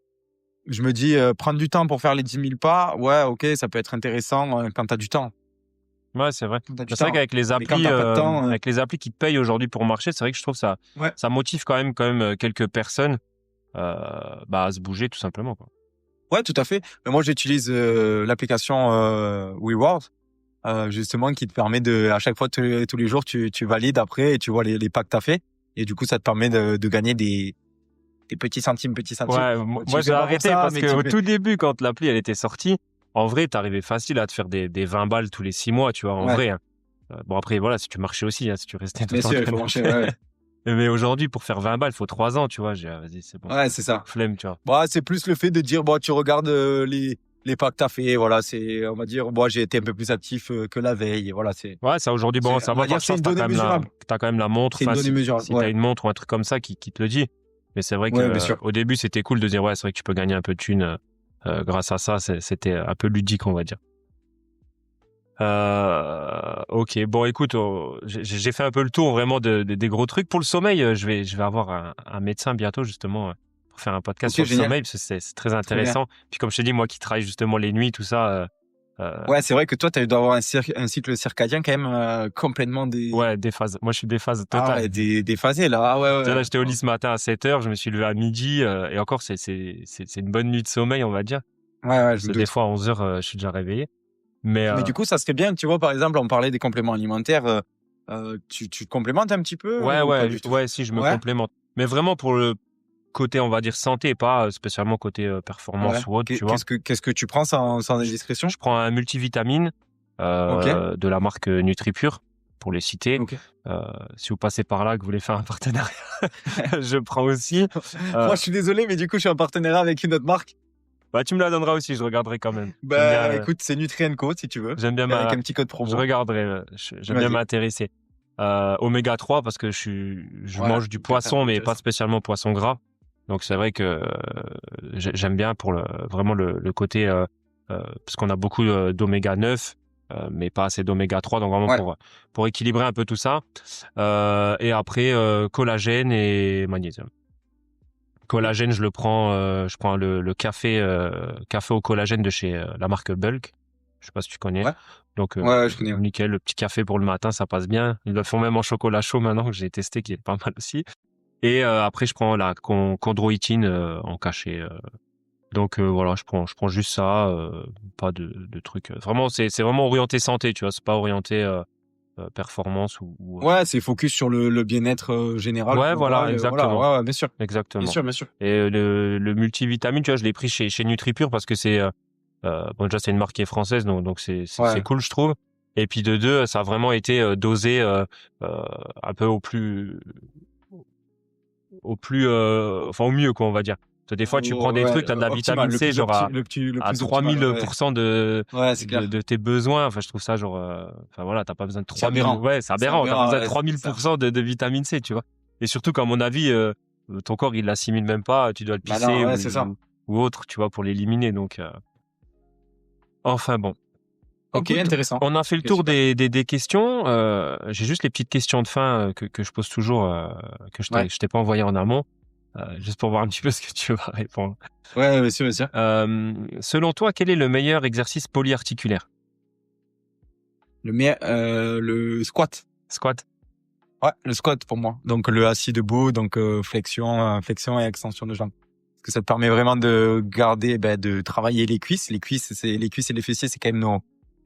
je me dis prendre du temps pour faire les 10 000 pas, ouais, ok, ça peut être intéressant quand t'as du temps. Ouais, c'est vrai. Quand t'as du C'est vrai temps. qu'avec les Mais quand applis, t'as pas de temps, avec les applis qui te payent aujourd'hui pour marcher, c'est vrai que je trouve ouais. ça motive quand même quelques personnes à se bouger tout simplement, quoi. Ouais, tout à fait. Mais moi, j'utilise l'application Reward, justement, qui te permet de, à chaque fois, tous les jours, tu valides après et tu vois les pas que t'as fait. Et du coup, ça te permet de gagner des petits centimes, Ouais, moi j'ai arrêté parce que au tout début, quand l'appli elle était sortie, en vrai, t'arrivais facile à te faire des 20 balles tous les 6 mois, tu vois, en vrai. Hein. Bon après, voilà, si tu marchais aussi, hein, si tu restais tout le temps. Bien sûr, il faut marcher, ouais. Mais aujourd'hui, pour faire 20 balles, il faut 3 ans, tu vois. Vas-y, c'est bon. Ouais, c'est ça. Flemme, tu vois. Bah, c'est plus le fait de dire, bon, tu regardes les pas que t'as fait, voilà, c'est, on va dire, moi, j'ai été un peu plus actif que la veille, et voilà, c'est. Ouais, ça aujourd'hui, bon, ça va, par chance, t'as quand même la montre. C'est une donnée mesurable. Si t'as une montre ou un truc comme ça qui te le dit. Mais c'est vrai que au début, c'était cool de dire, ouais, c'est vrai que tu peux gagner un peu de thunes grâce à ça. C'était un peu ludique, on va dire. Ok, bon, écoute, j'ai fait un peu le tour vraiment des gros trucs. Pour le sommeil, je vais avoir un médecin bientôt, justement, pour faire un podcast sur le sommeil, parce que c'est très intéressant. Puis comme je t'ai dit, moi qui travaille justement les nuits, tout ça. Ouais, c'est vrai que toi, tu dois avoir un cycle circadien quand même complètement déphasé. Moi, je suis déphasé total. Ah ouais, déphasé là. Ah ouais. Là, j'étais au lit ce matin à 7h, je me suis levé à midi, et encore, c'est une bonne nuit de sommeil, on va dire. Ouais, des fois, à 11h, je suis déjà réveillé. Mais du coup, ça serait bien, tu vois, par exemple, on parlait des compléments alimentaires, tu te complémentes un petit peu? Ouais, si, je me complémente. Mais vraiment pour le côté, on va dire, santé, pas spécialement côté performance ou autre, tu vois. Qu'est-ce que tu prends sans indiscrétion? Je prends un multivitamine de la marque NutriPure, pour les citer. Si vous passez par là, que vous voulez faire un partenariat, je prends aussi. Moi, je suis désolé, mais du coup, je suis en partenariat avec une autre marque. Bah, tu me la donneras aussi, je regarderai quand même. Bah, écoute, c'est Nutri&Co, si tu veux. J'aime bien avec un petit code promo. Je regarderai, j'aime bien m'intéresser. Oméga 3 parce que je mange du poisson, mais pas spécialement poisson gras. Donc c'est vrai que j'aime bien pour vraiment le côté parce qu'on a beaucoup d'oméga 9 mais pas assez d'oméga 3, donc vraiment pour équilibrer un peu tout ça. Et après collagène et magnésium. Collagène, je prends le café au collagène de chez la marque Bulk. Je sais pas si tu connais. Donc je connais. Nickel, le petit café pour le matin, ça passe bien. Ils le font même en chocolat chaud maintenant, que j'ai testé, qui est pas mal aussi. Et après je prends la chondroïtine en cachet. Donc voilà, je prends juste ça, pas de trucs. Vraiment, c'est vraiment orienté santé, tu vois. C'est pas orienté performance ou. Ouais, c'est focus sur le bien-être général. Ouais, voilà, exactement. Voilà, ouais, bien sûr. Exactement. Bien sûr. Et le multivitamine, tu vois, je l'ai pris chez NutriPure parce que c'est bon, déjà c'est une marque qui est française, donc c'est cool, je trouve. Et puis de deux, ça a vraiment été dosé un peu au mieux, quoi, on va dire. Des fois, tu prends des trucs, t'as de la vitamine C, genre à 3000% de tes besoins. Enfin, je trouve ça genre, enfin voilà, t'as pas besoin de 3000. Ouais, c'est aberrant. T'as pas besoin de 3000% de vitamine C, tu vois. Et surtout qu'à mon avis, ton corps, il l'assimile même pas. Tu dois le pisser ou autre, tu vois, pour l'éliminer. Donc, enfin bon. Ok, écoute, intéressant. On a fait le tour des questions. J'ai juste les petites questions de fin que je pose toujours, que je t'ai pas envoyé en amont. Juste pour voir un petit peu ce que tu vas répondre. Ouais, bien sûr. Selon toi, quel est le meilleur exercice polyarticulaire? Le squat. Squat. Ouais, le squat pour moi. Donc le assis debout, donc flexion et extension de jambes. Parce que ça te permet vraiment de garder, de travailler les cuisses. Les cuisses et les fessiers, c'est quand même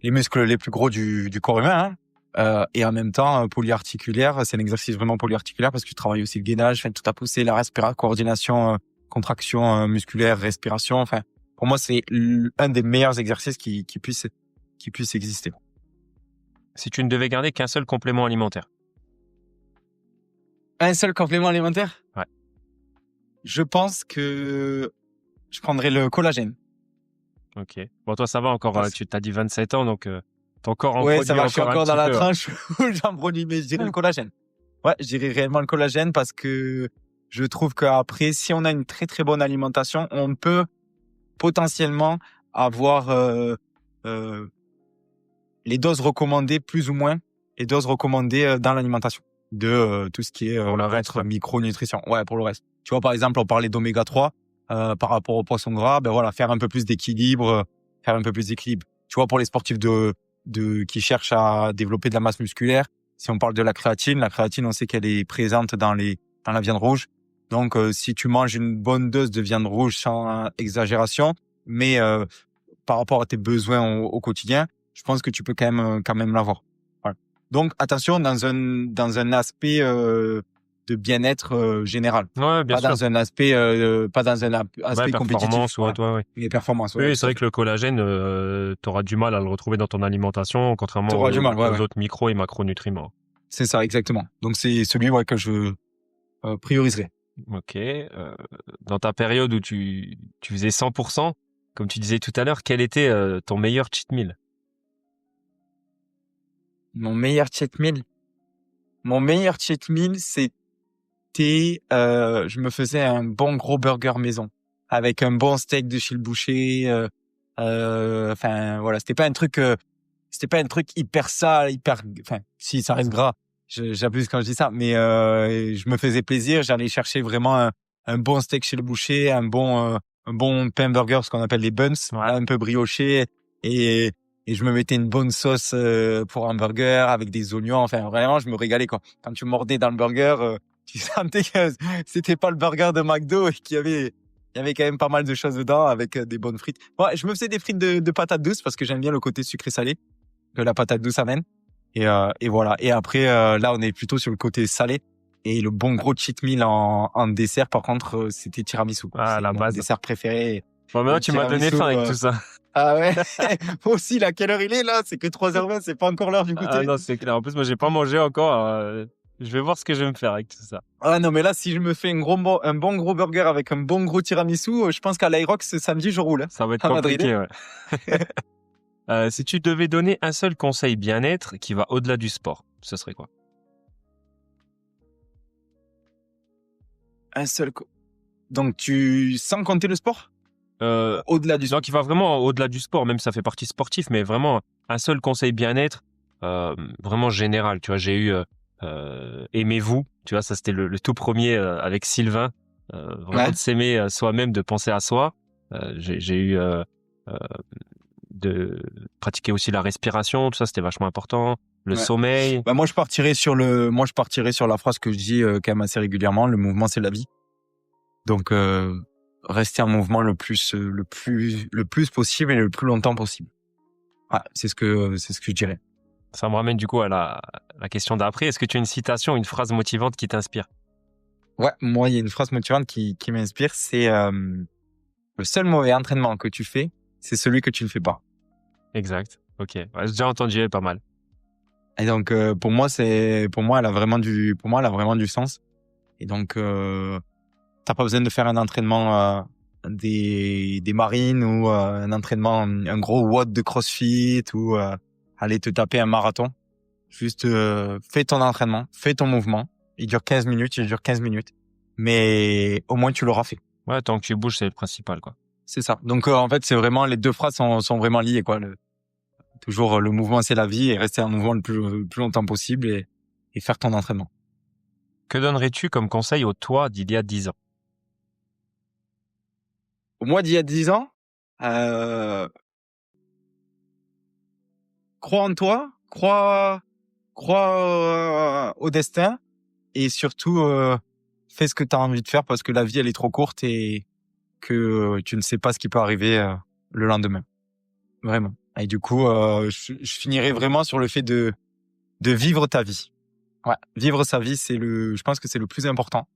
les muscles les plus gros du corps humain. Hein. Et en même temps, polyarticulaire, c'est un exercice vraiment polyarticulaire parce que tu travailles aussi le gainage, tout à pousser, la coordination, contraction musculaire, respiration. Enfin, pour moi, c'est un des meilleurs exercices qui puisse exister. Si tu ne devais garder qu'un seul complément alimentaire. Un seul complément alimentaire? Ouais. Je pense que je prendrais le collagène. Ok. Bon, toi, ça va encore. Tu t'as dit 27 ans, donc ton corps en produit. Ouais, ça va. Je suis encore dans la tranche où j'en produis, mais je dirais le collagène. Ouais, je dirais réellement le collagène parce que je trouve qu'après, si on a une très très bonne alimentation, on peut potentiellement avoir les doses recommandées plus ou moins, les doses recommandées dans l'alimentation de tout ce qui est pour le reste, micronutrition. Ouais, pour le reste. Tu vois, par exemple, on parlait d'oméga 3 par rapport au poisson gras, faire un peu plus d'équilibre, Tu vois, pour les sportifs qui cherchent à développer de la masse musculaire, si on parle de la créatine, on sait qu'elle est présente dans la viande rouge. Donc, si tu manges une bonne dose de viande rouge sans exagération, mais par rapport à tes besoins au quotidien, je pense que tu peux quand même l'avoir. Voilà. Donc attention dans un aspect de bien-être général, Ouais, bien pas sûr. dans un aspect Ouais, compétitif. performance, ouais, Voilà. ouais. Les performances. Ouais, Oui, c'est vrai que le collagène, t'auras du mal à le retrouver dans ton alimentation, contrairement t'auras du mal. Ouais, aux ouais. autres micro et macronutriments. C'est ça, exactement. Donc c'est celui que je prioriserai. Ok. Dans ta période où tu faisais 100%, comme tu disais tout à l'heure, quel était ton meilleur cheat meal? Mon meilleur cheat meal. C'était, je me faisais un bon gros burger maison avec un bon steak de chez le boucher. Enfin voilà, c'était pas un truc hyper sale, enfin si ça reste gras. J'abuse quand je dis ça, mais je me faisais plaisir. J'allais chercher vraiment un bon steak chez le boucher, un bon pain burger, ce qu'on appelle les buns, Ouais. un peu brioché, et je me mettais une bonne sauce pour un burger avec des oignons. Enfin vraiment, je me régalais quoi. Quand tu mordais dans le burger, tu sentais que c'était pas le burger de McDo et il y avait quand même pas mal de choses dedans avec des bonnes frites. Ouais, je me faisais des frites de patates douces parce que j'aime bien le côté sucré-salé que la patate douce amène. Et voilà. Et après, là, on est plutôt sur le côté salé. Et le bon gros cheat meal en dessert, par contre, c'était tiramisu. Ah, C'est la mon base. dessert préféré. Bon, maintenant, Le tu m'as donné tiramisu, faim avec tout ça. Ah ouais. Moi aussi, là, quelle heure il est là? C'est que 3h20, c'est pas encore l'heure du goûter. Ah non, c'est clair. En plus, moi, j'ai pas mangé encore. Je vais voir ce que je vais me faire avec tout ça. Ah non, mais là, si je me fais un bon gros burger avec un bon gros tiramisu, je pense qu'à l'Aerox, ce samedi, je roule. Hein. Ça va être À Madrid. compliqué, ouais. Si tu devais donner un seul conseil bien-être qui va au-delà du sport, ce serait quoi? Un seul. Donc, sans compter le sport? Au-delà du sport. Donc, il va vraiment au-delà du sport, même ça fait partie sportif, mais vraiment un seul conseil bien-être, vraiment général. Tu vois, j'ai eu aimez-vous. Tu vois, ça c'était le tout premier avec Sylvain. Vraiment Ouais. de s'aimer soi-même, de penser à soi. J'ai eu de pratiquer aussi la respiration. Tout ça, c'était vachement important. Le Ouais. sommeil. Bah moi je partirais sur la phrase que je dis quand même assez régulièrement, le mouvement c'est la vie. Donc rester en mouvement le plus possible et le plus longtemps possible. Ouais, c'est ce que je dirais. Ça me ramène du coup à la question d'après. Est-ce que tu as une citation, une phrase motivante qui t'inspire? Ouais, moi il y a une phrase motivante qui m'inspire, c'est le seul mauvais entraînement que tu fais, c'est celui que tu ne fais pas. Exact. Ok. Ouais, j'ai déjà entendu, elle est pas mal. Et donc pour moi elle a vraiment du sens. Et donc t'as pas besoin de faire un entraînement des marines ou un gros WOD de CrossFit ou aller te taper un marathon. Juste fais ton entraînement, fais ton mouvement. Il dure 15 minutes, mais au moins tu l'auras fait. Ouais, tant que tu bouges, c'est le principal, quoi. C'est ça. Donc en fait, c'est vraiment les deux phrases sont vraiment liées quoi. Toujours le mouvement c'est la vie et rester en mouvement le plus longtemps possible et faire ton entraînement. Que donnerais-tu comme conseil au toi d'il y a 10 ans? Au mois d'il y a 10 ans, crois en toi, crois au destin et surtout fais ce que tu as envie de faire parce que la vie elle est trop courte et que tu ne sais pas ce qui peut arriver le lendemain. Vraiment. Et du coup, je finirai vraiment sur le fait de vivre ta vie. Ouais, vivre sa vie, je pense que c'est le plus important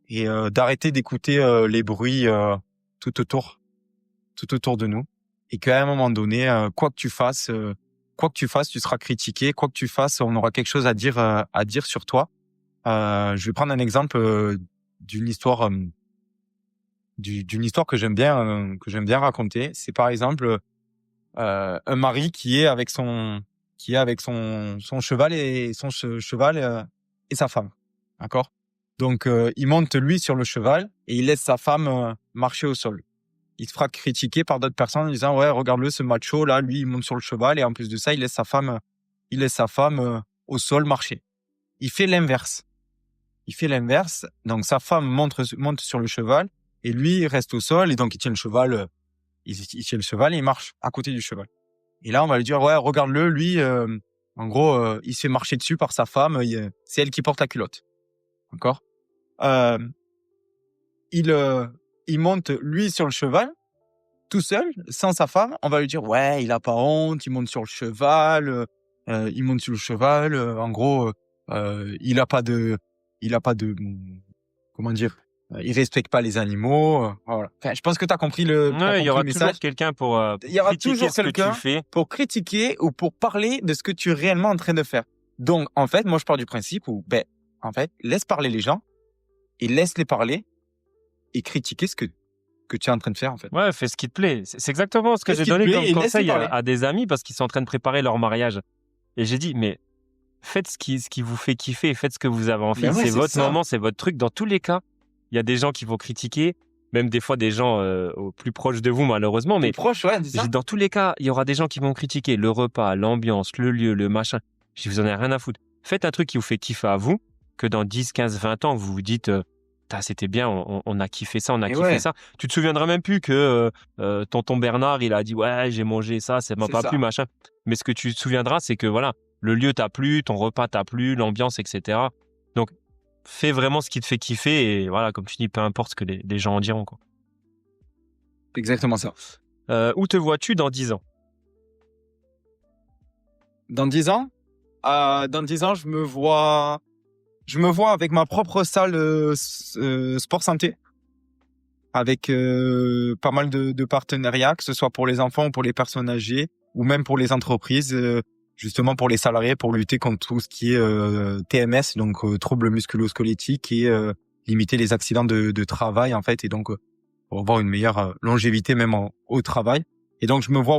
et d'arrêter d'écouter les bruits tout autour de nous et qu'à un moment donné, quoi que tu fasses, tu seras critiqué. Quoi que tu fasses, on aura quelque chose à dire sur toi. Je vais prendre un exemple d'une histoire, d'une histoire que j'aime bien raconter. C'est par exemple un mari qui est avec son cheval et et sa femme. D'accord? Donc il monte lui sur le cheval et il laisse sa femme marcher au sol. Il se fera critiquer par d'autres personnes en disant ouais, regarde-le, ce macho là, lui il monte sur le cheval et en plus de ça, il laisse sa femme au sol marcher. Il fait l'inverse. Donc sa femme monte sur le cheval et lui il reste au sol et donc il tient le cheval et il marche à côté du cheval. Et là on va lui dire ouais, regarde-le, lui en gros il se fait marcher dessus par sa femme, c'est elle qui porte la culotte. D'accord? Il monte lui sur le cheval, tout seul, sans sa femme, on va lui dire ouais, il a pas honte, il monte sur le cheval, en gros, il a pas de, comment dire, il respecte pas les animaux, voilà. Enfin, je pense que t'as compris Ouais, il y aura le toujours message. quelqu'un pour Il y aura critiquer toujours ce que quelqu'un tu fais. pour critiquer ou pour parler de ce que tu es réellement en train de faire. Donc, en fait, moi, je pars du principe où, en fait, laisse parler les gens et laisse-les parler et critiquer ce que tu es en train de faire, en fait. Ouais, fais ce qui te plaît. C'est exactement ce que Fais ce j'ai qui te donné plaît comme et laisse-les conseil parler. à des amis parce qu'ils sont en train de préparer leur mariage. Et j'ai dit, mais faites ce qui vous fait kiffer, faites ce que vous avez envie. Ben ouais, C'est c'est votre ça. moment, c'est votre truc. Dans tous les cas, il y a des gens qui vont critiquer, même des fois des gens au plus proches de vous, malheureusement. Mais Tes proches, ouais, c'est ça. dans tous les cas, il y aura des gens qui vont critiquer le repas, l'ambiance, le lieu, le machin. Je vous en ai rien à foutre. Faites un truc qui vous fait kiffer à vous, que dans 10, 15, 20 ans, vous vous dites, c'était bien, on a kiffé ça, on a Et kiffé ouais. ça. Tu te souviendras même plus que tonton Bernard, il a dit, ouais, j'ai mangé ça m'a C'est pas ça. plu, machin. Mais ce que tu te souviendras, c'est que voilà, le lieu t'a plu, ton repas t'a plu, l'ambiance, etc. Donc, fais vraiment ce qui te fait kiffer et voilà, comme tu dis, peu importe ce que les gens en diront, quoi. Exactement ça. Où te vois-tu dans 10 ans? Dans 10 ans, je me vois avec ma propre salle sport santé, avec pas mal de partenariats, que ce soit pour les enfants ou pour les personnes âgées, ou même pour les entreprises, justement pour les salariés, pour lutter contre tout ce qui est TMS, donc troubles musculo-squelettiques, et limiter les accidents de travail, en fait, et donc pour avoir une meilleure longévité même au travail. Et donc, je me vois,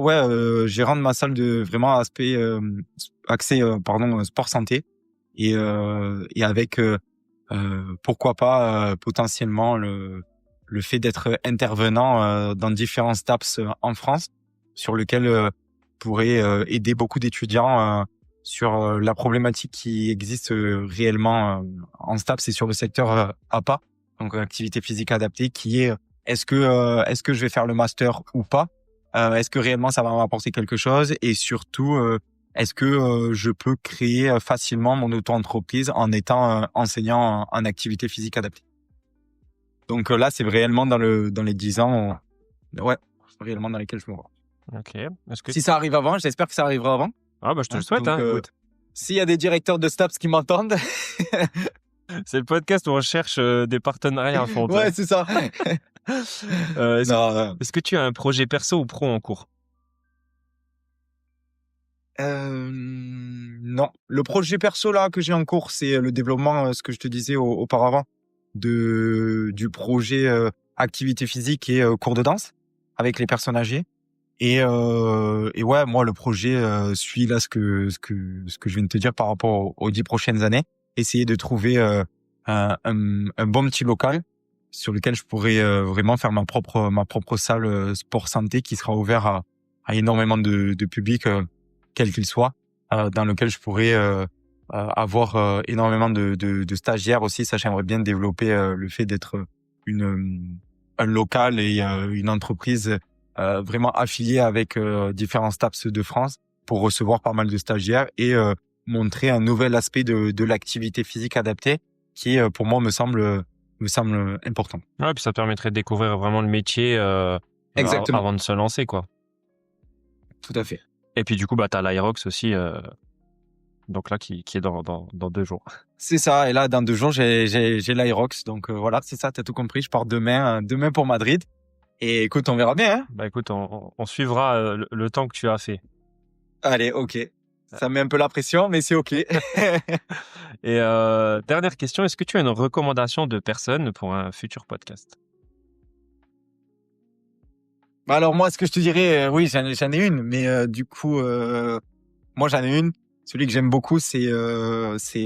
gérant de ma salle de vraiment accès sport santé, et avec pourquoi pas potentiellement le fait d'être intervenant dans différents STAPS en France, sur lequel pourrait aider beaucoup d'étudiants sur la problématique qui existe réellement en STAPS et sur le secteur APA, donc activité physique adaptée, qui est est-ce que je vais faire le master ou pas? Est-ce que réellement ça va m'apporter quelque chose? Et surtout, est-ce que je peux créer facilement mon auto-entreprise en étant enseignant en activité physique adaptée? Donc là, c'est réellement dans les 10 ans, ouais, c'est réellement dans lesquels je me vois. Ok. Est-ce que Si ça arrive avant, j'espère que ça arrivera avant. Ah bah je te le souhaite, Donc, hein. Écoute. S'il y a des directeurs de STAPS qui m'entendent, C'est le podcast où on cherche des partenariats à fond. ouais, c'est ça. Est-ce que tu as un projet perso ou pro en cours? Non. Le projet perso là que j'ai en cours, c'est le développement, ce que je te disais auparavant, du projet activité physique et cours de danse avec les personnes âgées. Et ouais, moi le projet suit là ce que je viens de te dire par rapport aux 10 prochaines années. Essayer de trouver un bon petit local sur lequel je pourrais vraiment faire ma propre salle sport santé qui sera ouvert à énormément de public, quel qu'il soit, dans lequel je pourrais avoir énormément de stagiaires aussi. Ça, j'aimerais bien développer le fait d'être un local et une entreprise vraiment affiliée avec différents STAPS de France pour recevoir pas mal de stagiaires et montrer un nouvel aspect de l'activité physique adaptée qui, pour moi, me semble important. Ouais, puis ça te permettrait de découvrir vraiment le métier Exactement. avant de se lancer, quoi. Tout à fait. Et puis du coup, bah t'as l'Aerox aussi, donc là qui est dans 2 jours. C'est ça. Et là, dans 2 jours, j'ai l'Aerox. Donc voilà, c'est ça. T'as tout compris. Je pars demain pour Madrid. Et écoute, on verra bien. Hein, Bah écoute, on suivra le temps que tu as fait. allez, ok. Ça met un peu la pression, mais c'est ok. Et dernière question, est-ce que tu as une recommandation de personne pour un futur podcast? Bah alors moi, ce que je te dirais, oui, j'en ai une, mais du coup, moi j'en ai une. Celui que j'aime beaucoup, c'est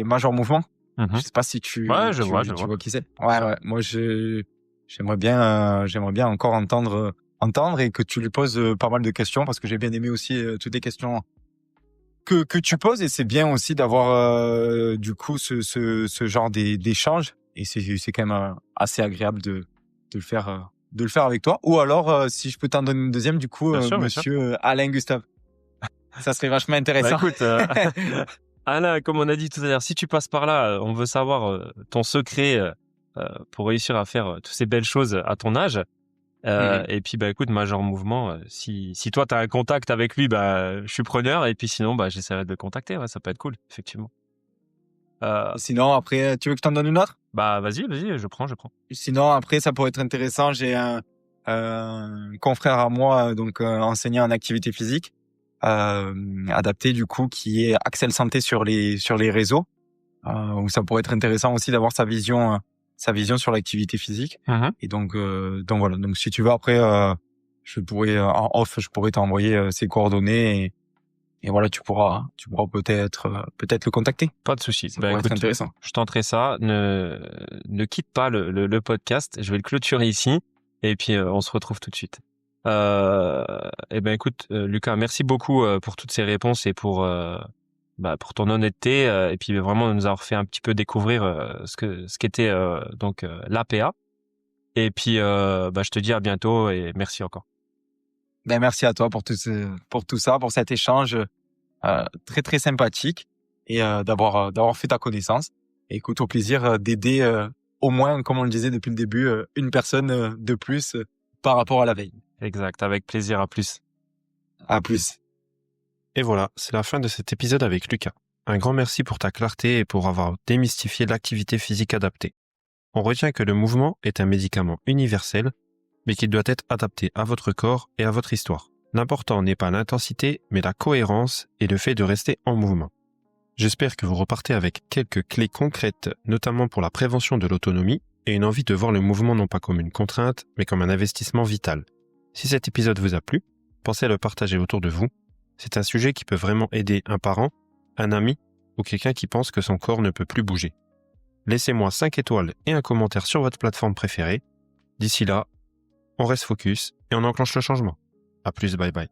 Major Mouvement. Je sais pas si tu Ouais, je vois. qui c'est. Ouais. Moi, j'aimerais bien encore entendre et que tu lui poses pas mal de questions parce que j'ai bien aimé aussi toutes les questions que tu poses, et c'est bien aussi d'avoir du coup ce genre d'échange, et c'est quand même assez agréable de le faire avec toi. Ou alors si je peux t'en donner une deuxième, du coup, Bien sûr. monsieur Alain Gustave. Ça serait vachement intéressant. Bah écoute, Alain, comme on a dit tout à l'heure, si tu passes par là, on veut savoir ton secret pour réussir à faire toutes ces belles choses à ton âge. Et puis écoute, Major Mouvement, si toi t'as un contact avec lui, je suis preneur. Et puis sinon, j'essaierai de le contacter. Ouais, ça peut être cool, effectivement. Sinon, après, tu veux que je t'en donne une autre? Vas-y, je prends. Sinon, après, ça pourrait être intéressant. J'ai un confrère à moi, enseignant en activité physique adaptée, du coup, qui est Axel Santé sur les réseaux, où ça pourrait être intéressant aussi d'avoir sa vision sur l'activité physique. Et donc voilà. Donc si tu veux, après, je pourrais t'envoyer ses coordonnées et voilà, tu pourras peut-être le contacter. Pas de souci. Ça pourrait être intéressant. Je tenterai ça. Ne quitte pas le podcast. Je vais le clôturer ici. Et puis, on se retrouve tout de suite. Écoute, Lucas, merci beaucoup pour toutes ces réponses et pour ton honnêteté. Et puis, vraiment, de nous avoir fait un petit peu découvrir ce qu'était l'APA. Et puis, je te dis à bientôt et merci encore. Merci à toi pour tout ça, pour cet échange très très sympathique et d'avoir fait ta connaissance. Et écoute, au plaisir d'aider au moins, comme on le disait depuis le début, une personne de plus par rapport à la veille. Exact, avec plaisir, à plus. À plus. Et voilà, c'est la fin de cet épisode avec Lucas. Un grand merci pour ta clarté et pour avoir démystifié l'activité physique adaptée. On retient que le mouvement est un médicament universel, mais qu'il doit être adapté à votre corps et à votre histoire. L'important n'est pas l'intensité, mais la cohérence et le fait de rester en mouvement. J'espère que vous repartez avec quelques clés concrètes, notamment pour la prévention de l'autonomie et une envie de voir le mouvement non pas comme une contrainte, mais comme un investissement vital. Si cet épisode vous a plu, pensez à le partager autour de vous. C'est un sujet qui peut vraiment aider un parent, un ami ou quelqu'un qui pense que son corps ne peut plus bouger. Laissez-moi 5 étoiles et un commentaire sur votre plateforme préférée. D'ici là, on reste focus et on enclenche le changement. À plus, bye bye.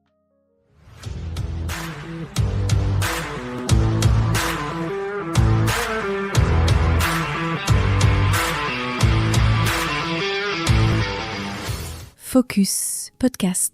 Focus Podcast.